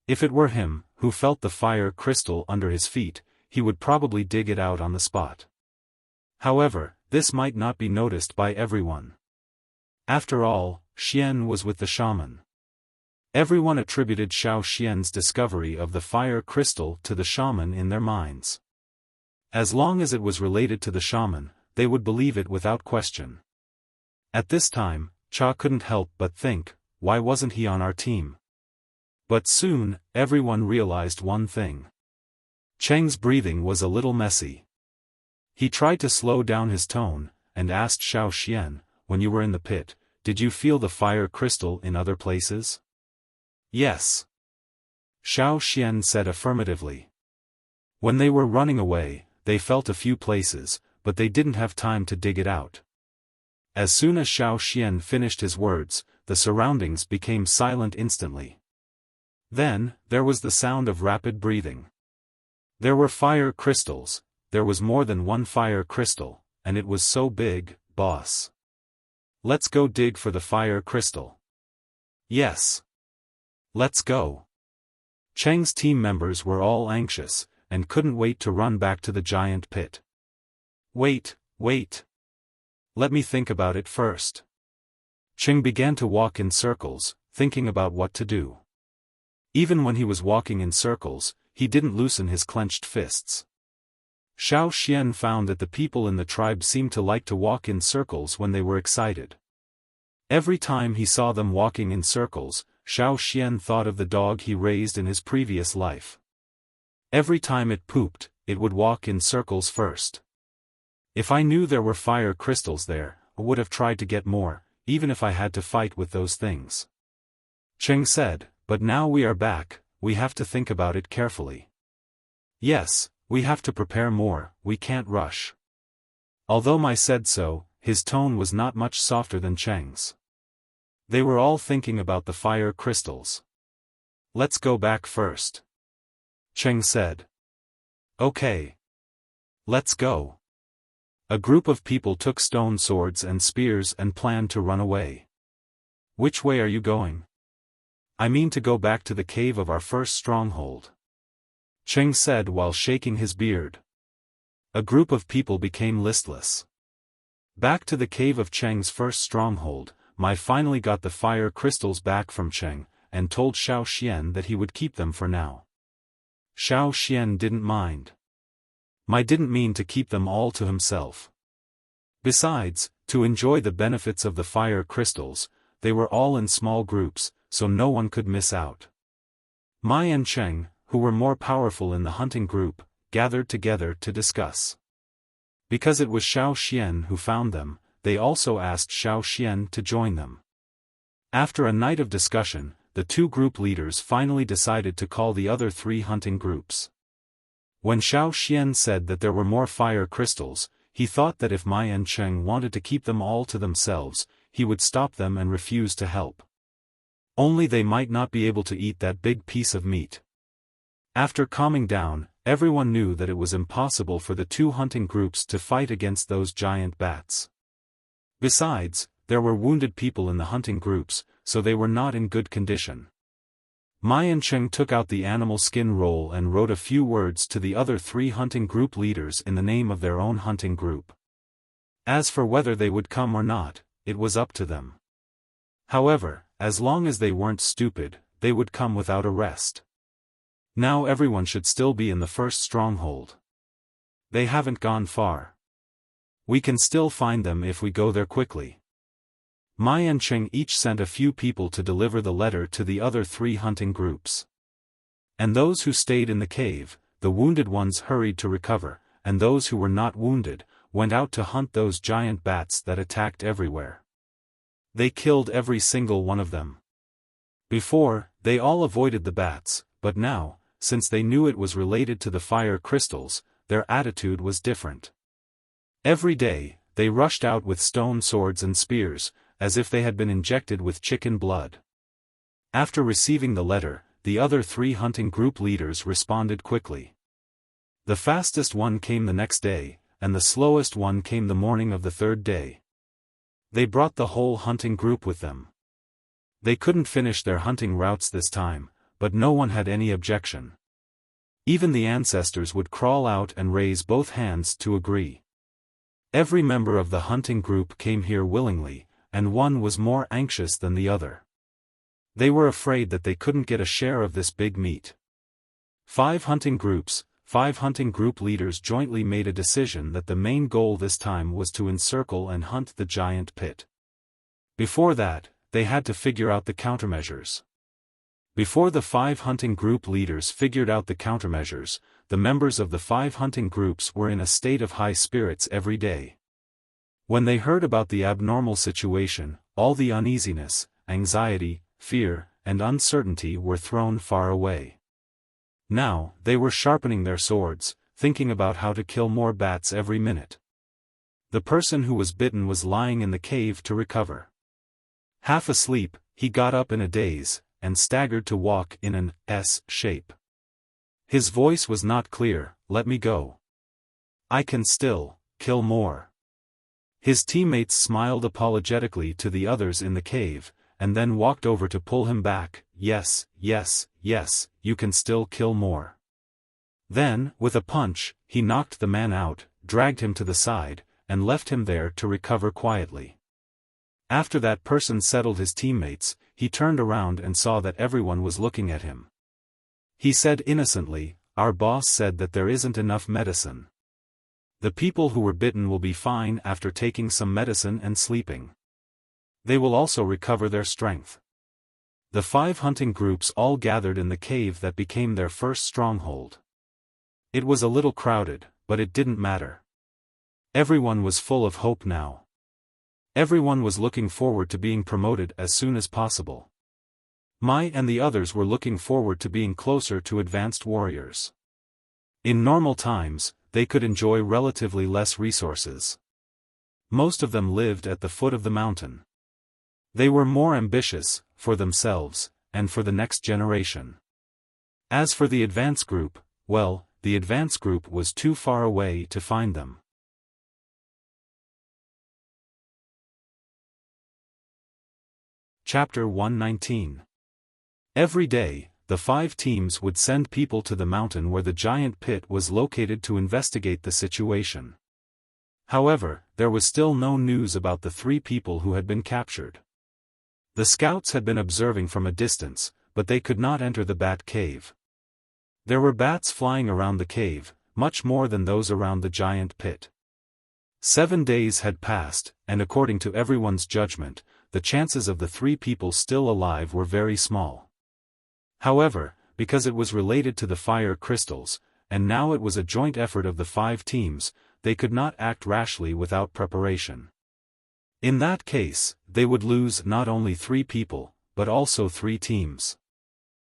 If it were him, who felt the fire crystal under his feet, he would probably dig it out on the spot. However, this might not be noticed by everyone. After all, Xian was with the shaman. Everyone attributed Xiaoxian's discovery of the fire crystal to the shaman in their minds. As long as it was related to the shaman, they would believe it without question. At this time, Cha couldn't help but think, why wasn't he on our team? But soon, everyone realized one thing. Cheng's breathing was a little messy. He tried to slow down his tone, and asked Xiaoxian, when you were in the pit, did you feel the fire crystal in other places? Yes. Xiaoxian said affirmatively. When they were running away, they felt a few places, but they didn't have time to dig it out. As soon as Xiaoxian finished his words, the surroundings became silent instantly. Then, there was the sound of rapid breathing. There were fire crystals, there was more than one fire crystal, and it was so big, boss. Let's go dig for the fire crystal. Yes. Let's go. Cheng's team members were all anxious, and couldn't wait to run back to the giant pit. Wait. Let me think about it first. Cheng began to walk in circles, thinking about what to do. Even when he was walking in circles, he didn't loosen his clenched fists. Xiaoxian found that the people in the tribe seemed to like to walk in circles when they were excited. Every time he saw them walking in circles, Xiaoxian thought of the dog he raised in his previous life. Every time it pooped, it would walk in circles first. If I knew there were fire crystals there, I would have tried to get more, even if I had to fight with those things. Cheng said, but now we are back, we have to think about it carefully. Yes, we have to prepare more, we can't rush. Although Mai said so, his tone was not much softer than Cheng's. They were all thinking about the fire crystals. Let's go back first. Cheng said. Okay. Let's go. A group of people took stone swords and spears and planned to run away. Which way are you going? I mean to go back to the cave of our first stronghold. Cheng said while shaking his beard. A group of people became listless. Back to the cave of Cheng's first stronghold, Mai finally got the fire crystals back from Cheng, and told Xiaoxian that he would keep them for now. Xiaoxian didn't mind. Mai didn't mean to keep them all to himself. Besides, to enjoy the benefits of the fire crystals, they were all in small groups, so no one could miss out. Mai and Cheng, who were more powerful in the hunting group, gathered together to discuss. Because it was Xiaoxian who found them, they also asked Xiaoxian to join them. After a night of discussion, the two group leaders finally decided to call the other three hunting groups. When Xiaoxian said that there were more fire crystals, he thought that if Mai and Cheng wanted to keep them all to themselves, he would stop them and refuse to help. Only they might not be able to eat that big piece of meat. After calming down, everyone knew that it was impossible for the two hunting groups to fight against those giant bats. Besides, there were wounded people in the hunting groups, so they were not in good condition. Mai and Cheng took out the animal skin roll and wrote a few words to the other three hunting group leaders in the name of their own hunting group. As for whether they would come or not, it was up to them. However, as long as they weren't stupid, they would come without arrest. Now everyone should still be in the first stronghold. They haven't gone far. We can still find them if we go there quickly. Mai and Cheng each sent a few people to deliver the letter to the other three hunting groups. And those who stayed in the cave, the wounded ones hurried to recover, and those who were not wounded, went out to hunt those giant bats that attacked everywhere. They killed every single one of them. Before, they all avoided the bats, but now, since they knew it was related to the fire crystals, their attitude was different. Every day, they rushed out with stone swords and spears, as if they had been injected with chicken blood. After receiving the letter, the other three hunting group leaders responded quickly. The fastest one came the next day, and the slowest one came the morning of the third day. They brought the whole hunting group with them. They couldn't finish their hunting routes this time, but no one had any objection. Even the ancestors would crawl out and raise both hands to agree. Every member of the hunting group came here willingly, and one was more anxious than the other. They were afraid that they couldn't get a share of this big meat. 5 hunting group leaders jointly made a decision that the main goal this time was to encircle and hunt the giant pit. Before that, they had to figure out the countermeasures. Before the 5 hunting group leaders figured out the countermeasures, the members of the 5 hunting groups were in a state of high spirits every day. When they heard about the abnormal situation, all the uneasiness, anxiety, fear, and uncertainty were thrown far away. Now, they were sharpening their swords, thinking about how to kill more bats every minute. The person who was bitten was lying in the cave to recover. Half asleep, he got up in a daze, and staggered to walk in an S shape. His voice was not clear. "Let me go. I can still kill more." His teammates smiled apologetically to the others in the cave, and then walked over to pull him back. "Yes, yes, yes, you can still kill more." Then, with a punch, he knocked the man out, dragged him to the side, and left him there to recover quietly. After that person settled his teammates, he turned around and saw that everyone was looking at him. He said innocently, "Our boss said that there isn't enough medicine. The people who were bitten will be fine after taking some medicine and sleeping. They will also recover their strength." The 5 hunting groups all gathered in the cave that became their first stronghold. It was a little crowded, but it didn't matter. Everyone was full of hope now. Everyone was looking forward to being promoted as soon as possible. Mai and the others were looking forward to being closer to advanced warriors. In normal times, they could enjoy relatively less resources. Most of them lived at the foot of the mountain. They were more ambitious, for themselves, and for the next generation. As for the advance group, well, the advance group was too far away to find them. Chapter 119. Every day, the 5 teams would send people to the mountain where the giant pit was located to investigate the situation. However, there was still no news about the 3 people who had been captured. The scouts had been observing from a distance, but they could not enter the bat cave. There were bats flying around the cave, much more than those around the giant pit. 7 days had passed, and according to everyone's judgment, the chances of the 3 people still alive were very small. However, because it was related to the fire crystals, and now it was a joint effort of the 5 teams, they could not act rashly without preparation. In that case, they would lose not only 3 people, but also 3 teams.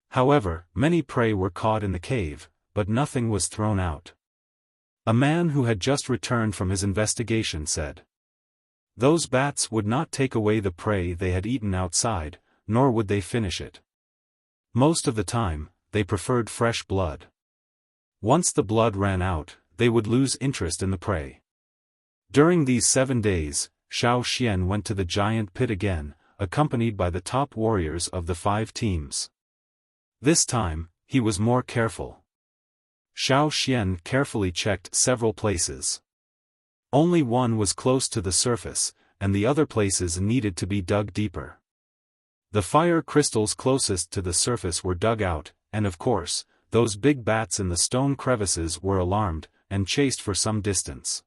However, many prey were caught in the cave, but nothing was thrown out. A man who had just returned from his investigation said, "Those bats would not take away the prey they had eaten outside, nor would they finish it. Most of the time, they preferred fresh blood. Once the blood ran out, they would lose interest in the prey." During these 7 days, Xiaofan went to the giant pit again, accompanied by the top warriors of the 5 teams. This time, he was more careful. Xiaofan carefully checked several places. Only one was close to the surface, and the other places needed to be dug deeper. The fire crystals closest to the surface were dug out, and of course, those big bats in the stone crevices were alarmed, and chased for some distance.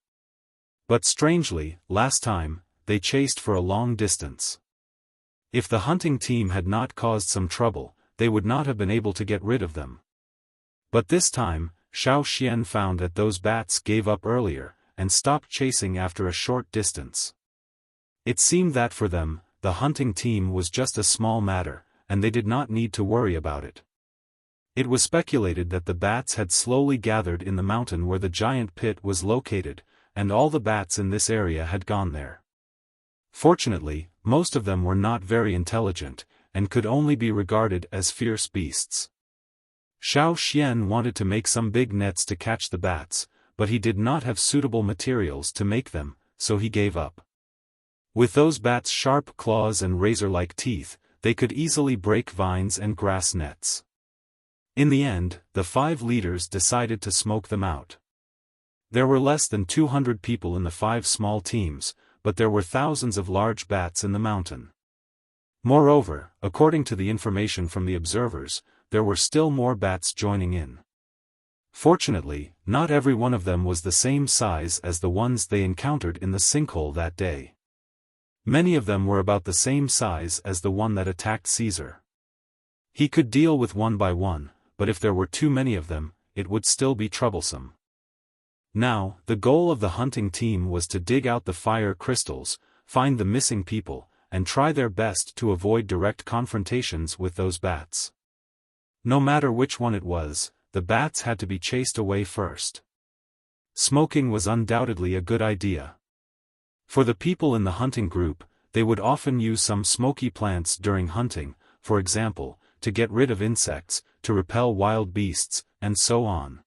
But strangely, last time, they chased for a long distance. If the hunting team had not caused some trouble, they would not have been able to get rid of them. But this time, Xiaofan found that those bats gave up earlier, and stopped chasing after a short distance. It seemed that for them, the hunting team was just a small matter, and they did not need to worry about it. It was speculated that the bats had slowly gathered in the mountain where the giant pit was located, and all the bats in this area had gone there. Fortunately, most of them were not very intelligent, and could only be regarded as fierce beasts. Xiaofan wanted to make some big nets to catch the bats, but he did not have suitable materials to make them, so he gave up. With those bats' sharp claws and razor-like teeth, they could easily break vines and grass nets. In the end, the 5 leaders decided to smoke them out. There were less than 200 people in the 5 small teams, but there were thousands of large bats in the mountain. Moreover, according to the information from the observers, there were still more bats joining in. Fortunately, not every one of them was the same size as the ones they encountered in the sinkhole that day. Many of them were about the same size as the one that attacked Caesar. He could deal with one by one, but if there were too many of them, it would still be troublesome. Now, the goal of the hunting team was to dig out the fire crystals, find the missing people, and try their best to avoid direct confrontations with those bats. No matter which one it was, the bats had to be chased away first. Smoking was undoubtedly a good idea. For the people in the hunting group, they would often use some smoky plants during hunting, for example, to get rid of insects, to repel wild beasts, and so on.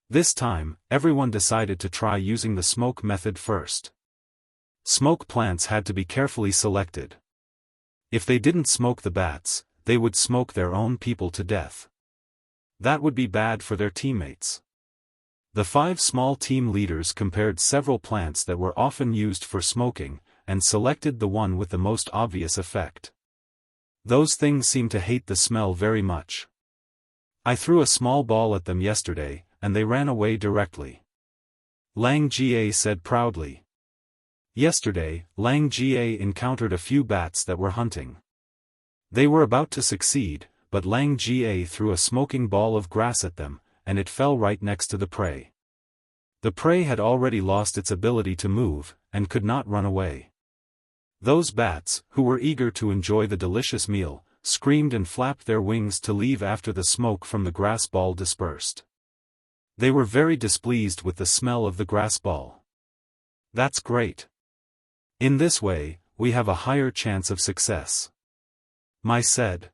This time, everyone decided to try using the smoke method first. Smoke plants had to be carefully selected. If they didn't smoke the bats, they would smoke their own people to death. That would be bad for their teammates. The 5 small team leaders compared several plants that were often used for smoking, and selected the one with the most obvious effect. Those things seemed to hate the smell very much. I threw a small ball at them yesterday, and they ran away directly. Lang Jie said proudly. Yesterday, Lang Jie encountered a few bats that were hunting. They were about to succeed, but Lang Jie threw a smoking ball of grass at them, and it fell right next to the prey. The prey had already lost its ability to move, and could not run away. Those bats, who were eager to enjoy the delicious meal, screamed and flapped their wings to leave after the smoke from the grass ball dispersed. They were very displeased with the smell of the grass ball. That's great. In this way, we have a higher chance of success. Mai said.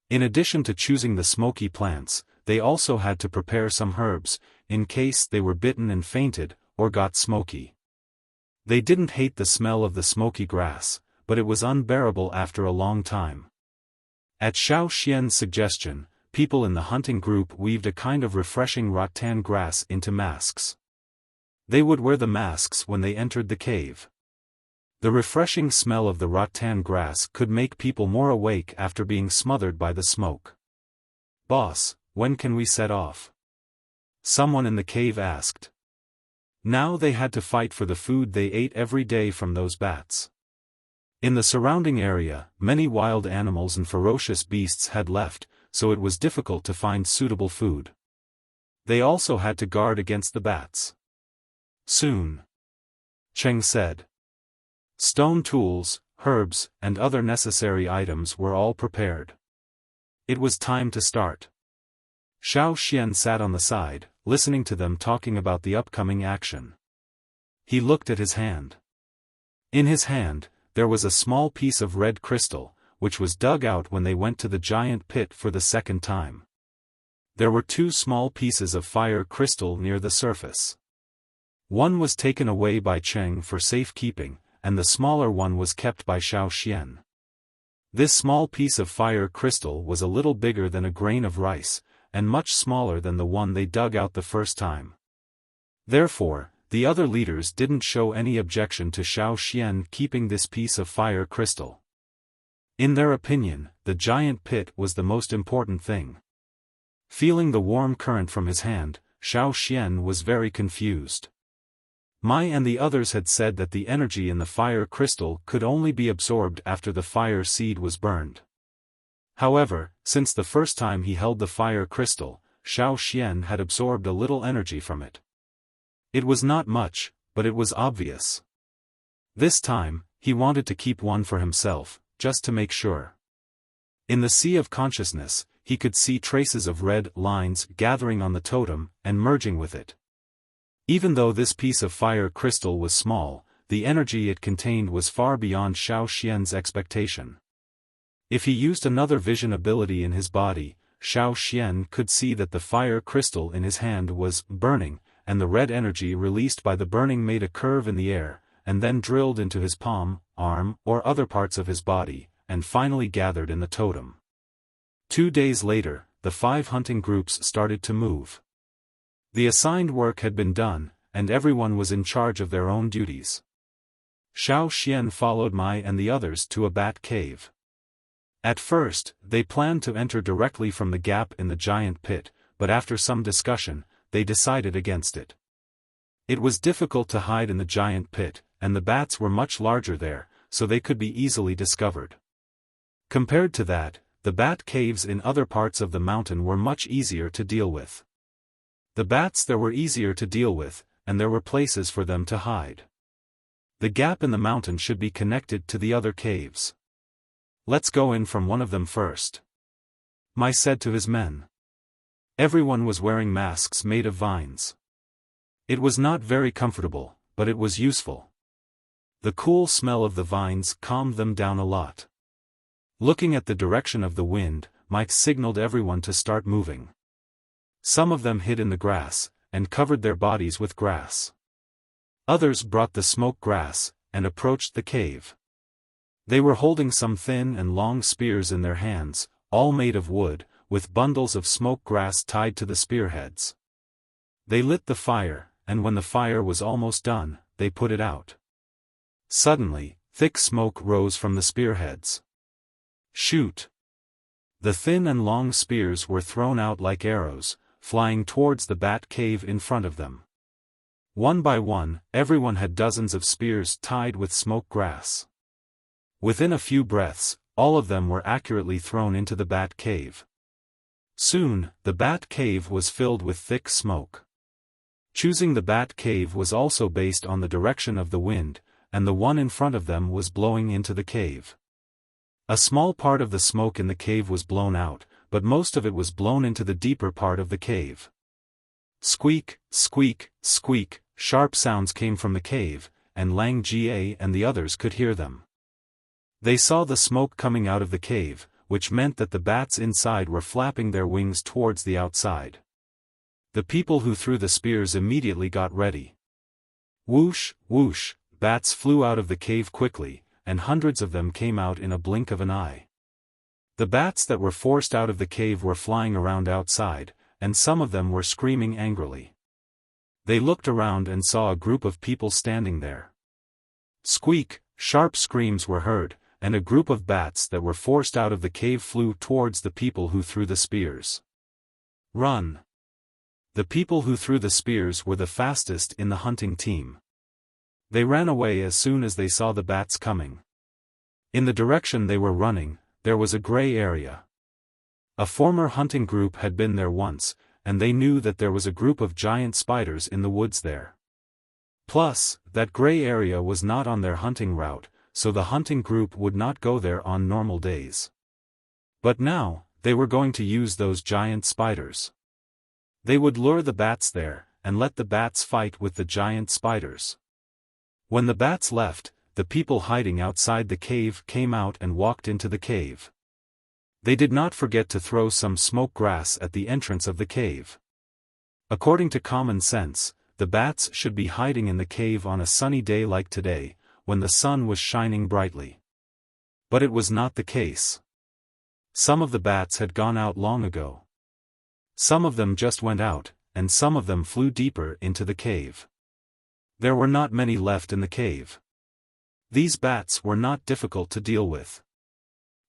In addition to choosing the smoky plants, they also had to prepare some herbs, in case they were bitten and fainted, or got smoky. They didn't hate the smell of the smoky grass, but it was unbearable after a long time. At Xiaofan's suggestion, people in the hunting group weaved a kind of refreshing rattan grass into masks. They would wear the masks when they entered the cave. The refreshing smell of the rattan grass could make people more awake after being smothered by the smoke. "Boss, when can we set off?" someone in the cave asked. Now they had to fight for the food they ate every day from those bats. In the surrounding area, many wild animals and ferocious beasts had left, so it was difficult to find suitable food. They also had to guard against the bats. Soon, Cheng said. Stone tools, herbs, and other necessary items were all prepared. It was time to start. Xiaofan sat on the side, listening to them talking about the upcoming action. He looked at his hand. In his hand, there was a small piece of red crystal, which was dug out when they went to the giant pit for the second time. There were 2 small pieces of fire crystal near the surface. One was taken away by Cheng for safekeeping, and the smaller one was kept by Xiaofan. This small piece of fire crystal was a little bigger than a grain of rice, and much smaller than the one they dug out the first time. Therefore, the other leaders didn't show any objection to Xiaofan keeping this piece of fire crystal. In their opinion, the giant pit was the most important thing. Feeling the warm current from his hand, Xiaofan was very confused. Mai and the others had said that the energy in the fire crystal could only be absorbed after the fire seed was burned. However, since the first time he held the fire crystal, Xiaofan had absorbed a little energy from it. It was not much, but it was obvious. This time, he wanted to keep one for himself, just to make sure. In the sea of consciousness, he could see traces of red lines gathering on the totem and merging with it. Even though this piece of fire crystal was small, the energy it contained was far beyond Xiaofan's expectation. If he used another vision ability in his body, Xiaofan could see that the fire crystal in his hand was burning, and the red energy released by the burning made a curve in the air, and then drilled into his palm, arm, or other parts of his body, and finally gathered in the totem. 2 days later, the 5 hunting groups started to move. The assigned work had been done, and everyone was in charge of their own duties. Xiaofan followed Mai and the others to a bat cave. At first, they planned to enter directly from the gap in the giant pit, but after some discussion, they decided against it. It was difficult to hide in the giant pit, and the bats were much larger there, so they could be easily discovered. Compared to that, the bat caves in other parts of the mountain were much easier to deal with. The bats there were easier to deal with, and there were places for them to hide. The gap in the mountain should be connected to the other caves. Let's go in from one of them first, Mai said to his men. Everyone was wearing masks made of vines. It was not very comfortable, but it was useful. The cool smell of the vines calmed them down a lot. Looking at the direction of the wind, Mike signaled everyone to start moving. Some of them hid in the grass, and covered their bodies with grass. Others brought the smoke grass, and approached the cave. They were holding some thin and long spears in their hands, all made of wood, with bundles of smoke grass tied to the spearheads. They lit the fire, and when the fire was almost done, they put it out. Suddenly, thick smoke rose from the spearheads. Shoot! The thin and long spears were thrown out like arrows, flying towards the bat cave in front of them. One by one, everyone had dozens of spears tied with smoke grass. Within a few breaths, all of them were accurately thrown into the bat cave. Soon, the bat cave was filled with thick smoke. Choosing the bat cave was also based on the direction of the wind, and the one in front of them was blowing into the cave. A small part of the smoke in the cave was blown out, but most of it was blown into the deeper part of the cave. Squeak, squeak, squeak, sharp sounds came from the cave, and Lang Jie and the others could hear them. They saw the smoke coming out of the cave, which meant that the bats inside were flapping their wings towards the outside. The people who threw the spears immediately got ready. Whoosh, whoosh, bats flew out of the cave quickly, and hundreds of them came out in a blink of an eye. The bats that were forced out of the cave were flying around outside, and some of them were screaming angrily. They looked around and saw a group of people standing there. Squeak, sharp screams were heard, and a group of bats that were forced out of the cave flew towards the people who threw the spears. Run! The people who threw the spears were the fastest in the hunting team. They ran away as soon as they saw the bats coming. In the direction they were running, there was a gray area. A former hunting group had been there once, and they knew that there was a group of giant spiders in the woods there. Plus, that gray area was not on their hunting route, so the hunting group would not go there on normal days. But now, they were going to use those giant spiders. They would lure the bats there, and let the bats fight with the giant spiders. When the bats left, the people hiding outside the cave came out and walked into the cave. They did not forget to throw some smoke grass at the entrance of the cave. According to common sense, the bats should be hiding in the cave on a sunny day like today, when the sun was shining brightly. But it was not the case. Some of the bats had gone out long ago. Some of them just went out, and some of them flew deeper into the cave. There were not many left in the cave. These bats were not difficult to deal with.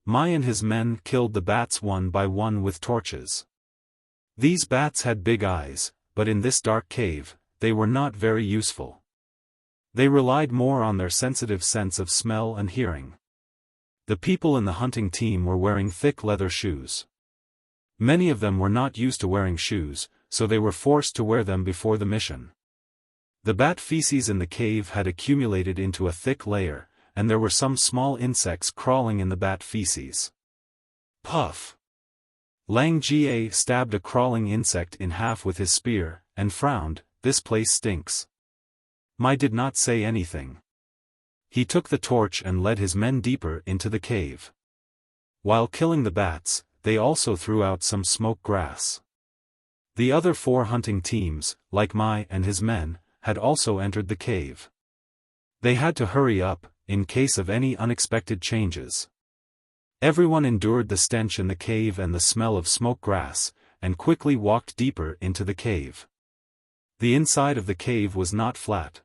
Mai and his men killed the bats one by one with torches. These bats had big eyes, but in this dark cave, they were not very useful. They relied more on their sensitive sense of smell and hearing. The people in the hunting team were wearing thick leather shoes. Many of them were not used to wearing shoes, so they were forced to wear them before the mission. The bat feces in the cave had accumulated into a thick layer, and there were some small insects crawling in the bat feces. Puff! Lang Jie stabbed a crawling insect in half with his spear, and frowned. "This place stinks." Mai did not say anything. He took the torch and led his men deeper into the cave. While killing the bats, they also threw out some smoke grass. The other 4 hunting teams, like Mai and his men, had also entered the cave. They had to hurry up, in case of any unexpected changes. Everyone endured the stench in the cave and the smell of smoke grass, and quickly walked deeper into the cave. The inside of the cave was not flat.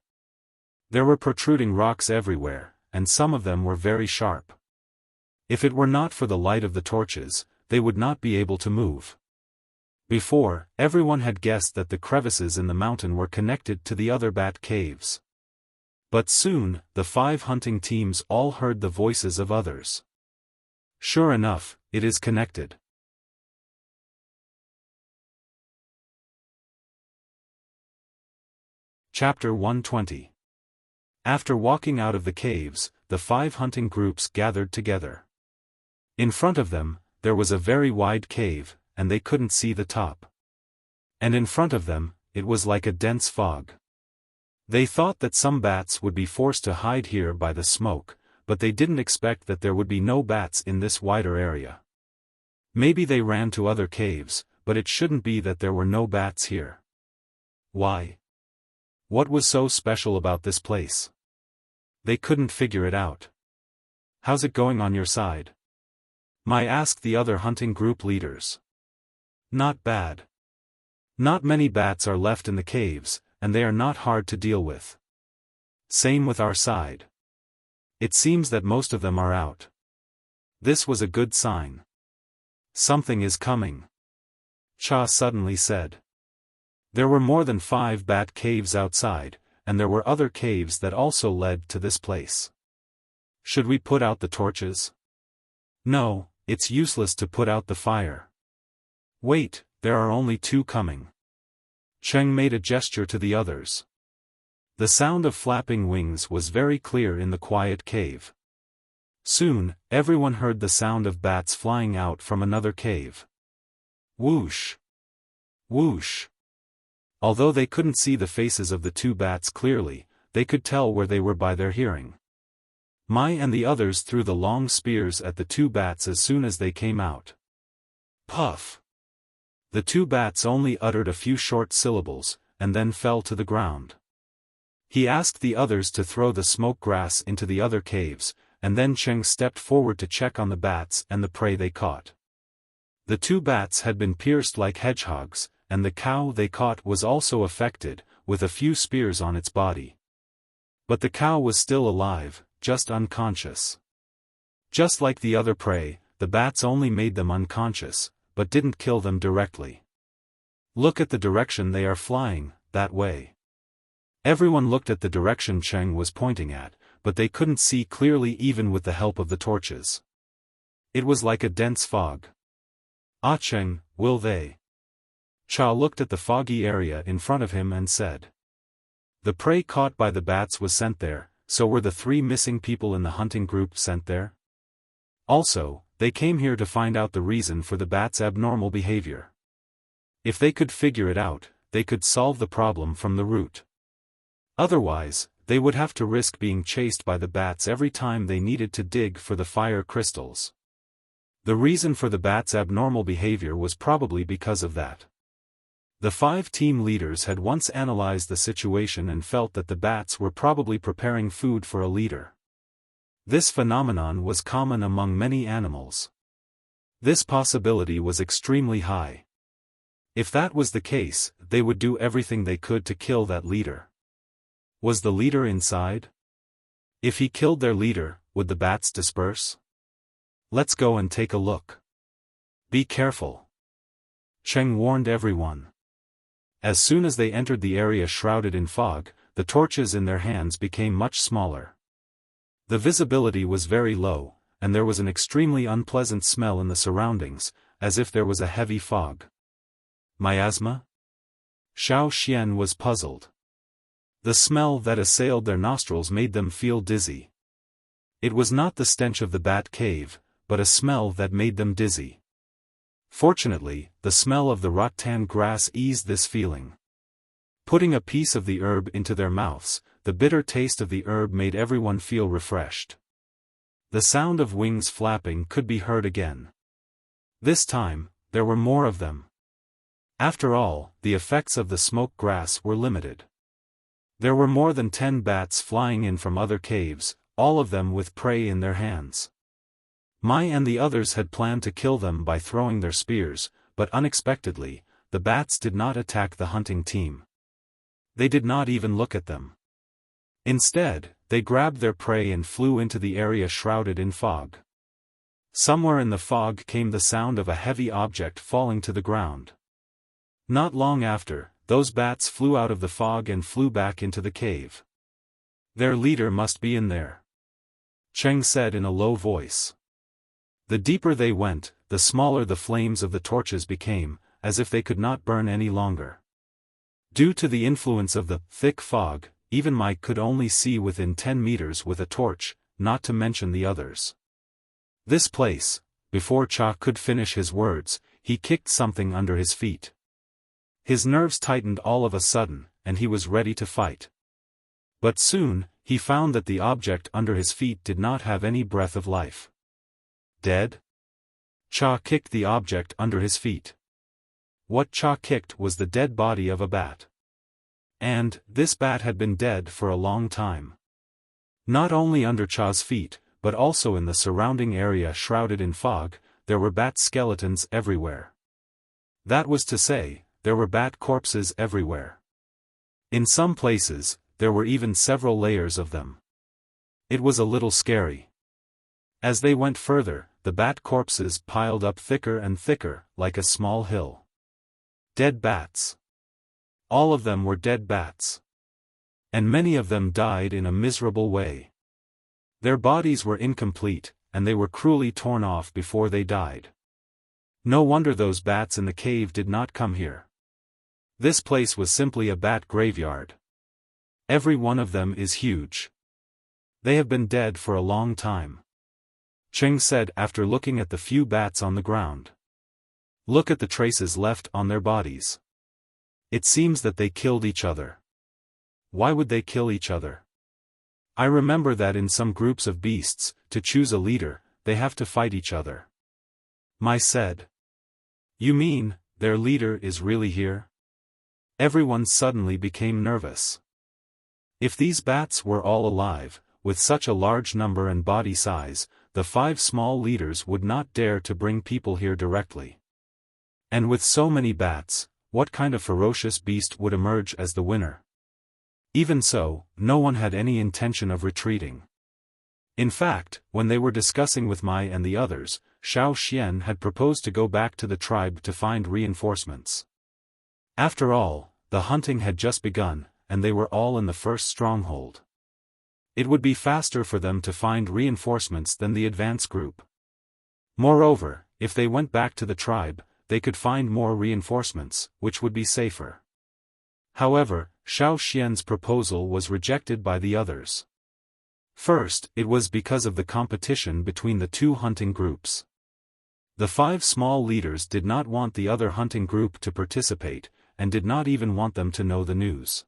There were protruding rocks everywhere, and some of them were very sharp. If it were not for the light of the torches, they would not be able to move. Before, everyone had guessed that the crevices in the mountain were connected to the other bat caves. But soon, the 5 hunting teams all heard the voices of others. Sure enough, it is connected. Chapter 120. After walking out of the caves, the 5 hunting groups gathered together. In front of them, there was a very wide cave, and they couldn't see the top. And in front of them, it was like a dense fog. They thought that some bats would be forced to hide here by the smoke, but they didn't expect that there would be no bats in this wider area. Maybe they ran to other caves, but it shouldn't be that there were no bats here. Why? What was so special about this place? They couldn't figure it out. How's it going on your side? Mai asked the other hunting group leaders. Not bad. Not many bats are left in the caves, and they are not hard to deal with. Same with our side. It seems that most of them are out. This was a good sign. Something is coming. Cha suddenly said. There were more than 5 bat caves outside, and there were other caves that also led to this place. Should we put out the torches? No, it's useless to put out the fire. Wait, there are only 2 coming. Cheng made a gesture to the others. The sound of flapping wings was very clear in the quiet cave. Soon, everyone heard the sound of bats flying out from another cave. Whoosh! Whoosh! Although they couldn't see the faces of the 2 bats clearly, they could tell where they were by their hearing. Mai and the others threw the long spears at the 2 bats as soon as they came out. Puff! The 2 bats only uttered a few short syllables, and then fell to the ground. He asked the others to throw the smoke grass into the other caves, and then Cheng stepped forward to check on the bats and the prey they caught. The 2 bats had been pierced like hedgehogs, and the cow they caught was also affected, with a few spears on its body. But the cow was still alive, just unconscious. Just like the other prey, the bats only made them unconscious, but didn't kill them directly. Look at the direction they are flying, that way. Everyone looked at the direction Cheng was pointing at, but they couldn't see clearly even with the help of the torches. It was like a dense fog. Ah Cheng, will they? Cha looked at the foggy area in front of him and said. The prey caught by the bats was sent there, so were the 3 missing people in the hunting group sent there? Also, they came here to find out the reason for the bats' abnormal behavior. If they could figure it out, they could solve the problem from the root. Otherwise, they would have to risk being chased by the bats every time they needed to dig for the fire crystals. The reason for the bats' abnormal behavior was probably because of that. The 5 team leaders had once analyzed the situation and felt that the bats were probably preparing food for a leader. This phenomenon was common among many animals. This possibility was extremely high. If that was the case, they would do everything they could to kill that leader. Was the leader inside? If he killed their leader, would the bats disperse? Let's go and take a look. Be careful. Cheng warned everyone. As soon as they entered the area shrouded in fog, the torches in their hands became much smaller. The visibility was very low, and there was an extremely unpleasant smell in the surroundings, as if there was a heavy fog. Miasma? Xiaofan was puzzled. The smell that assailed their nostrils made them feel dizzy. It was not the stench of the bat cave, but a smell that made them dizzy. Fortunately, the smell of the rattan grass eased this feeling. Putting a piece of the herb into their mouths, the bitter taste of the herb made everyone feel refreshed. The sound of wings flapping could be heard again. This time, there were more of them. After all, the effects of the smoke grass were limited. There were more than 10 bats flying in from other caves, all of them with prey in their hands. Mai and the others had planned to kill them by throwing their spears, but unexpectedly, the bats did not attack the hunting team. They did not even look at them. Instead, they grabbed their prey and flew into the area shrouded in fog. Somewhere in the fog came the sound of a heavy object falling to the ground. Not long after, those bats flew out of the fog and flew back into the cave. Their leader must be in there, Cheng said in a low voice. The deeper they went, the smaller the flames of the torches became, as if they could not burn any longer. Due to the influence of the thick fog, even Mike could only see within 10 meters with a torch, not to mention the others. This place, before Cha could finish his words, he kicked something under his feet. His nerves tightened all of a sudden, and he was ready to fight. But soon, he found that the object under his feet did not have any breath of life. Dead? Cha kicked the object under his feet. What Cha kicked was the dead body of a bat. And, this bat had been dead for a long time. Not only under Cha's feet, but also in the surrounding area shrouded in fog, there were bat skeletons everywhere. That was to say, there were bat corpses everywhere. In some places, there were even several layers of them. It was a little scary. As they went further, the bat corpses piled up thicker and thicker, like a small hill. Dead bats. All of them were dead bats. And many of them died in a miserable way. Their bodies were incomplete, and they were cruelly torn off before they died. No wonder those bats in the cave did not come here. This place was simply a bat graveyard. Every one of them is huge. They have been dead for a long time, Cheng said after looking at the few bats on the ground. Look at the traces left on their bodies. It seems that they killed each other. Why would they kill each other? I remember that in some groups of beasts, to choose a leader, they have to fight each other. Mai said. You mean, their leader is really here? Everyone suddenly became nervous. If these bats were all alive, with such a large number and body size, the 5 small leaders would not dare to bring people here directly. And with so many bats, what kind of ferocious beast would emerge as the winner? Even so, no one had any intention of retreating. In fact, when they were discussing with Mai and the others, Xiaofan had proposed to go back to the tribe to find reinforcements. After all, the hunting had just begun, and they were all in the first stronghold. It would be faster for them to find reinforcements than the advance group. Moreover, if they went back to the tribe, they could find more reinforcements, which would be safer. However, Xiaofan's proposal was rejected by the others. First, it was because of the competition between the 2 hunting groups. The 5 small leaders did not want the other hunting group to participate, and did not even want them to know the news.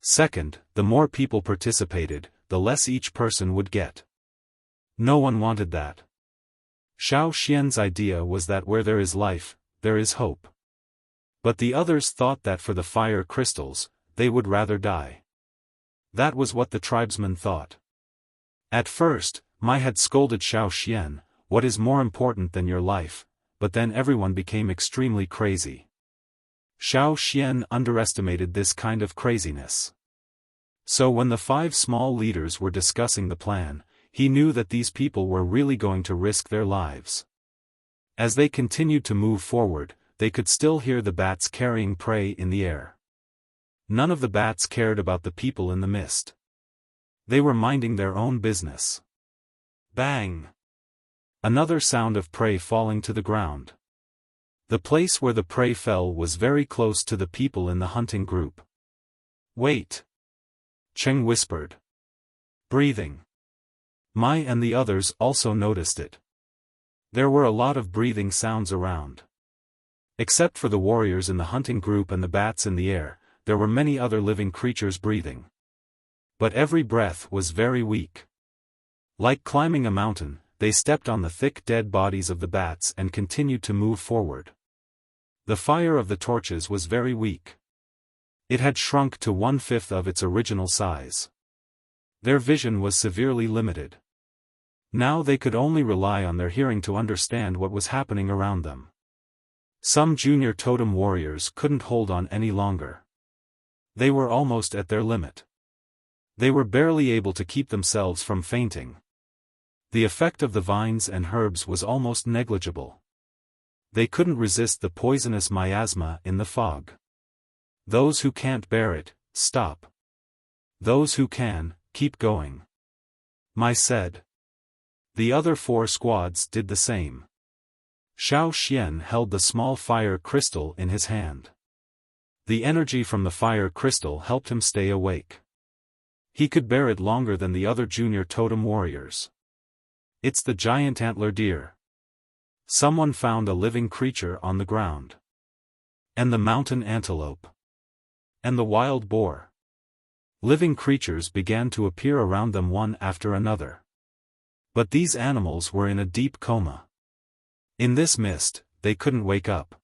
Second, the more people participated, the less each person would get. No one wanted that. Xiaofan's idea was that where there is life, there is hope. But the others thought that for the fire crystals, they would rather die. That was what the tribesmen thought. At first, Mai had scolded Xiaofan, what is more important than your life, but then everyone became extremely crazy. Xiaofan underestimated this kind of craziness. So when the 5 small leaders were discussing the plan, he knew that these people were really going to risk their lives. As they continued to move forward, they could still hear the bats carrying prey in the air. None of the bats cared about the people in the mist. They were minding their own business. Bang! Another sound of prey falling to the ground. The place where the prey fell was very close to the people in the hunting group. Wait! Cheng whispered. Breathing. Mai and the others also noticed it. There were a lot of breathing sounds around. Except for the warriors in the hunting group and the bats in the air, there were many other living creatures breathing. But every breath was very weak. Like climbing a mountain, they stepped on the thick dead bodies of the bats and continued to move forward. The fire of the torches was very weak. It had shrunk to 1/5 of its original size. Their vision was severely limited. Now they could only rely on their hearing to understand what was happening around them. Some junior totem warriors couldn't hold on any longer. They were almost at their limit. They were barely able to keep themselves from fainting. The effect of the vines and herbs was almost negligible. They couldn't resist the poisonous miasma in the fog. Those who can't bear it, stop. Those who can, keep going. Mai said. The other 4 squads did the same. Xiaofan held the small fire crystal in his hand. The energy from the fire crystal helped him stay awake. He could bear it longer than the other junior totem warriors. It's the giant antler deer. Someone found a living creature on the ground. And the mountain antelope. And the wild boar. Living creatures began to appear around them one after another. But these animals were in a deep coma. In this mist, they couldn't wake up.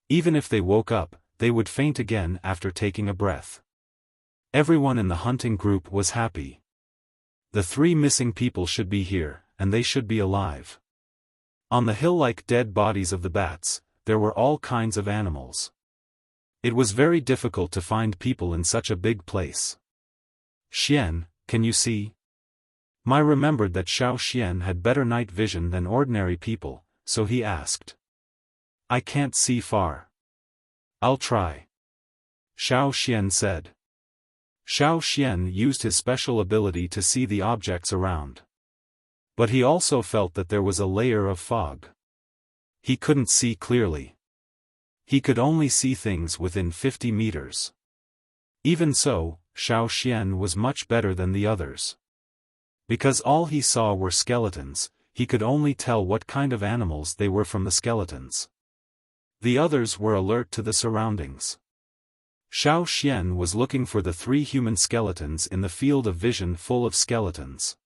Even if they woke up, they would faint again after taking a breath. Everyone in the hunting group was happy. The 3 missing people should be here, and they should be alive. On the hill like dead bodies of the bats, there were all kinds of animals. It was very difficult to find people in such a big place. Xian, can you see? Mai remembered that Xiaofan had better night vision than ordinary people, so he asked. I can't see far. I'll try. Xiaofan said. Xiaofan used his special ability to see the objects around. But he also felt that there was a layer of fog. He couldn't see clearly. He could only see things within 50 meters. Even so, Xiaofan was much better than the others. Because all he saw were skeletons, he could only tell what kind of animals they were from the skeletons. The others were alert to the surroundings. Xiaofan was looking for the 3 human skeletons in the field of vision full of skeletons.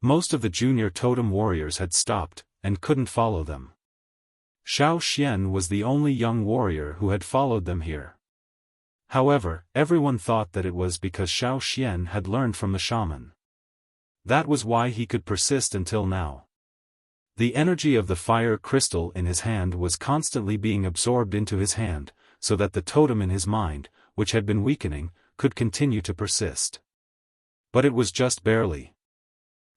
Most of the junior totem warriors had stopped, and couldn't follow them. Xiaofan was the only young warrior who had followed them here. However, everyone thought that it was because Xiaofan had learned from the shaman. That was why he could persist until now. The energy of the fire crystal in his hand was constantly being absorbed into his hand, so that the totem in his mind, which had been weakening, could continue to persist. But it was just barely.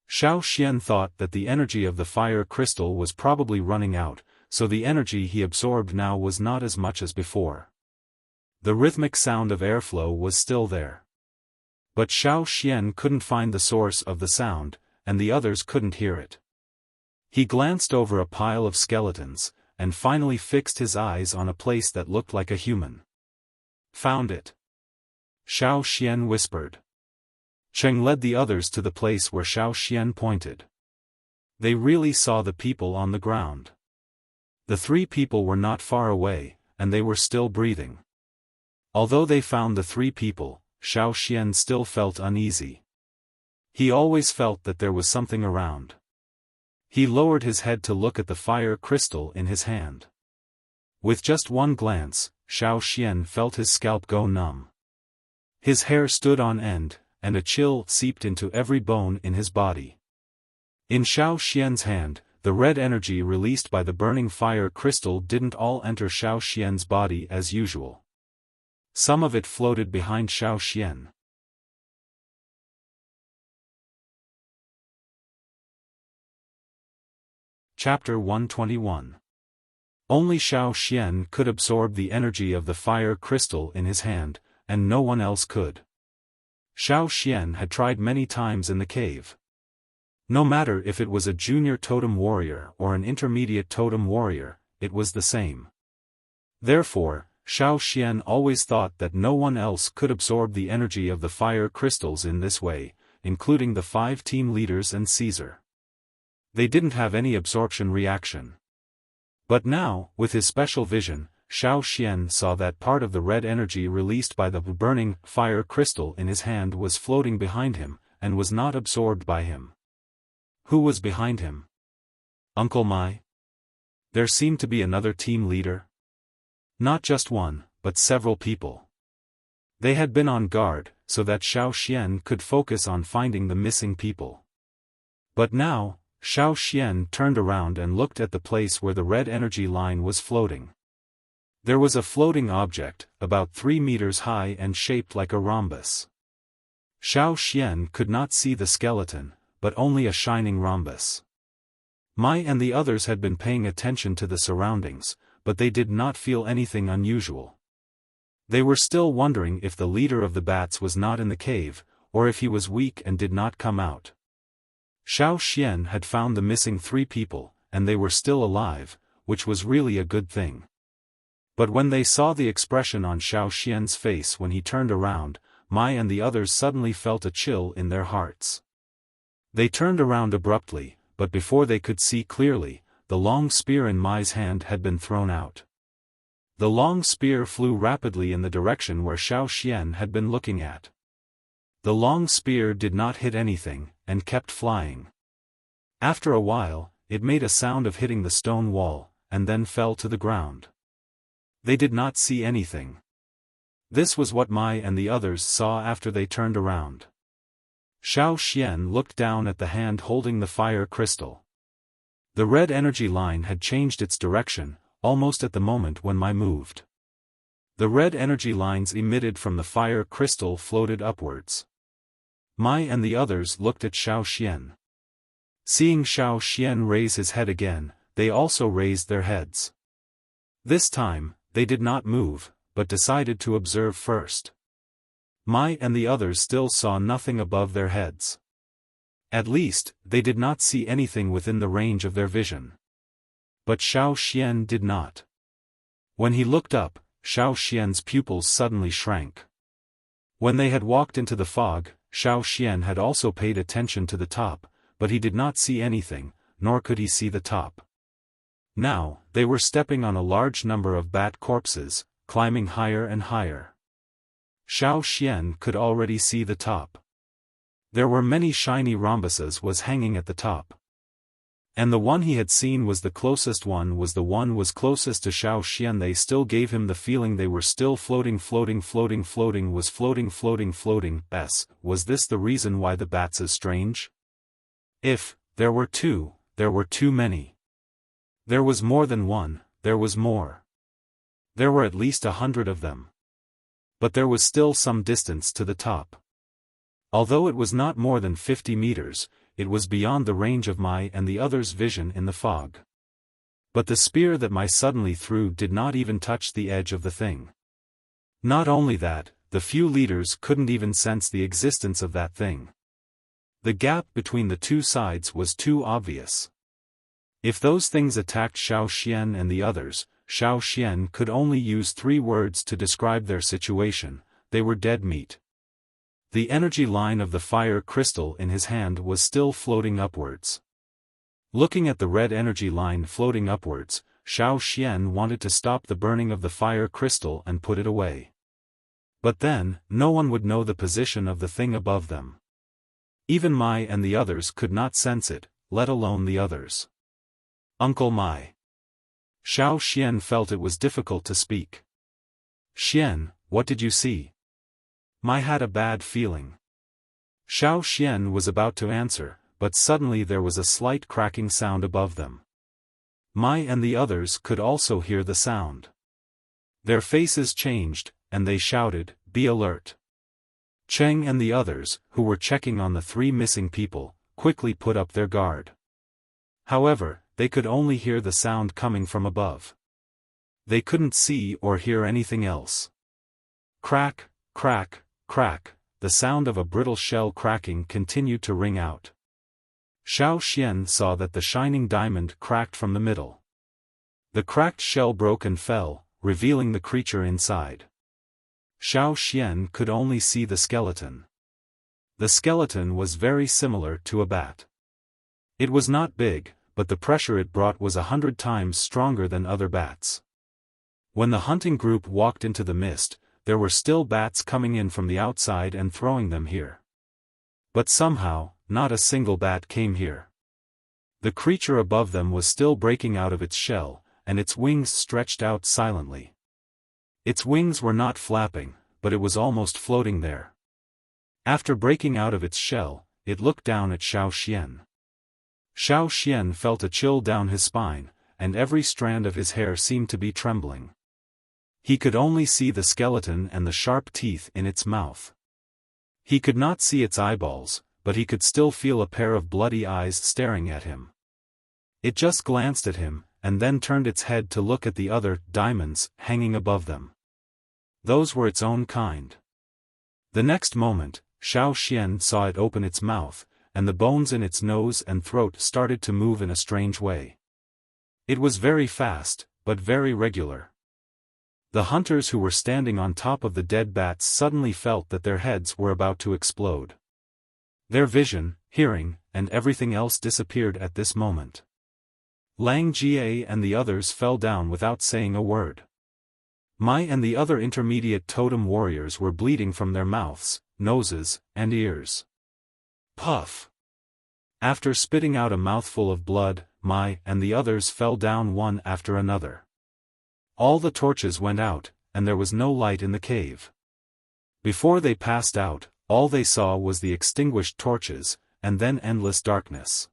Xiaofan thought that the energy of the fire crystal was probably running out, so the energy he absorbed now was not as much as before. The rhythmic sound of airflow was still there. But Xiaofan couldn't find the source of the sound, and the others couldn't hear it. He glanced over a pile of skeletons, and finally fixed his eyes on a place that looked like a human. Found it. Xiaofan whispered. Cheng led the others to the place where Xiaofan pointed. They really saw the people on the ground. The 3 people were not far away, and they were still breathing. Although they found the 3 people, Xiaofan still felt uneasy. He always felt that there was something around. He lowered his head to look at the fire crystal in his hand. With just one glance, Xiaofan felt his scalp go numb. His hair stood on end, and a chill seeped into every bone in his body. In Xiaofan's hand, the red energy released by the burning fire crystal didn't all enter Xiaofan's body as usual. Some of it floated behind Xiaofan. Chapter 121. Only Xiaofan could absorb the energy of the fire crystal in his hand, and no one else could. Xiaofan had tried many times in the cave. No matter if it was a junior totem warrior or an intermediate totem warrior, it was the same. Therefore, Xiaofan always thought that no one else could absorb the energy of the fire crystals in this way, including the 5 team leaders and Caesar. They didn't have any absorption reaction. But now, with his special vision, Xiaofan saw that part of the red energy released by the burning fire crystal in his hand was floating behind him, and was not absorbed by him. Who was behind him? Uncle Mai? There seemed to be another team leader. Not just one, but several people. They had been on guard, so that Xiaofan could focus on finding the missing people. But now, Xiaofan turned around and looked at the place where the red energy line was floating. There was a floating object, about 3 meters high and shaped like a rhombus. Xiaoxian could not see the skeleton, but only a shining rhombus. Mai and the others had been paying attention to the surroundings, but they did not feel anything unusual. They were still wondering if the leader of the bats was not in the cave, or if he was weak and did not come out. Xiaoxian had found the missing 3 people, and they were still alive, which was really a good thing. But when they saw the expression on Xiaoxian's face when he turned around, Mai and the others suddenly felt a chill in their hearts. They turned around abruptly, but before they could see clearly, the long spear in Mai's hand had been thrown out. The long spear flew rapidly in the direction where Xiaoxian had been looking at. The long spear did not hit anything, and kept flying. After a while, it made a sound of hitting the stone wall, and then fell to the ground. They did not see anything. This was what Mai and the others saw after they turned around. Xiaoxian looked down at the hand holding the fire crystal. The red energy line had changed its direction, almost at the moment when Mai moved. The red energy lines emitted from the fire crystal floated upwards. Mai and the others looked at Xiaoxian. Seeing Xiaoxian raise his head again, they also raised their heads. This time, they did not move, but decided to observe first. Mai and the others still saw nothing above their heads. At least, they did not see anything within the range of their vision. But Xiaoxian did not. When he looked up, Xiaoxian's pupils suddenly shrank. When they had walked into the fog, Xiaoxian had also paid attention to the top, but he did not see anything, nor could he see the top. Now, they were stepping on a large number of bat corpses, climbing higher and higher. Xiaoxian could already see the top. There were many shiny rhombuses was hanging at the top. And the one he had seen was the closest one was closest to Xiaoxian. They still gave him the feeling they were still floating. Was this the reason why the bats is strange? If there were 2, there were too many. There was more than one, there was more. There were at least 100 of them. But there was still some distance to the top. Although it was not more than 50 meters, it was beyond the range of Mai and the others' vision in the fog. But the spear that Mai suddenly threw did not even touch the edge of the thing. Not only that, the few leaders couldn't even sense the existence of that thing. The gap between the 2 sides was too obvious. If those things attacked Xiaoxian and the others, Xiaoxian could only use 3 words to describe their situation: they were dead meat. The energy line of the fire crystal in his hand was still floating upwards. Looking at the red energy line floating upwards, Xiaoxian wanted to stop the burning of the fire crystal and put it away. But then, no one would know the position of the thing above them. Even Mai and the others could not sense it, let alone the others. Uncle Mai. Xiaoxian felt it was difficult to speak. Xian, what did you see? Mai had a bad feeling. Xiaoxian was about to answer, but suddenly there was a slight cracking sound above them. Mai and the others could also hear the sound. Their faces changed, and they shouted, "Be alert!" Cheng and the others, who were checking on the 3 missing people, quickly put up their guard. However, they could only hear the sound coming from above. They couldn't see or hear anything else. Crack, crack, crack, the sound of a brittle shell cracking continued to ring out. Xiaoxian saw that the shining diamond cracked from the middle. The cracked shell broke and fell, revealing the creature inside. Xiaoxian could only see the skeleton. The skeleton was very similar to a bat. It was not big, but the pressure it brought was 100 times stronger than other bats. When the hunting group walked into the mist, there were still bats coming in from the outside and throwing them here. But somehow, not a single bat came here. The creature above them was still breaking out of its shell, and its wings stretched out silently. Its wings were not flapping, but it was almost floating there. After breaking out of its shell, it looked down at Xiaoxian. Xiaoxian felt a chill down his spine, and every strand of his hair seemed to be trembling. He could only see the skeleton and the sharp teeth in its mouth. He could not see its eyeballs, but he could still feel a pair of bloody eyes staring at him. It just glanced at him, and then turned its head to look at the other diamonds hanging above them. Those were its own kind. The next moment, Xiaofan saw it open its mouth, and the bones in its nose and throat started to move in a strange way. It was very fast, but very regular. The hunters who were standing on top of the dead bats suddenly felt that their heads were about to explode. Their vision, hearing, and everything else disappeared at this moment. Lang Jie and the others fell down without saying a word. Mai and the other intermediate totem warriors were bleeding from their mouths, noses, and ears. Puff! After spitting out a mouthful of blood, Mai and the others fell down one after another. All the torches went out, and there was no light in the cave. Before they passed out, all they saw was the extinguished torches, and then endless darkness.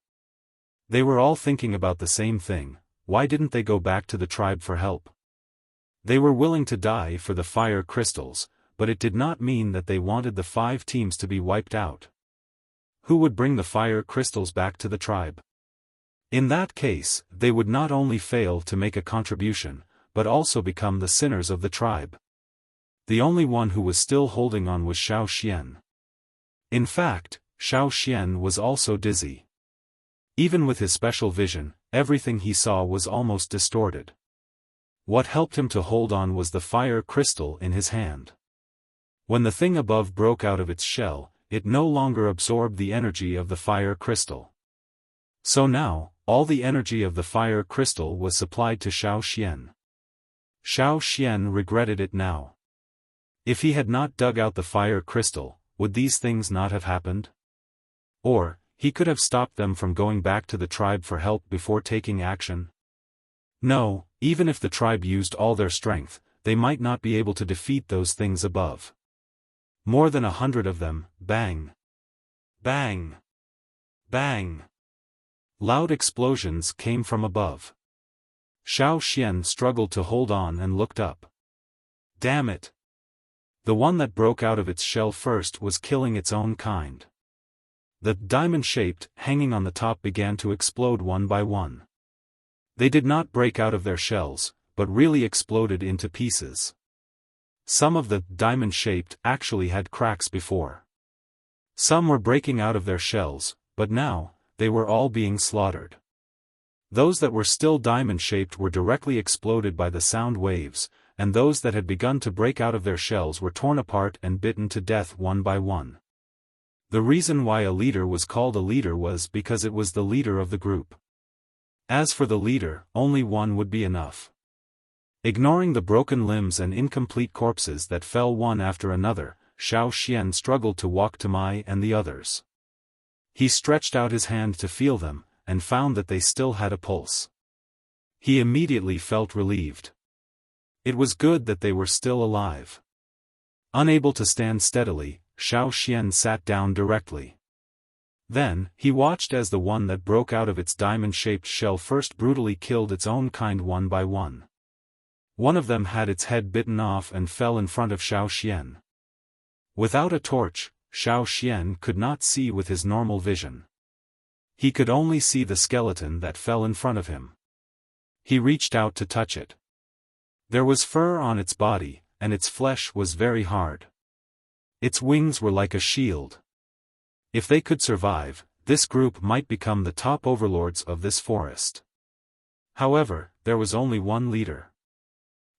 They were all thinking about the same thing: why didn't they go back to the tribe for help? They were willing to die for the fire crystals, but it did not mean that they wanted the 5 teams to be wiped out. Who would bring the fire crystals back to the tribe? In that case, they would not only fail to make a contribution, but also become the sinners of the tribe. The only one who was still holding on was Xiaofan. In fact, Xiaofan was also dizzy. Even with his special vision, everything he saw was almost distorted. What helped him to hold on was the fire crystal in his hand. When the thing above broke out of its shell, it no longer absorbed the energy of the fire crystal. So now, all the energy of the fire crystal was supplied to Xiaofan. Xiaofan regretted it now. If he had not dug out the fire crystal, would these things not have happened? Or, he could have stopped them from going back to the tribe for help before taking action? No, even if the tribe used all their strength, they might not be able to defeat those things above. More than 100 of them, bang! Bang! Bang! Loud explosions came from above. Xiaofan struggled to hold on and looked up. Damn it! The one that broke out of its shell first was killing its own kind. The diamond-shaped, hanging on the top began to explode one by one. They did not break out of their shells, but really exploded into pieces. Some of the diamond-shaped actually had cracks before. Some were breaking out of their shells, but now, they were all being slaughtered. Those that were still diamond-shaped were directly exploded by the sound waves, and those that had begun to break out of their shells were torn apart and bitten to death one by one. The reason why a leader was called a leader was because it was the leader of the group. As for the leader, only one would be enough. Ignoring the broken limbs and incomplete corpses that fell one after another, Xiaofan struggled to walk to Mai and the others. He stretched out his hand to feel them, and found that they still had a pulse. He immediately felt relieved. It was good that they were still alive. Unable to stand steadily, Xiaofan sat down directly. Then, he watched as the one that broke out of its diamond-shaped shell first brutally killed its own kind one by one. One of them had its head bitten off and fell in front of Xiaofan. Without a torch, Xiaofan could not see with his normal vision. He could only see the skeleton that fell in front of him. He reached out to touch it. There was fur on its body, and its flesh was very hard. Its wings were like a shield. If they could survive, this group might become the top overlords of this forest. However, there was only one leader.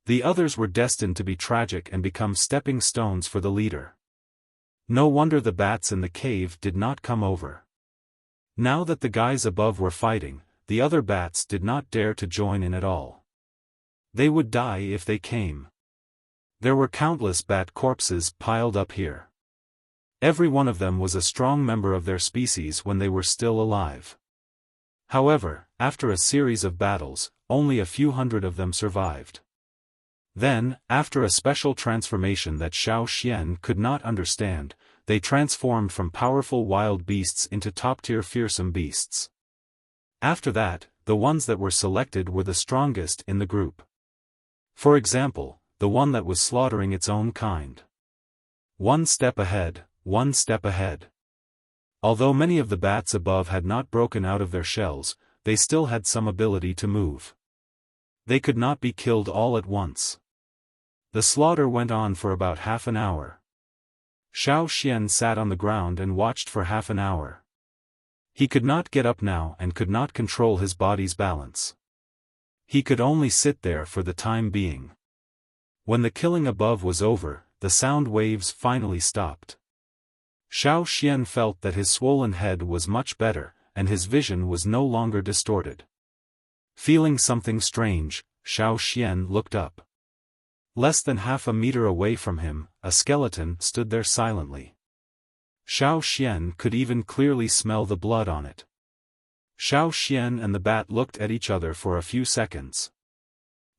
The others were destined to be tragic and become stepping stones for the leader. No wonder the bats in the cave did not come over. Now that the guys above were fighting, the other bats did not dare to join in at all. They would die if they came. There were countless bat corpses piled up here. Every one of them was a strong member of their species when they were still alive. However, after a series of battles, only a few hundred of them survived. Then, after a special transformation that Xiaofan could not understand, they transformed from powerful wild beasts into top-tier fearsome beasts. After that, the ones that were selected were the strongest in the group. For example, the one that was slaughtering its own kind. One step ahead, one step ahead. Although many of the bats above had not broken out of their shells, they still had some ability to move. They could not be killed all at once. The slaughter went on for about half an hour. Xiaofan sat on the ground and watched for half an hour. He could not get up now and could not control his body's balance. He could only sit there for the time being. When the killing above was over, the sound waves finally stopped. Xiaofan felt that his swollen head was much better, and his vision was no longer distorted. Feeling something strange, Xiaofan looked up. Less than half a meter away from him, a skeleton stood there silently. Xiaofan could even clearly smell the blood on it. Xiaofan and the bat looked at each other for a few seconds.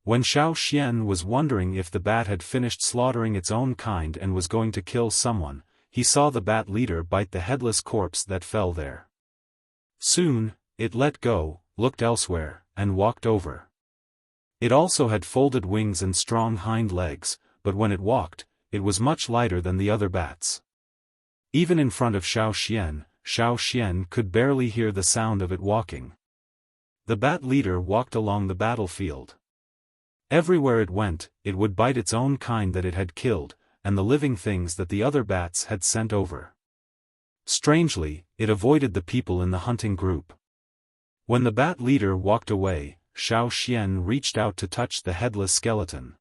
When Xiaofan was wondering if the bat had finished slaughtering its own kind and was going to kill someone, he saw the bat leader bite the headless corpse that fell there. Soon, it let go, looked elsewhere, and walked over. It also had folded wings and strong hind legs, but when it walked, it was much lighter than the other bats. Even in front of Xiaofan could barely hear the sound of it walking. The bat leader walked along the battlefield. Everywhere it went, it would bite its own kind that it had killed, and the living things that the other bats had sent over. Strangely, it avoided the people in the hunting group. When the bat leader walked away, Xiaofan reached out to touch the headless skeleton.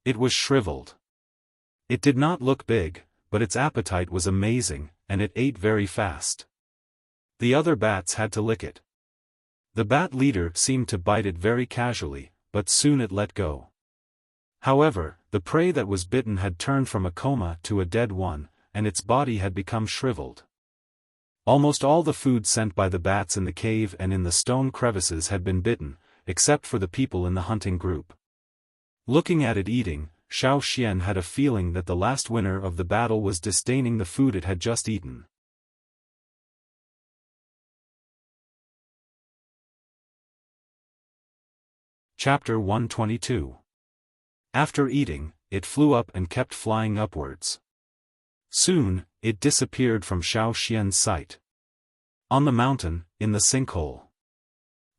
It was shriveled. It did not look big, but its appetite was amazing, and it ate very fast. The other bats had to lick it. The bat leader seemed to bite it very casually, but soon it let go. However, the prey that was bitten had turned from a coma to a dead one, and its body had become shriveled. Almost all the food sent by the bats in the cave and in the stone crevices had been bitten, except for the people in the hunting group. Looking at it eating, Xiaofan had a feeling that the last winner of the battle was disdaining the food it had just eaten. Chapter 122. After eating, it flew up and kept flying upwards. Soon, it disappeared from Xiaofan's sight. On the mountain, in the sinkhole,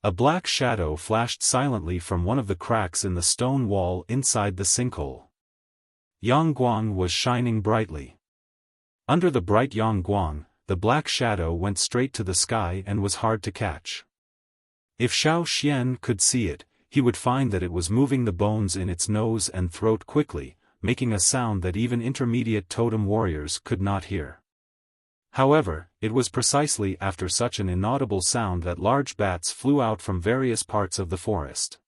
a black shadow flashed silently from one of the cracks in the stone wall inside the sinkhole. Yangguang was shining brightly. Under the bright Yangguang, the black shadow went straight to the sky and was hard to catch. If Xiaofan could see it, he would find that it was moving the bones in its nose and throat quickly, making a sound that even intermediate totem warriors could not hear. However, it was precisely after such an inaudible sound that large bats flew out from various parts of the forest.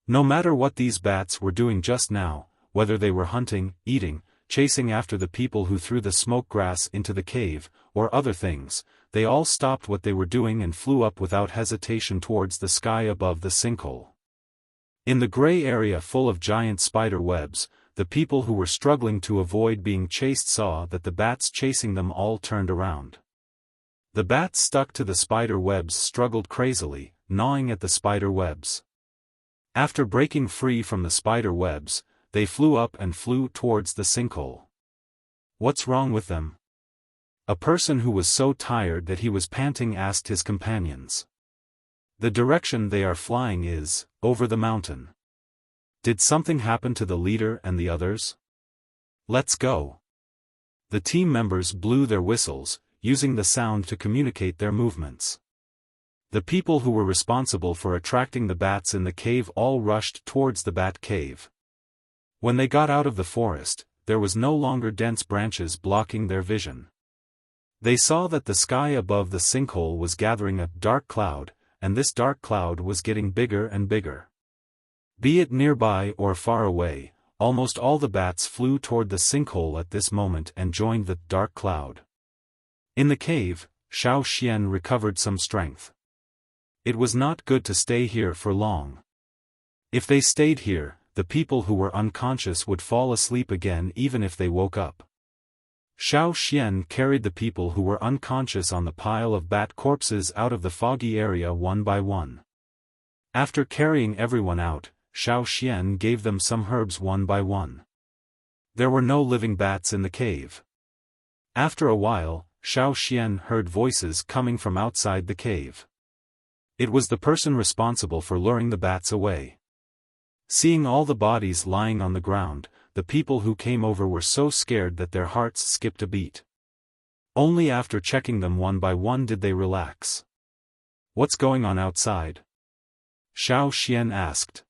No matter what these bats were doing just now, whether they were hunting, eating, chasing after the people who threw the smoke grass into the cave, or other things, they all stopped what they were doing and flew up without hesitation towards the sky above the sinkhole. In the gray area full of giant spider webs, the people who were struggling to avoid being chased saw that the bats chasing them all turned around. The bats stuck to the spider webs struggled crazily, gnawing at the spider webs. After breaking free from the spider webs, they flew up and flew towards the sinkhole. What's wrong with them? A person who was so tired that he was panting asked his companions. The direction they are flying is, over the mountain. Did something happen to the leader and the others? Let's go. The team members blew their whistles, using the sound to communicate their movements. The people who were responsible for attracting the bats in the cave all rushed towards the bat cave. When they got out of the forest, there was no longer dense branches blocking their vision. They saw that the sky above the sinkhole was gathering a dark cloud, and this dark cloud was getting bigger and bigger. Be it nearby or far away, almost all the bats flew toward the sinkhole at this moment and joined the dark cloud. In the cave, Xiaofan recovered some strength. It was not good to stay here for long. If they stayed here, the people who were unconscious would fall asleep again even if they woke up. Xiaofan carried the people who were unconscious on the pile of bat corpses out of the foggy area one by one. After carrying everyone out, Xiaofan gave them some herbs one by one. There were no living bats in the cave. After a while, Xiaofan heard voices coming from outside the cave. It was the person responsible for luring the bats away. Seeing all the bodies lying on the ground, the people who came over were so scared that their hearts skipped a beat. Only after checking them one by one did they relax. "What's going on outside?" Xiaofan asked.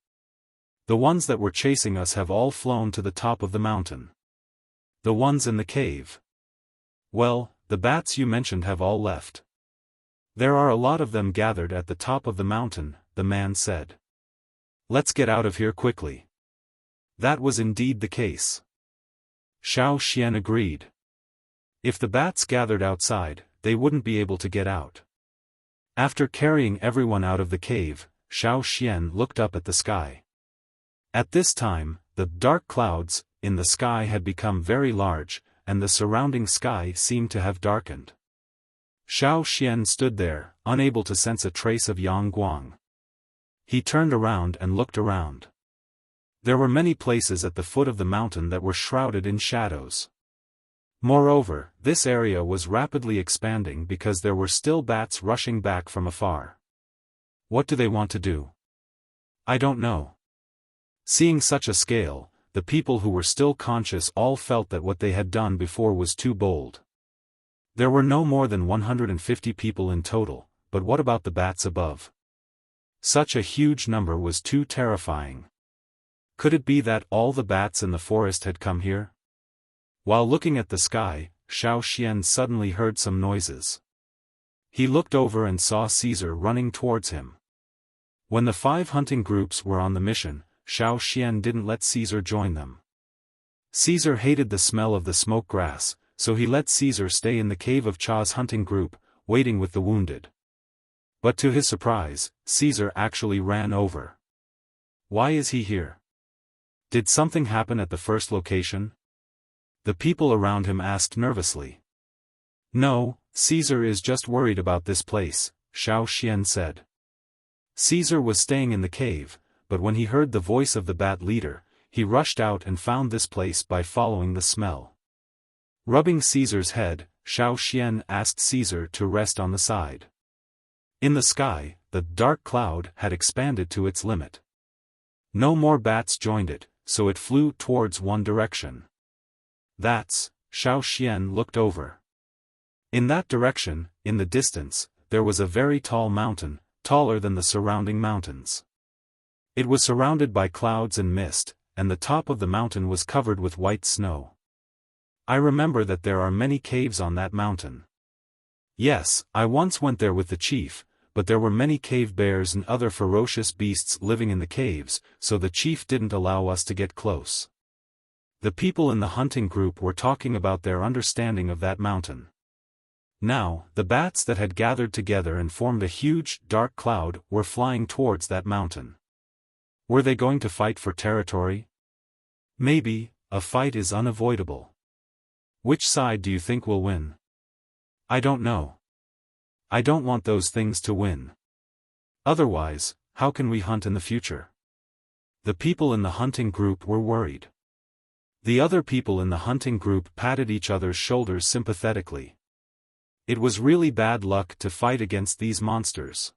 "The ones that were chasing us have all flown to the top of the mountain." "The ones in the cave?" "Well, the bats you mentioned have all left. There are a lot of them gathered at the top of the mountain," the man said. "Let's get out of here quickly." That was indeed the case. Xiaofan agreed. If the bats gathered outside, they wouldn't be able to get out. After carrying everyone out of the cave, Xiaofan looked up at the sky. At this time, the dark clouds in the sky had become very large, and the surrounding sky seemed to have darkened. Xiaofan stood there, unable to sense a trace of Yang Guang. He turned around and looked around. There were many places at the foot of the mountain that were shrouded in shadows. Moreover, this area was rapidly expanding because there were still bats rushing back from afar. What do they want to do? I don't know. Seeing such a scale, the people who were still conscious all felt that what they had done before was too bold. There were no more than 150 people in total, but what about the bats above? Such a huge number was too terrifying. Could it be that all the bats in the forest had come here? While looking at the sky, Xiaofan suddenly heard some noises. He looked over and saw Caesar running towards him. When the 5 hunting groups were on the mission, Xiaofan didn't let Caesar join them. Caesar hated the smell of the smoke grass, so he let Caesar stay in the cave of Cha's hunting group, waiting with the wounded. But to his surprise, Caesar actually ran over. Why is he here? Did something happen at the first location? The people around him asked nervously. No, Caesar is just worried about this place, Xiaofan said. Caesar was staying in the cave, but when he heard the voice of the bat leader, he rushed out and found this place by following the smell. Rubbing Caesar's head, Xiaofan asked Caesar to rest on the side. In the sky, the dark cloud had expanded to its limit. No more bats joined it, so it flew towards one direction. That's, Xiaofan looked over. In that direction, in the distance, there was a very tall mountain, taller than the surrounding mountains. It was surrounded by clouds and mist, and the top of the mountain was covered with white snow. I remember that there are many caves on that mountain. Yes, I once went there with the chief, but there were many cave bears and other ferocious beasts living in the caves, so the chief didn't allow us to get close. The people in the hunting group were talking about their understanding of that mountain. Now, the bats that had gathered together and formed a huge, dark cloud were flying towards that mountain. Were they going to fight for territory? Maybe, a fight is unavoidable. Which side do you think will win? I don't know. I don't want those things to win. Otherwise, how can we hunt in the future? The people in the hunting group were worried. The other people in the hunting group patted each other's shoulders sympathetically. It was really bad luck to fight against these monsters.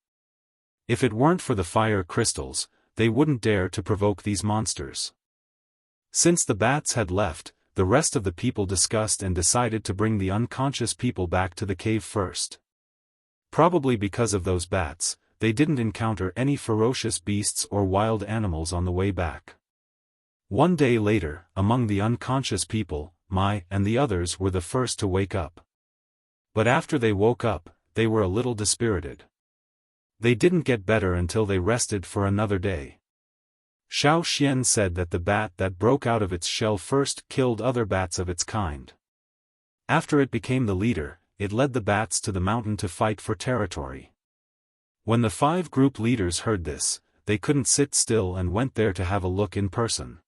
If it weren't for the fire crystals, they wouldn't dare to provoke these monsters. Since the bats had left, the rest of the people discussed and decided to bring the unconscious people back to the cave first. Probably because of those bats, they didn't encounter any ferocious beasts or wild animals on the way back. One day later, among the unconscious people, Mai and the others were the first to wake up. But after they woke up, they were a little dispirited. They didn't get better until they rested for another day. Xiaofan said that the bat that broke out of its shell first killed other bats of its kind. After it became the leader, it led the bats to the mountain to fight for territory. When the 5 group leaders heard this, they couldn't sit still and went there to have a look in person.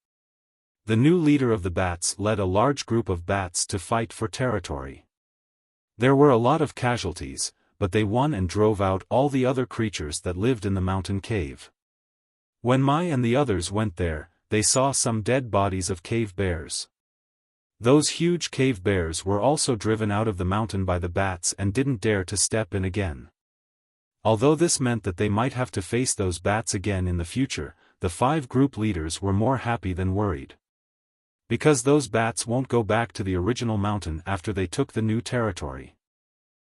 The new leader of the bats led a large group of bats to fight for territory. There were a lot of casualties, but they won and drove out all the other creatures that lived in the mountain cave. When Mai and the others went there, they saw some dead bodies of cave bears. Those huge cave bears were also driven out of the mountain by the bats and didn't dare to step in again. Although this meant that they might have to face those bats again in the future, the 5 group leaders were more happy than worried. Because those bats won't go back to the original mountain after they took the new territory.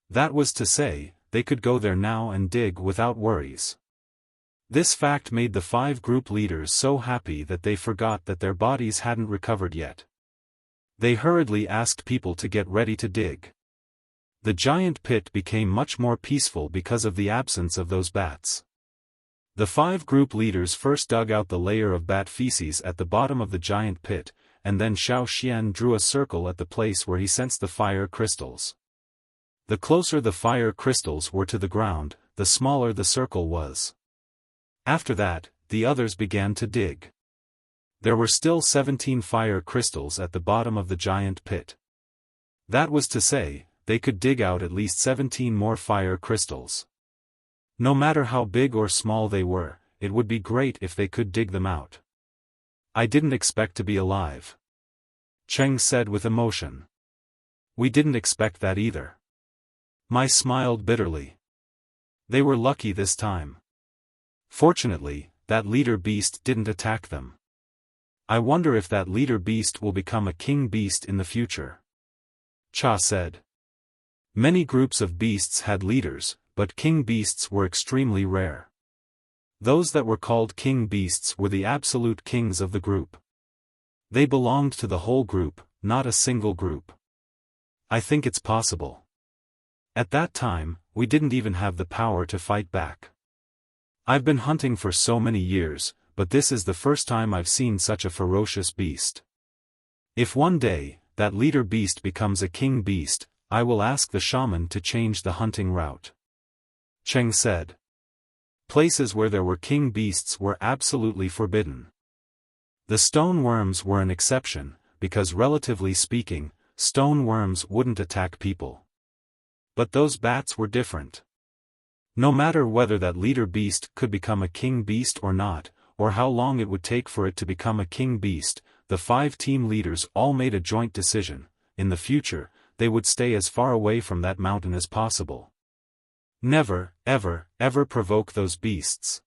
That was to say, they could go there now and dig without worries. This fact made the 5 group leaders so happy that they forgot that their bodies hadn't recovered yet. They hurriedly asked people to get ready to dig. The giant pit became much more peaceful because of the absence of those bats. The 5 group leaders first dug out the layer of bat feces at the bottom of the giant pit, and then Xiaofan drew a circle at the place where he sensed the fire crystals. The closer the fire crystals were to the ground, the smaller the circle was. After that, the others began to dig. There were still 17 fire crystals at the bottom of the giant pit. That was to say, they could dig out at least 17 more fire crystals. No matter how big or small they were, it would be great if they could dig them out. I didn't expect to be alive. Cheng said with emotion. We didn't expect that either. Mai smiled bitterly. They were lucky this time. Fortunately, that leader beast didn't attack them. I wonder if that leader beast will become a king beast in the future. Cha said. Many groups of beasts had leaders, but king beasts were extremely rare. Those that were called king beasts were the absolute kings of the group. They belonged to the whole group, not a single group. I think it's possible. At that time, we didn't even have the power to fight back. I've been hunting for so many years, but this is the first time I've seen such a ferocious beast. If one day, that leader beast becomes a king beast, I will ask the shaman to change the hunting route. Cheng said. Places where there were king beasts were absolutely forbidden. The stone worms were an exception, because relatively speaking, stone worms wouldn't attack people. But those bats were different. No matter whether that leader beast could become a king beast or not, or how long it would take for it to become a king beast, the 5 team leaders all made a joint decision. In the future, they would stay as far away from that mountain as possible. Never, ever, ever provoke those beasts.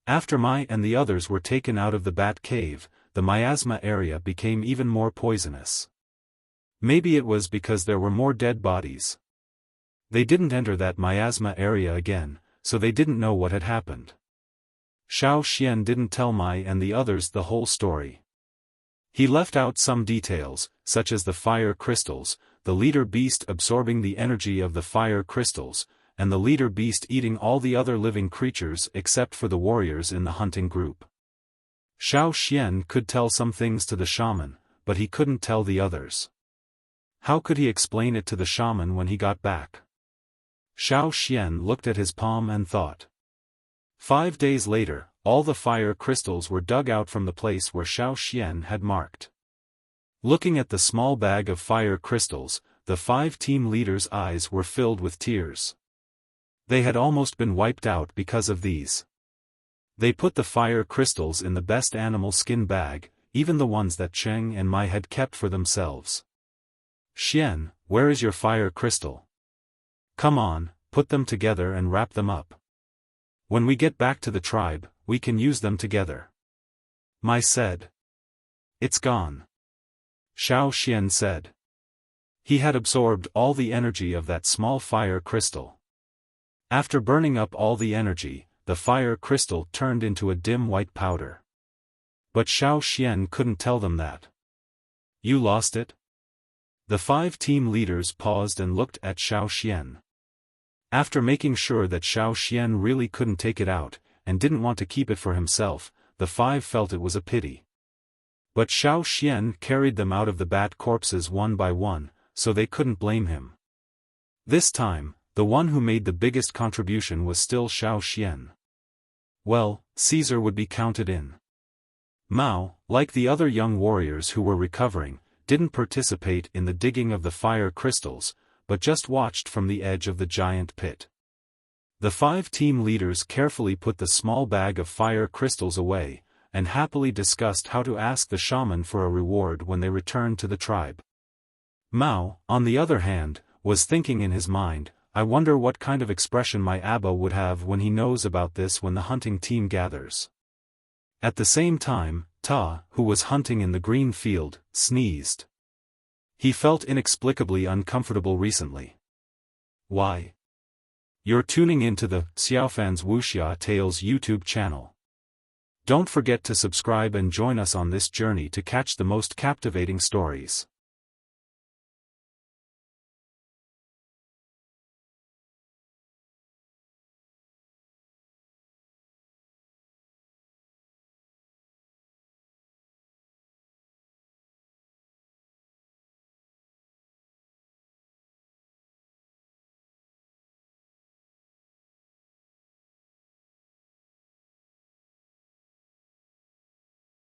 After Mai and the others were taken out of the bat cave, the miasma area became even more poisonous. Maybe it was because there were more dead bodies. They didn't enter that miasma area again, so they didn't know what had happened. Xiaofan didn't tell Mai and the others the whole story. He left out some details, such as the fire crystals, the leader beast absorbing the energy of the fire crystals, and the leader beast eating all the other living creatures except for the warriors in the hunting group. Xiaofan could tell some things to the shaman, but he couldn't tell the others. How could he explain it to the shaman when he got back? Xiaofan looked at his palm and thought. 5 days later, all the fire crystals were dug out from the place where Xiaofan had marked. Looking at the small bag of fire crystals, the 5 team leaders' eyes were filled with tears. They had almost been wiped out because of these. They put the fire crystals in the best animal skin bag, even the ones that Cheng and Mai had kept for themselves. Xian, where is your fire crystal? Come on, put them together and wrap them up. When we get back to the tribe, we can use them together. Mai said. It's gone. Xiaofan said. He had absorbed all the energy of that small fire crystal. After burning up all the energy, the fire crystal turned into a dim white powder. But Xiaofan couldn't tell them that. You lost it? The 5 team leaders paused and looked at Xiaofan. After making sure that Xiaofan really couldn't take it out, and didn't want to keep it for himself, the 5 felt it was a pity. But Xiaofan carried them out of the bat corpses one by one, so they couldn't blame him. This time, the one who made the biggest contribution was still Xiaofan. Well, Caesar would be counted in. Mao, like the other young warriors who were recovering, didn't participate in the digging of the fire crystals, but just watched from the edge of the giant pit. The 5 team leaders carefully put the small bag of fire crystals away, and happily discussed how to ask the shaman for a reward when they returned to the tribe. Mao, on the other hand, was thinking in his mind, I wonder what kind of expression my Abba would have when he knows about this when the hunting team gathers. At the same time, Ta, who was hunting in the green field, sneezed. He felt inexplicably uncomfortable recently. Why? You're tuning into the Xiaofan's Wuxia Tales YouTube channel. Don't forget to subscribe and join us on this journey to catch the most captivating stories.